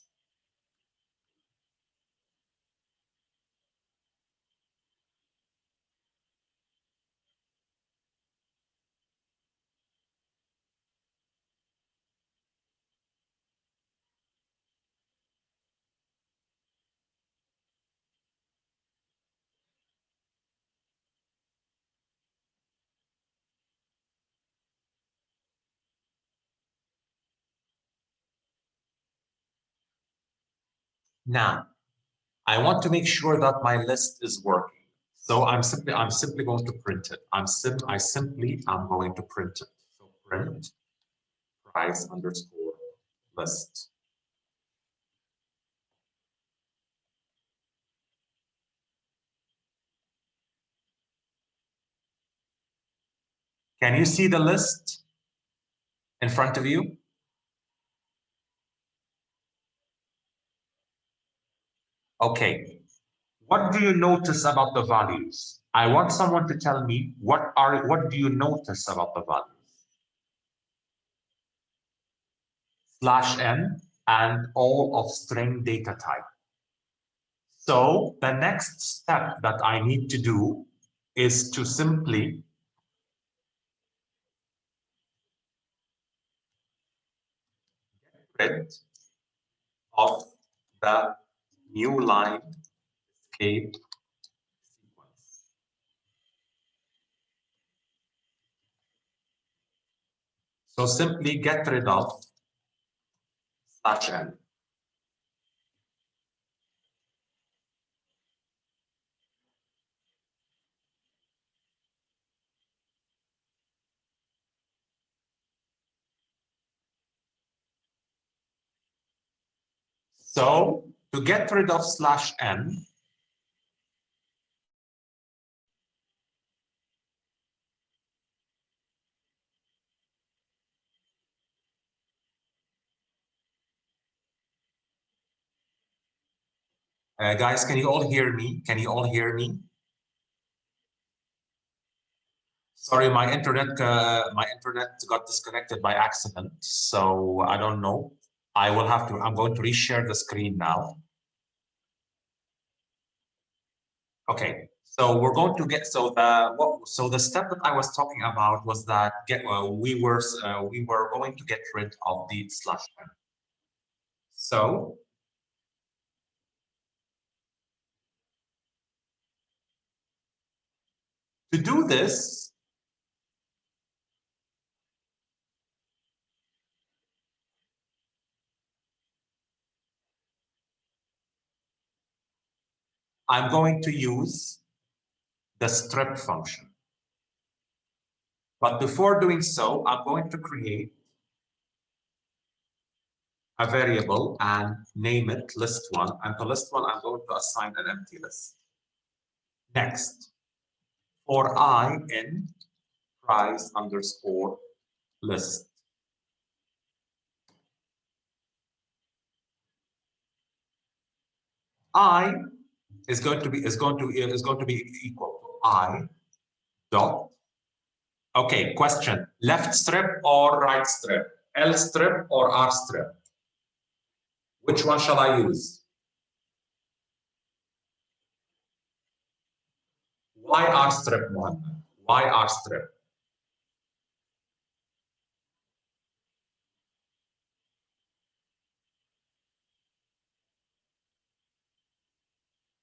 Now, I want to make sure that my list is working. So I'm simply going to print it. I'm going to print it. So print price underscore list. Can you see the list in front of you? Okay. What do you notice about the values? I want someone to tell me what do you notice about the values? /n and all of string data type. So the next step that I need to do is to simply get rid of the new line escape sequence. So simply get rid of /n. So to get rid of /n, Guys, can you all hear me? Can you all hear me? Sorry, my internet got disconnected by accident, so I don't know. I'm going to reshare the screen now. Okay, so we're going to get, so the step that I was talking about was that we were going to get rid of the slash n. So to do this, I'm going to use the strip function. But before doing so, I'm going to create a variable and name it list1. And to list1, I'm going to assign an empty list. Next, for I in price underscore list. I is going to be equal to I dot. Okay, question: left strip or right strip? L strip or R strip? Which one shall I use? Why R strip, Mohammed? Why R strip?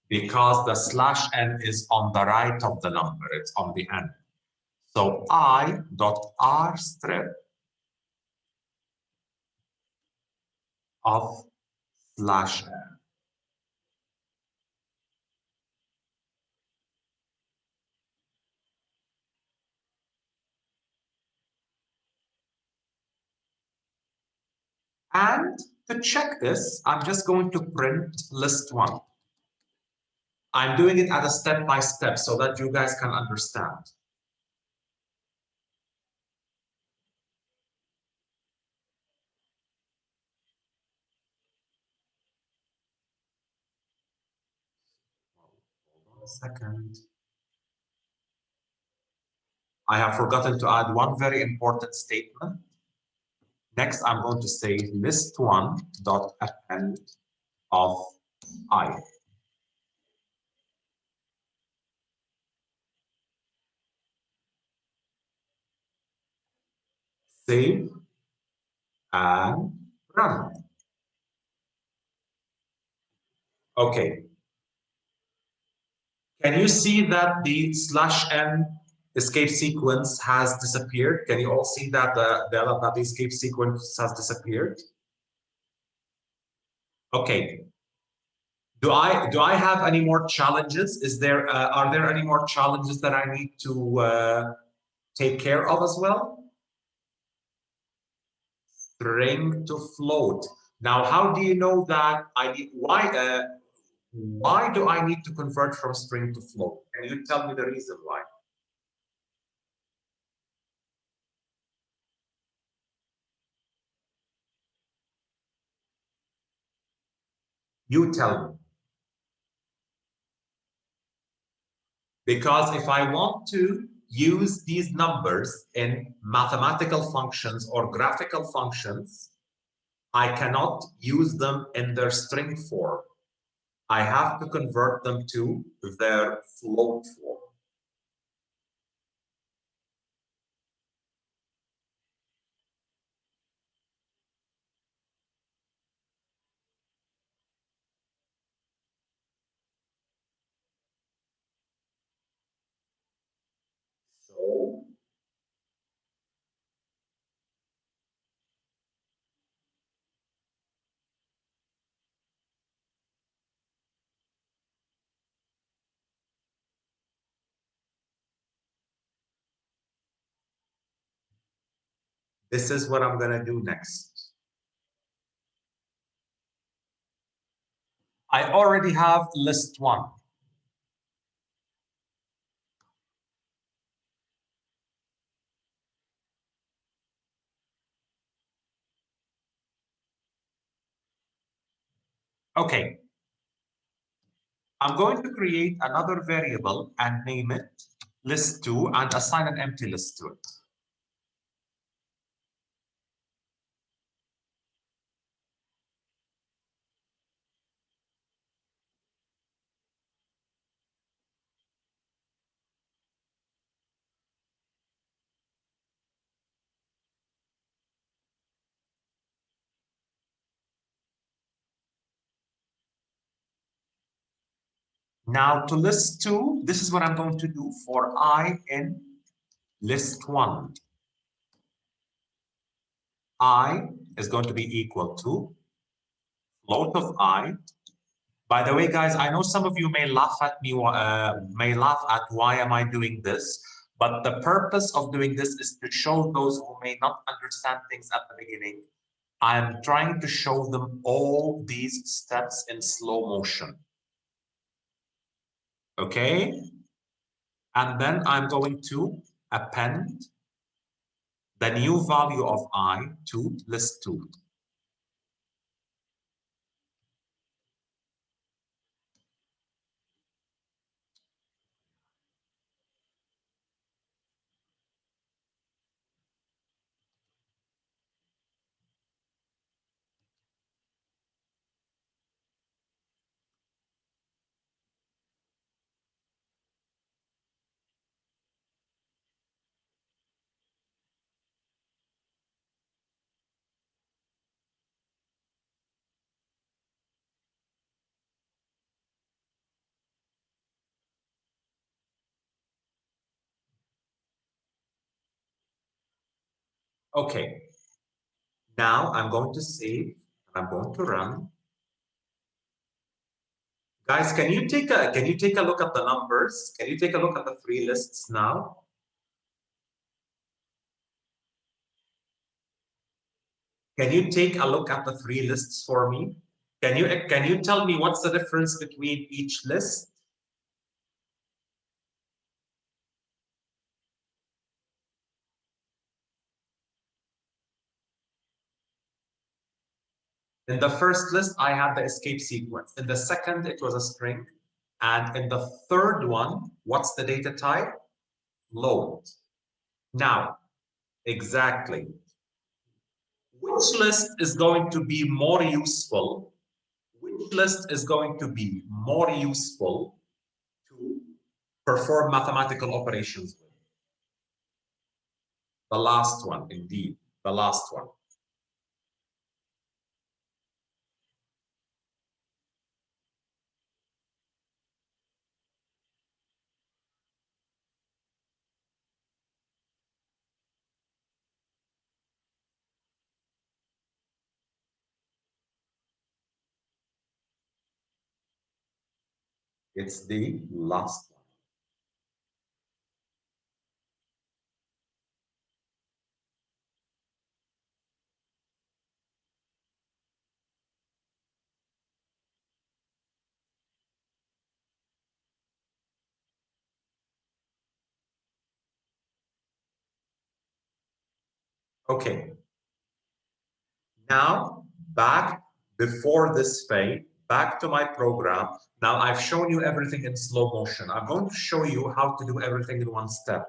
Because the slash n is on the right of the number, it's on the end. So I dot R strip of slash n. And to check this, I'm just going to print list1. I'm doing it at a step by step so that you guys can understand. Hold on a second. I have forgotten to add one very important statement. Next, I'm going to say list1 dot append of I. Save and run. Okay. Can you see that the slash n escape sequence has disappeared? Can you all see that that the escape sequence has disappeared? Okay. Do I have any more challenges? Are there any more challenges that I need to take care of as well? String to float. Now, how do you know that I need why do I need to convert from string to float? Can you tell me the reason why? You tell me. Because if I want to use these numbers in mathematical functions or graphical functions, I cannot use them in their string form. I have to convert them to their float form. So this is what I'm going to do next. I already have list1. Okay. I'm going to create another variable and name it list2 and assign an empty list to it. Now to list2, this is what I'm going to do for I in list1. I is going to be equal to float of I. By the way, guys, I know some of you may laugh at me, may laugh at why am I doing this, but the purpose of doing this is to show those who may not understand things at the beginning. I'm trying to show them all these steps in slow motion. Okay? And then I'm going to append the new value of I to list2. Okay. Now I'm going to save and I'm going to run. Guys, can you take a look at the numbers? Can you take a look at the three lists now? Can you take a look at the three lists for me? Can you tell me what's the difference between each list? In the first list, I had the escape sequence. In the second, it was a string. And in the third one, what's the data type? Load. Now, exactly. Which list is going to be more useful? Which list is going to be more useful to perform mathematical operations with? The last one, indeed, the last one. It's the last one. Okay. Now, back before this fade, back to my program. Now I've shown you everything in slow motion. I'm going to show you how to do everything in one step.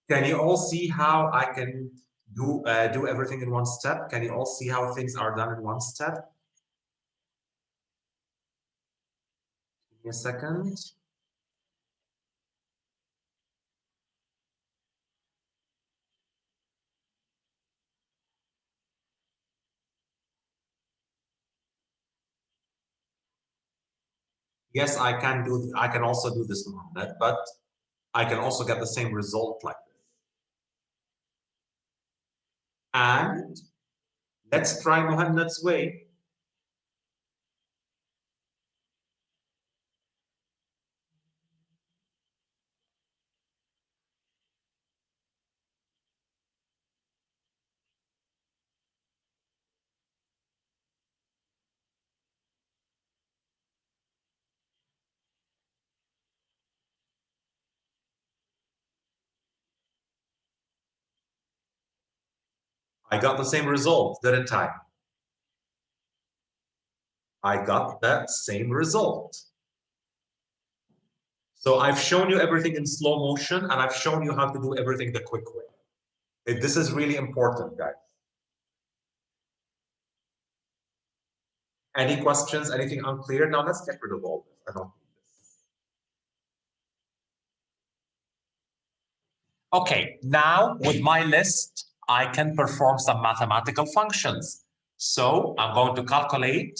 Can you all see how I can do everything in one step? Can you all see how things are done in one step? Give me a second. Yes, I can also do this, Mohammed, but I can also get the same result like this. And let's try Muhammad's way. I got the same result, didn't I? I got that same result. So I've shown you everything in slow motion, and I've shown you how to do everything the quick way. This is really important, guys. Any questions, anything unclear? Now let's get rid of all this. I don't need this. Okay, now with my list, I can perform some mathematical functions. So I'm going to calculate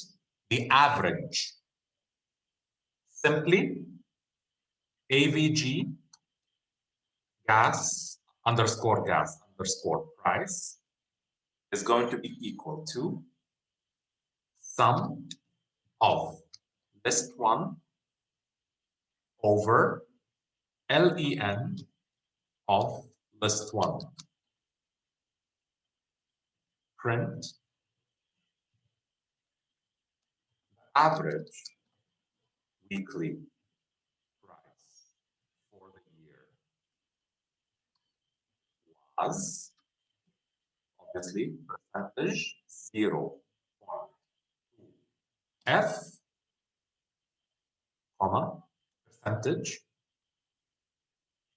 the average. Simply, AVG gas underscore price is going to be equal to sum of list 1 over LEN of list 1. Print average weekly price for the year was obviously percentage 0.2 F, comma, percentage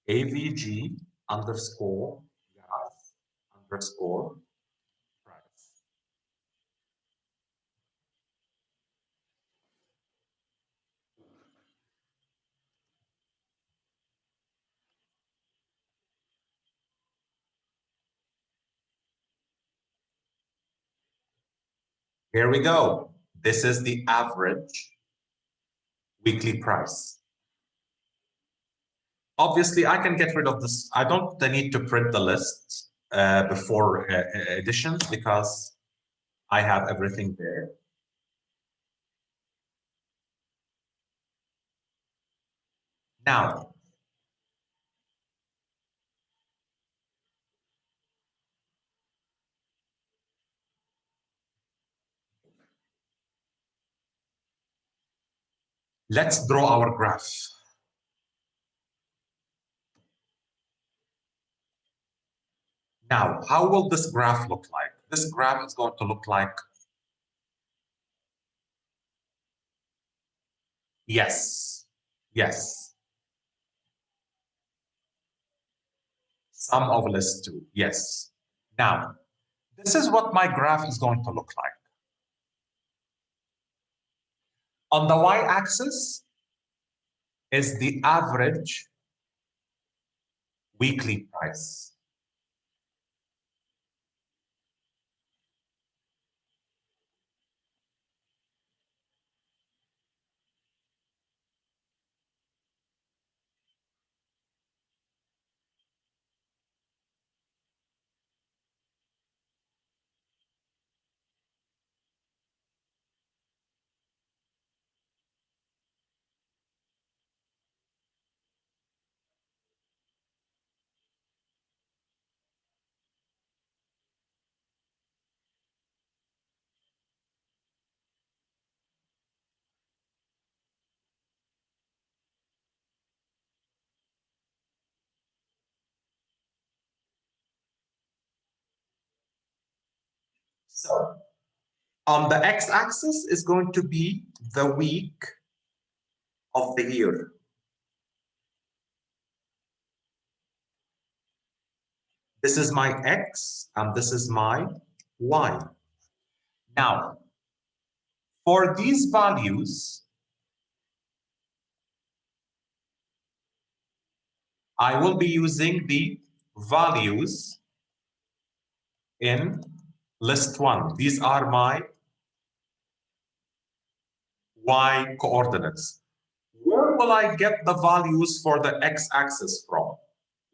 AVG underscore gas underscore price. Here we go. This is the average weekly price. Obviously, I can get rid of this. I don't need to print the list before additions because I have everything there. Now, let's draw our graph. Now, how will this graph look like? This graph is going to look like, yes, sum of list 2, yes. Now, this is what my graph is going to look like. On the y-axis is the average weekly price. So on the x-axis is going to be the week of the year. This is my x and this is my y. Now, for these values, I will be using the values in list 1. These are my y coordinates. Where will I get the values for the x-axis from?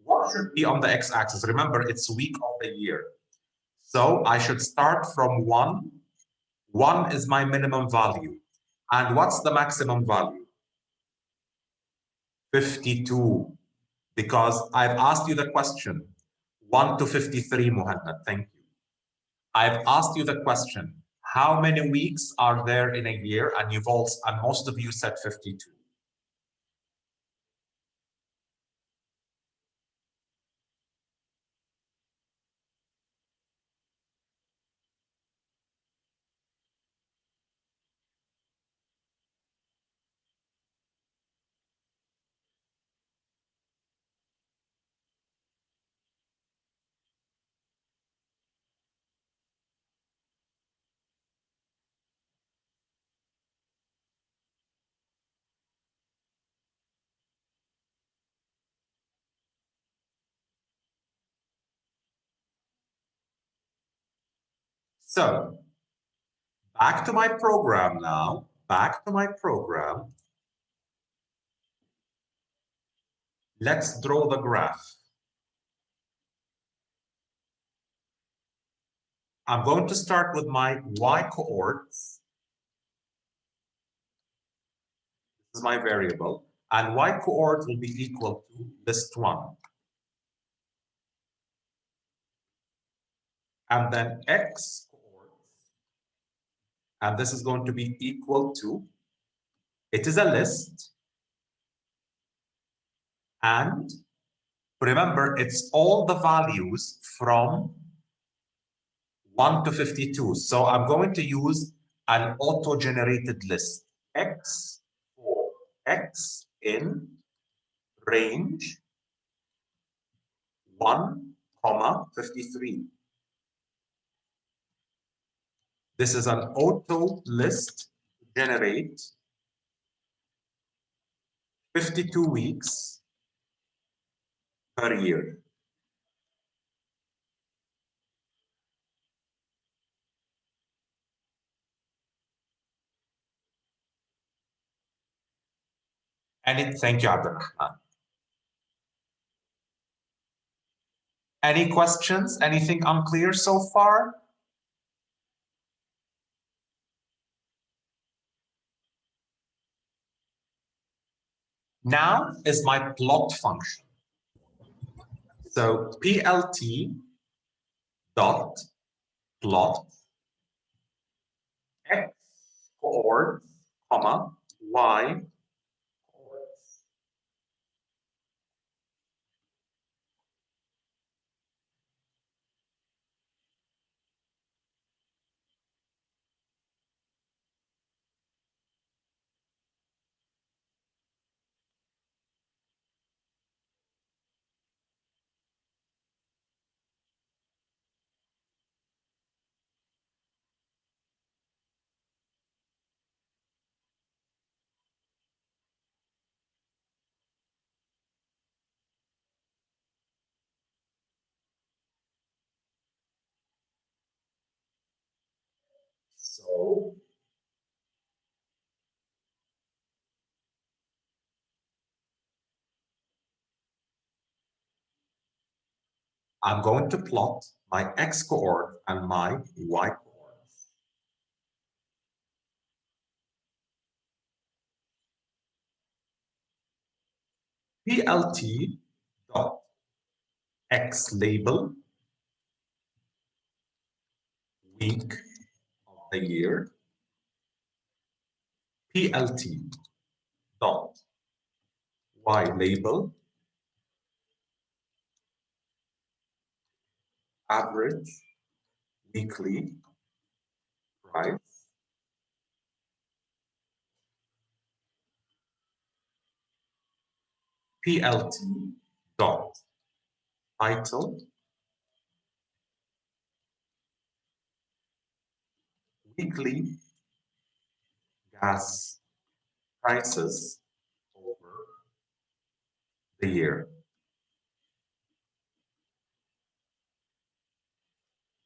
What should be on the x-axis? Remember, it's week of the year. So I should start from 1. 1 is my minimum value. And what's the maximum value? 52. Because I've asked you the question. 1 to 53, Muhammad. Thank you. I've asked you the question. How many weeks are there in a year? And most of you said 52. So back to my program now. Back to my program. Let's draw the graph. I'm going to start with my y coordinates. This is my variable. And y coordinate will be equal to list 1. And then x coordinates. And this is going to be equal to, it is a list. And remember, it's all the values from 1 to 52. So I'm going to use an auto-generated list. X for X in range 1, 53. This is an auto list generate 52 weeks per year. Thank you, Abdurrahman. Any questions? Anything unclear so far? Now is my plot function. So PLT dot plot X coordinates, comma, Y coordinates. So I'm going to plot my X coordinate and my Y coordinates. PLT dot X label week of the year. PLT dot Y label average weekly price. PLT dot title weekly gas prices over the year.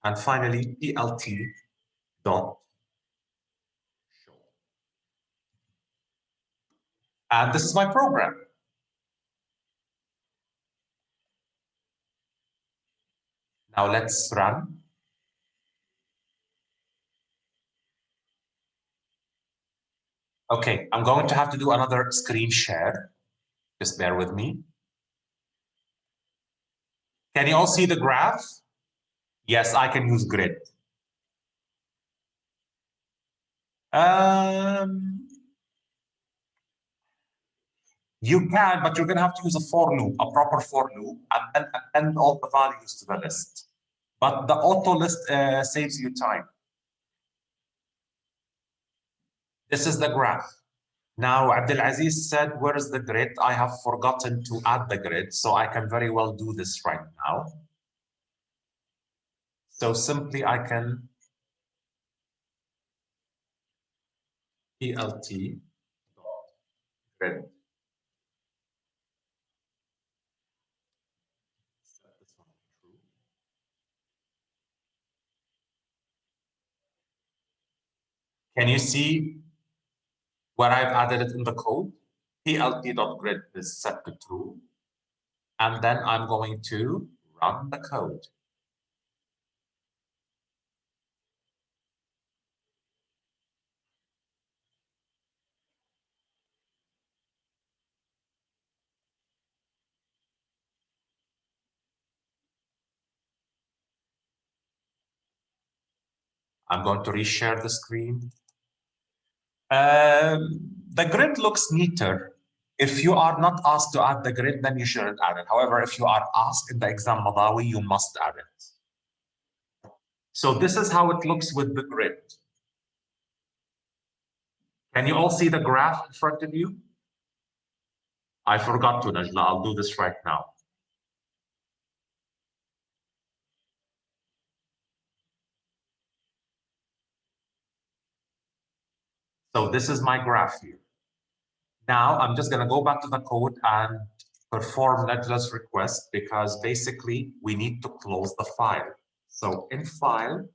And finally, PLT dot show. And this is my program. Now let's run. Okay, I'm going to have to do another screen share. Just bear with me. Can you all see the graph? Yes, I can use grid. You can, but you're going to have to use a for loop, a proper for loop, and then append all the values to the list. But the auto list saves you time. This is the graph. Now, Abdulaziz said, where is the grid? I have forgotten to add the grid, so I can very well do this right now. So simply I can plt grid. Can you see where I've added it in the code? plt.grid is set to true. And then I'm going to run the code. I'm going to reshare the screen. The grid looks neater. If you are not asked to add the grid, then you shouldn't add it. However, if you are asked in the exam Madawi, you must add it. So this is how it looks with the grid. Can you all see the graph in front of you? I forgot to, Najla. I'll do this right now. So this is my graph here. Now I'm just going to go back to the code and perform Najla's request because basically we need to close the file. So in file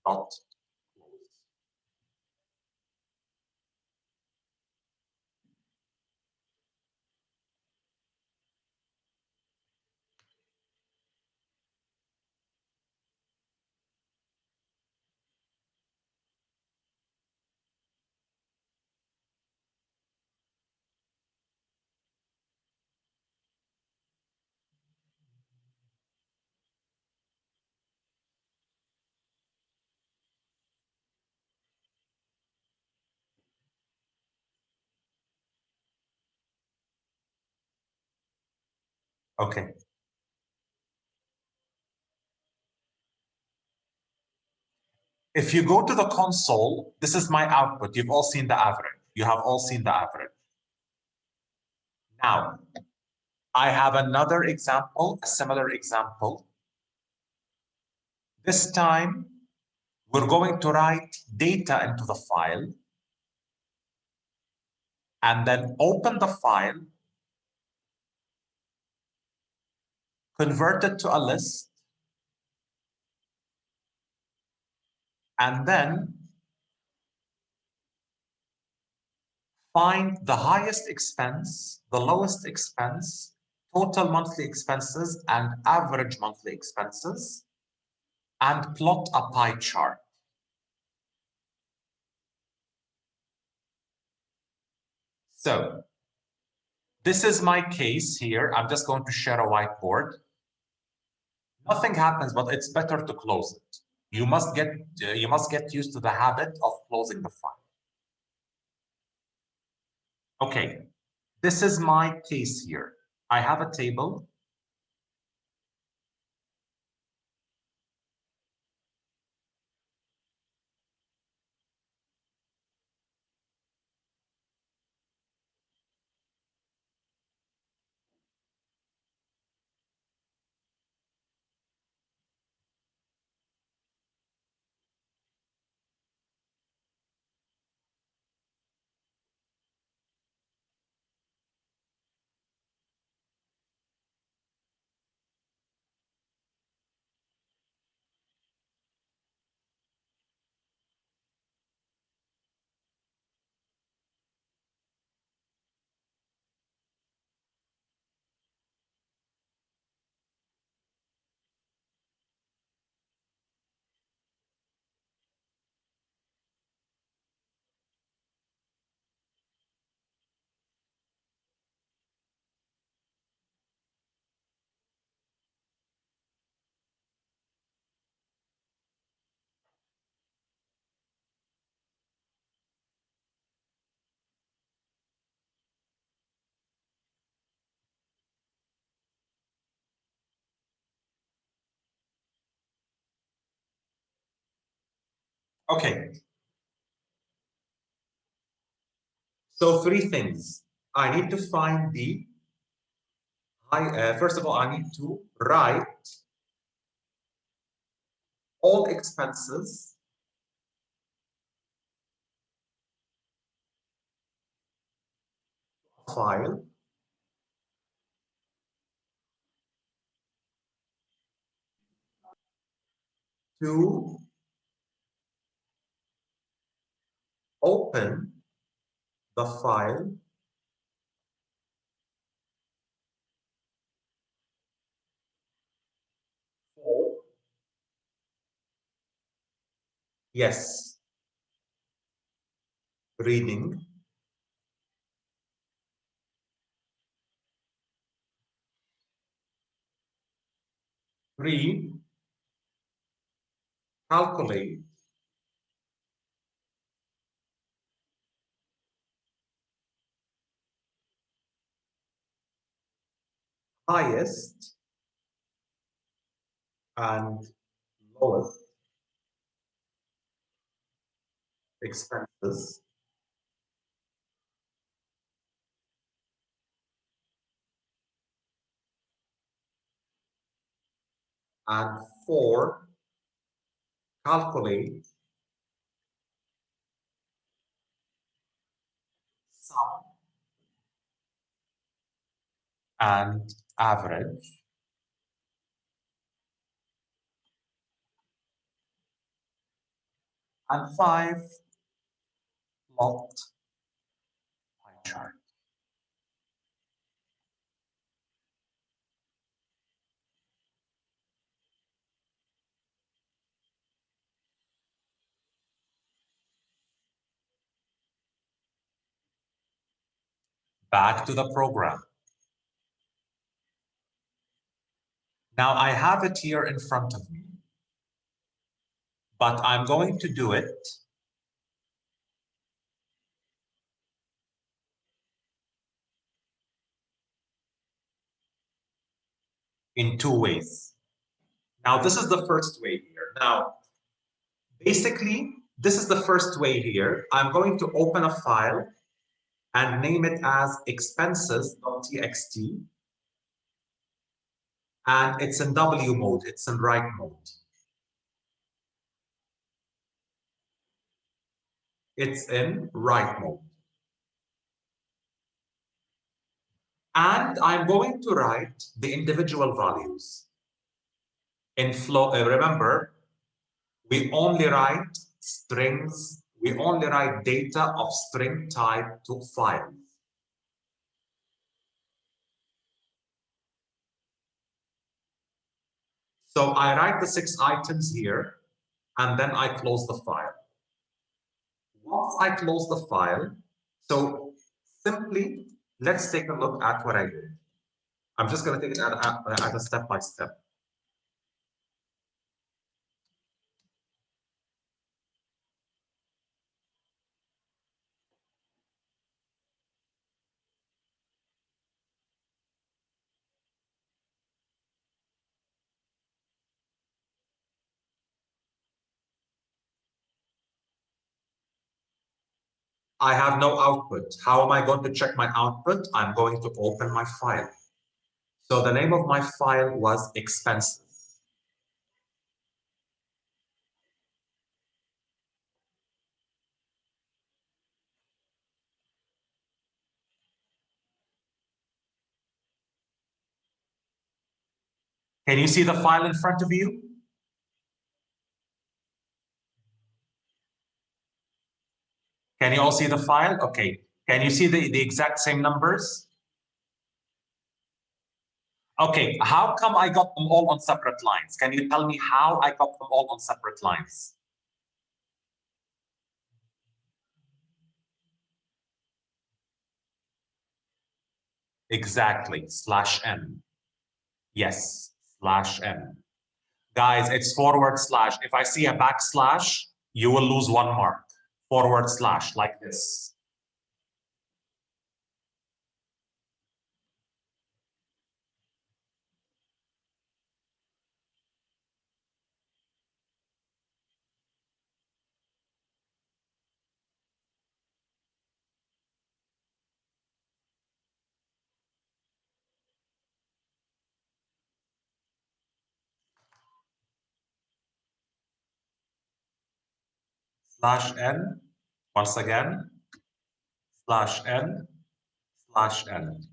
dot close. Okay. If you go to the console, this is my output. You've all seen the average. You have all seen the average. Now, I have another example, a similar example. This time, we're going to write data into the file and then open the file, convert it to a list, and then find the highest expense, the lowest expense, total monthly expenses, and average monthly expenses, and plot a pie chart. So this is my case here. I'm just going to share a whiteboard. Nothing happens, but it's better to close it. You must get used to the habit of closing the file. Okay, this is my case here. I have a table. Okay. So three things. I need to find the first of all, I need to write all expenses file to open the file for, yes, reading. 3, calculate highest and lowest expenses, and 4, calculate sum and average, and 5, plot pie chart. Back to the program. Now I have it here in front of me, but I'm going to do it in 2 ways. Now, this is the first way here. Now, basically, this is the first way here. I'm going to open a file and name it as expenses.txt. And it's in W mode, it's in write mode. It's in write mode. And I'm going to write the individual values. In flow, remember, we only write strings, we only write data of string type to files. So I write the 6 items here, and then I close the file. Once I close the file, so simply, let's take a look at what I did. I'm just going to take it at a step by step. I have no output. How am I going to check my output? I'm going to open my file. So the name of my file was expenses. Can you see the file in front of you? Can you all see the file? Okay. Can you see the exact same numbers? Okay. How come I got them all on separate lines? Can you tell me how I got them all on separate lines? Exactly. /n. Yes. /n. Guys, it's /. If I see a backslash, you will lose 1 mark. /, like this. slash n, once again, slash n, slash n.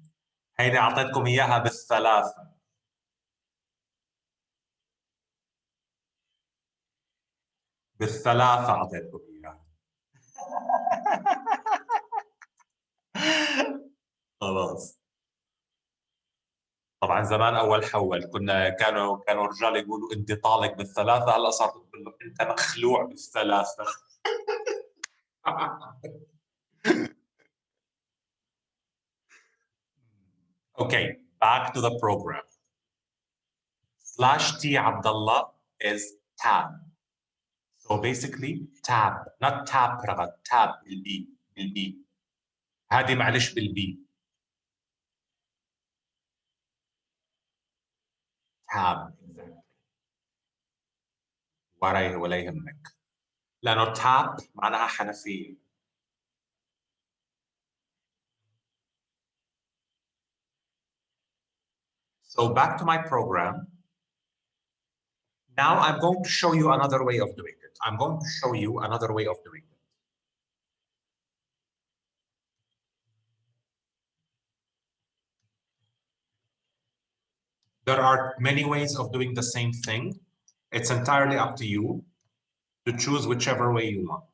هيدي أعطيتكم إياها بالثلاثة. بالثلاثة أعطيتكم إياها. خلاص. طبعا زمان اول حول كانوا الرجال يقولوا انت طالق بالثلاثه، هلا صارت تقول لك انت مخلوع بالثلاثه. Okay, back to the program. Slash T Abdullah is tab. So basically tab, not tab رغد, tab بالبي. هذه معلش بالبي. tab exactly. ولا يهمك. لأنه tab معناها حنفية. So back to my program. Now I'm going to show you another way of doing it. I'm going to show you another way of doing it. There are many ways of doing the same thing. It's entirely up to you to choose whichever way you want.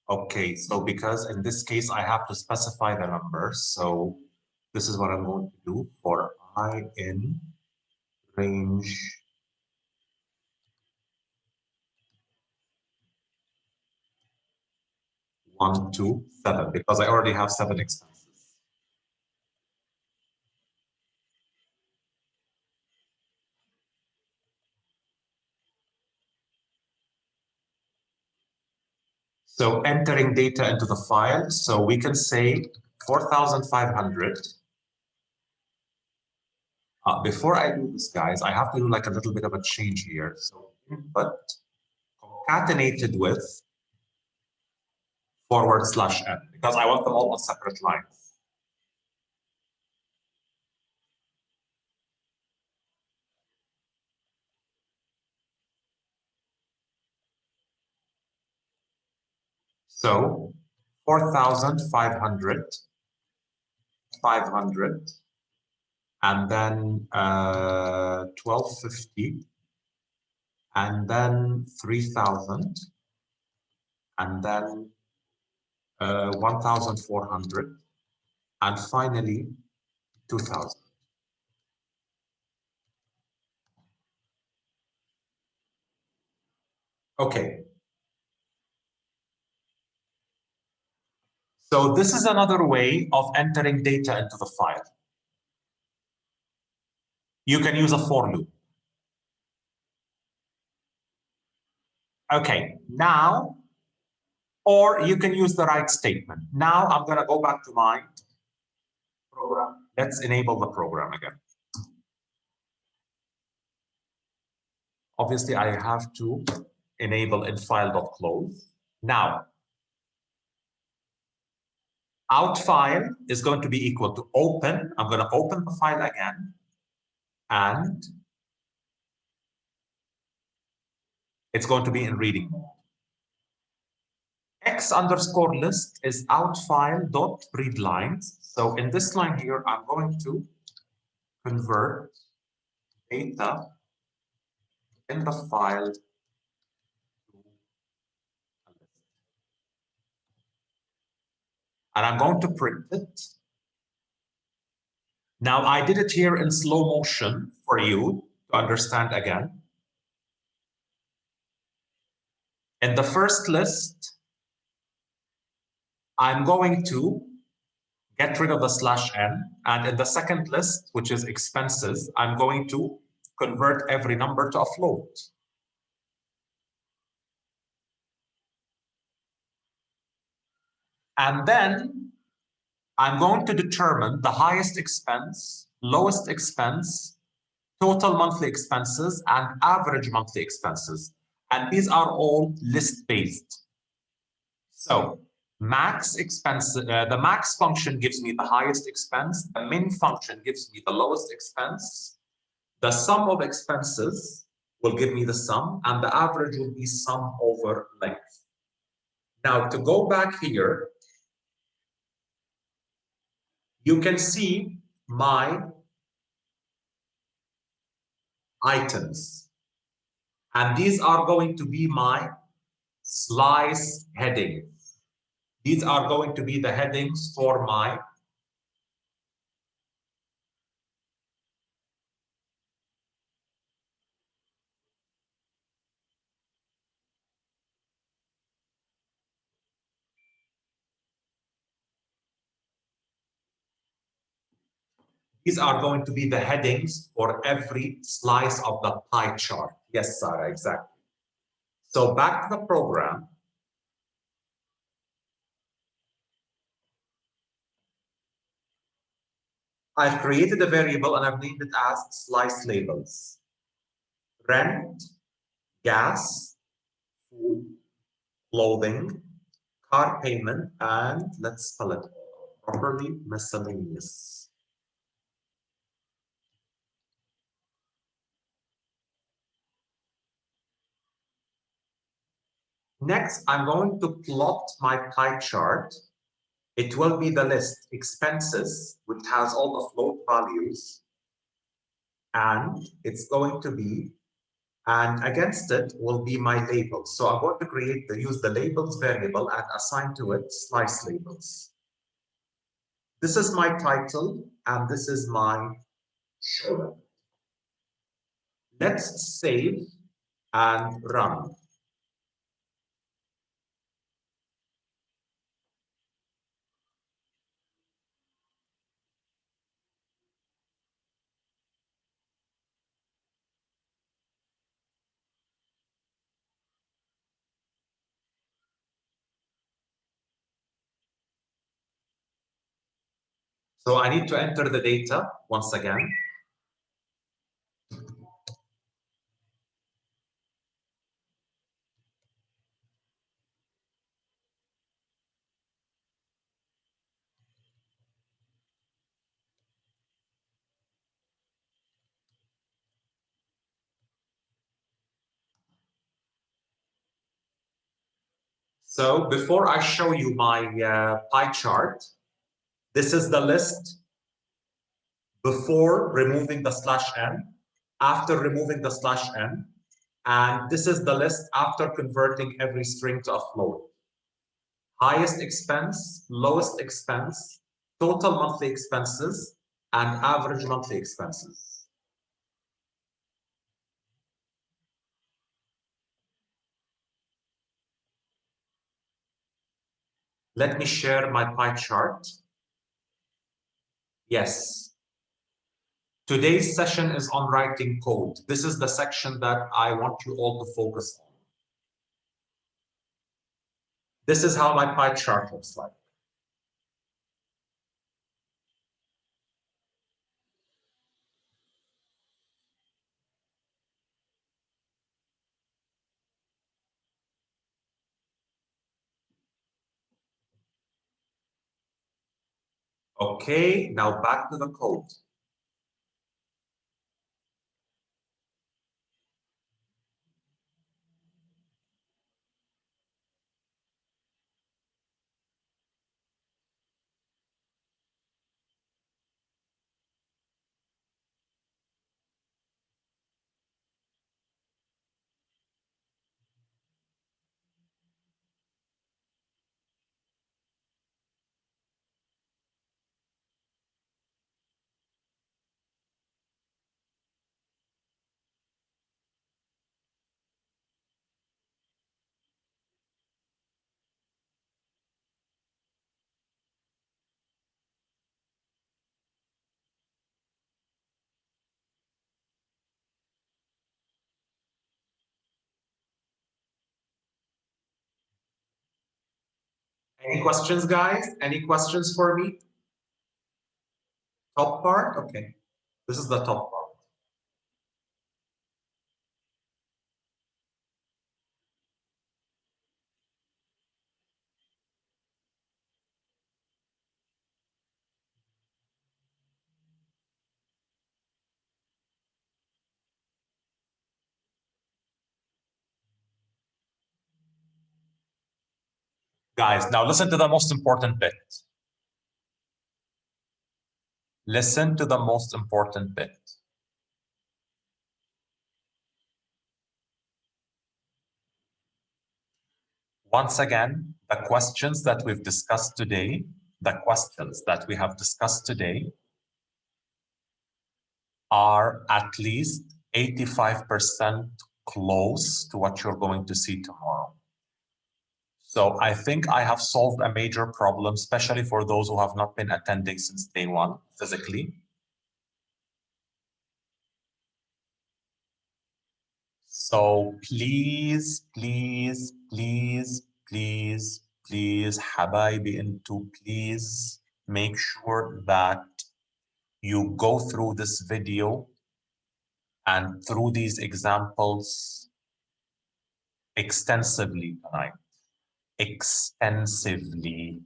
Okay, so because in this case, I have to specify the numbers. So this is what I'm going to do for I in range 1 to 7, because I already have 7 expenses. So entering data into the file, so we can say 4,500. Before I do this, guys, I have to do like a little bit of a change here. So input concatenated with /n, because I want them all on separate lines. So 4,500, 500, and then 1,250, and then 3,000, and then 1,400, and finally 2,000. Okay. So this is another way of entering data into the file. You can use a for loop. Okay, now, or you can use the right statement. Now I'm going to go back to my program. Let's enable the program again. Obviously, I have to enable in file.close. Now, out file is going to be equal to open. I'm going to open the file again, and it's going to be in reading mode. X underscore list is out file dot read lines. So in this line here, I'm going to convert data in the file to a list. And I'm going to print it. Now I did it here in slow motion for you to understand again. In the first list, I'm going to get rid of the /n. And in the second list, which is expenses, I'm going to convert every number to a float. And then I'm going to determine the highest expense, lowest expense, total monthly expenses, and average monthly expenses. And these are all list-based. So max expense, the max function gives me the highest expense, the min function gives me the lowest expense, the sum of expenses will give me the sum, and the average will be sum over length. Now to go back here, you can see my items, and these are going to be my slice headings. These are going to be the headings for my these are going to be the headings for every slice of the pie chart. Yes, Sarah, exactly. So back to the program. I've created a variable and I've named it as slice labels. Rent, gas, food, clothing, car payment, and let's spell it properly, miscellaneous. Next, I'm going to plot my pie chart. It will be the list expenses, which has all the float values, and it's going to be, and against it will be my labels. So I'm going to use the labels variable and assign to it slice labels. This is my title, and this is my show. Let's save and run. So I need to enter the data once again. So before I show you my pie chart, this is the list before removing the /n, after removing the /n, and this is the list after converting every string to a float. Highest expense, lowest expense, total monthly expenses, and average monthly expenses. Let me share my pie chart. Yes. Today's session is on writing code. This is the section that I want you all to focus on. This is how my pie chart looks like. Okay, now back to the code. Any questions, guys? Any questions for me? Top part? Okay. This is the top part. Guys, now listen to the most important bit. Listen to the most important bit. Once again, the questions that we've discussed today, the questions that we have discussed today are at least 85% close to what you're going to see tomorrow. So I think I have solved a major problem, especially for those who have not been attending since day one physically. So please, please, please, please, please, حبايبي into please make sure that you go through this video and through these examples extensively tonight. Extensively.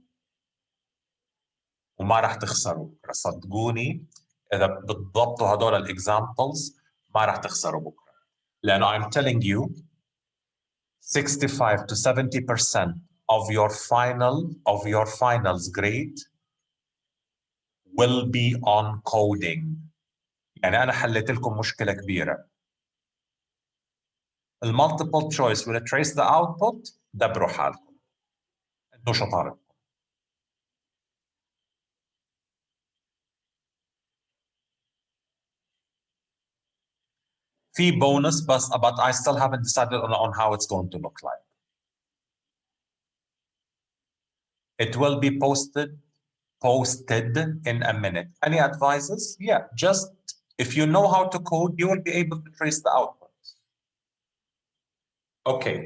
وما راح تخسروا صدقوني اذا بتضبطوا هدول الاكزامبلز ما راح تخسروا بكره لانه I'm telling you 65 to 70% of your finals grade will be on coding. يعني انا حليت لكم مشكله كبيره. المالتيبل تشويس will trace the output دبروا حالكم. انتوا شطاره. في bonus but I still haven't decided on how it's going to look like. It will be posted in a minute. Any advices? Yeah, just if you know how to code, you will be able to trace the output. Okay.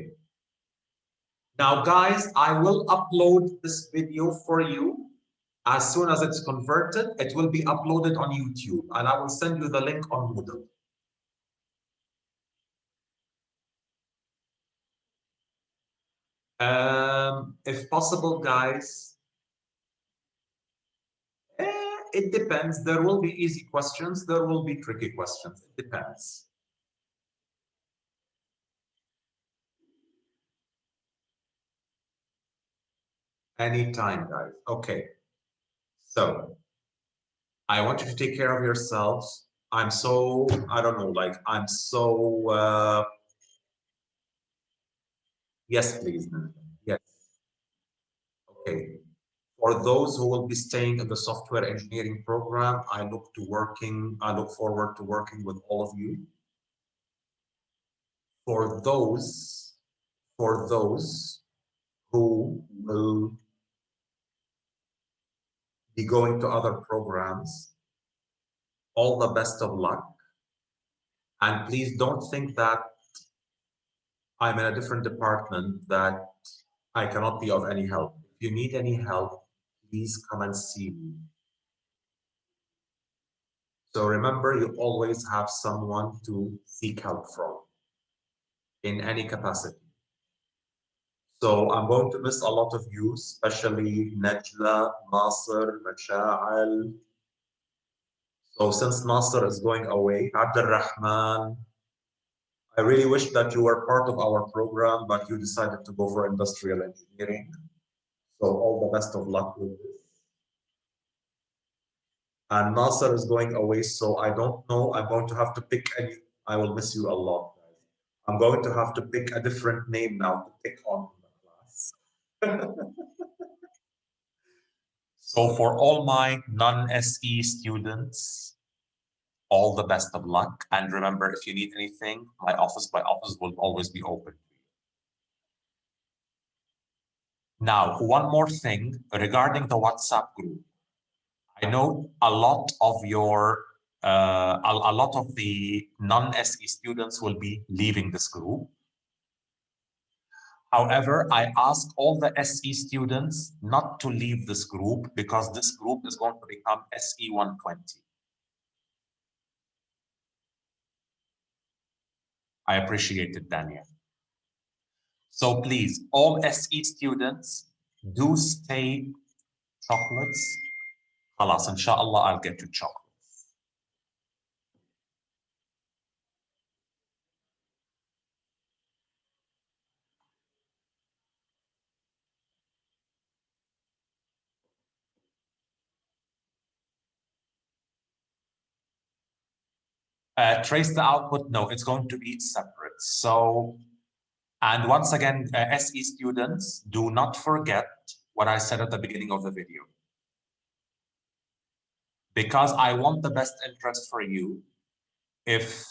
Now, guys, I will upload this video for you. As soon as it's converted, it will be uploaded on YouTube, and I will send you the link on Moodle. If possible, guys, it depends. There will be easy questions. There will be tricky questions. It depends. Anytime, guys. Okay. So I want you to take care of yourselves. I'm so, I don't know, like, I'm so, yes, please. Yes. Okay. For those who will be staying in the software engineering program, I look forward to working with all of you. For those who will be going to other programs, all the best of luck. And please don't think that I'm in a different department that I cannot be of any help. If you need any help, please come and see me. So remember, you always have someone to seek help from in any capacity. So I'm going to miss a lot of you, especially Najla, Nasser, Masha'al. So since Nasser is going away, Abdurrahman, I really wish that you were part of our program, but you decided to go for industrial engineering. So all the best of luck with this. And Nasser is going away, so I don't know. I'm going to have to pick any. I will miss you a lot, guys. I'm going to have to pick a different name now to pick on in the class. So for all my non-SE students, all the best of luck. And remember, if you need anything, my office will always be open. Now, one more thing regarding the WhatsApp group. I know a lot of a lot of the non-SE students will be leaving this group. However, I ask all the SE students not to leave this group because this group is going to become SE 120. I appreciate it, Daniel. So please, all SE students, do stay chocolates. خلاص, inshallah, I'll get you chocolates. Trace the output, no, it's going to be separate. So, and once again, SE students, do not forget what I said at the beginning of the video. Because I want the best interest for you, if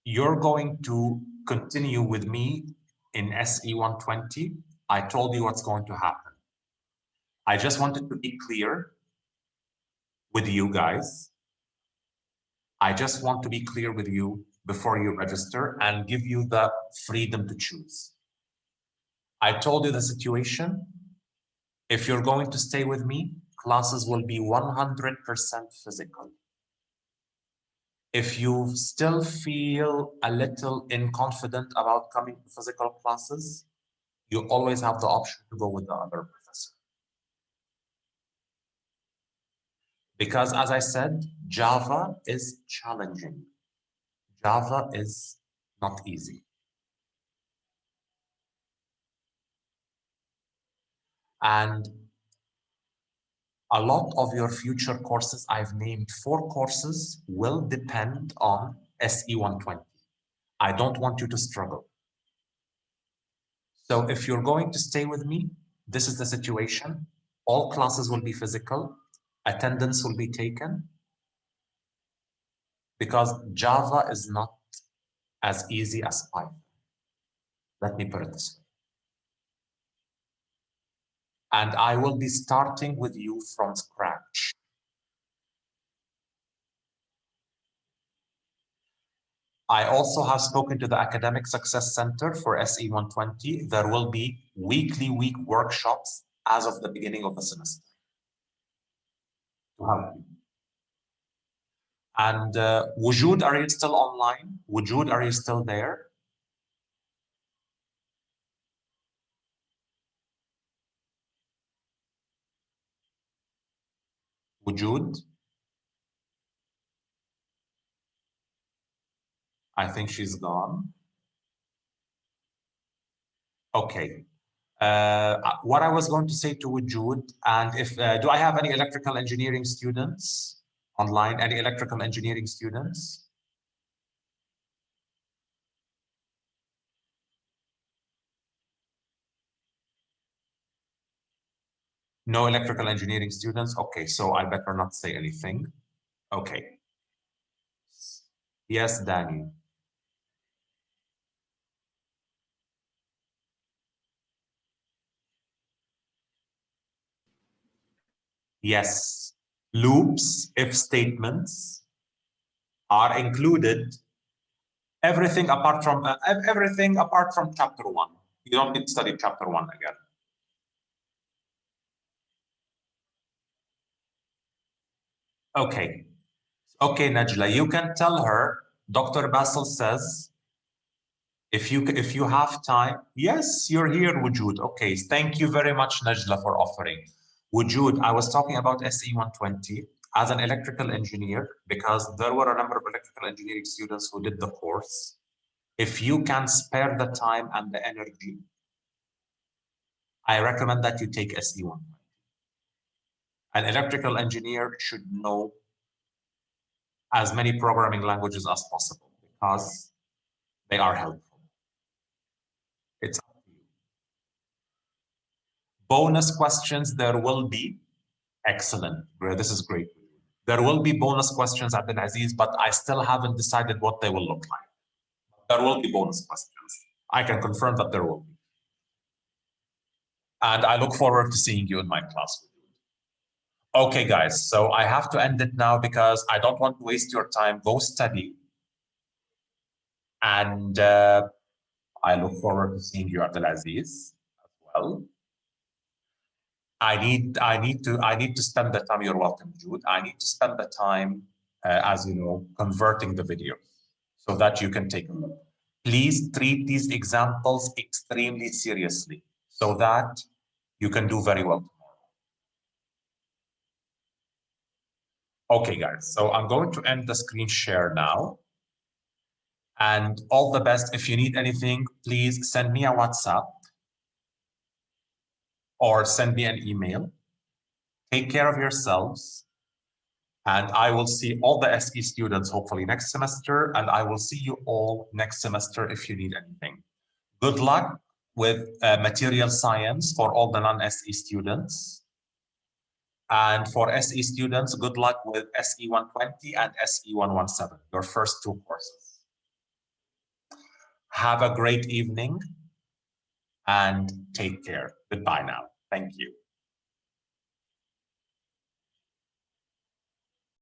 you're going to continue with me in SE 120, I told you what's going to happen. I just wanted to be clear with you guys. I just want to be clear with you before you register and give you the freedom to choose. I told you the situation. If you're going to stay with me, classes will be 100% physical. If you still feel a little inconfident about coming to physical classes, you always have the option to go with the other professor. Because as I said, Java is challenging. Java is not easy. And a lot of your future courses, I've named 4 courses, will depend on SE 120. I don't want you to struggle. So if you're going to stay with me, this is the situation. All classes will be physical. Attendance will be taken. Because Java is not as easy as Python. Let me put it this way. And I will be starting with you from scratch. I also have spoken to the Academic Success Center for SE 120. There will be weekly workshops as of the beginning of the semester to help you. And Wujud, are you still online? Wujud, are you still there? Wujud? I think she's gone. Okay. What I was going to say to Wujud, and if do I have any electrical engineering students online? Any electrical engineering students? No electrical engineering students? Okay, so I better not say anything. Okay. Yes, Danny. Yes. Loops, if statements are included. Everything apart from chapter 1. You don't need to study chapter 1 again. Okay. Okay, Najla, you can tell her Dr. Basil says If you have time, yes, you're here, Wujud. Okay, thank you very much, Najla, for offering. Wujud, I was talking about SE 120 as an electrical engineer because there were a number of electrical engineering students who did the course. If you can spare the time and the energy, I recommend that you take SE 120. An electrical engineer should know as many programming languages as possible because they are helpful. It's up to you. Bonus questions, there will be. Excellent. This is great. There will be bonus questions, Abdul Aziz, but I still haven't decided what they will look like. There will be bonus questions. I can confirm that there will be. And I look forward to seeing you in my class. Okay, guys, so I have to end it now because I don't want to waste your time. Go study. And I look forward to seeing you, Abdul Aziz, as well. I need to spend the time. You're welcome, Jude. I need to spend the time, as you know, converting the video so that you can take a look. Please treat these examples extremely seriously so that you can do very well tomorrow. Okay, guys. So I'm going to end the screen share now. And all the best. If you need anything, please send me a WhatsApp or send me an email. Take care of yourselves. And I will see all the SE students hopefully next semester. And I will see you all next semester if you need anything. Good luck with material science for all the non-SE students. And for SE students, good luck with SE 120 and SE 117, your first two courses. Have a great evening and take care. Goodbye now. Thank you.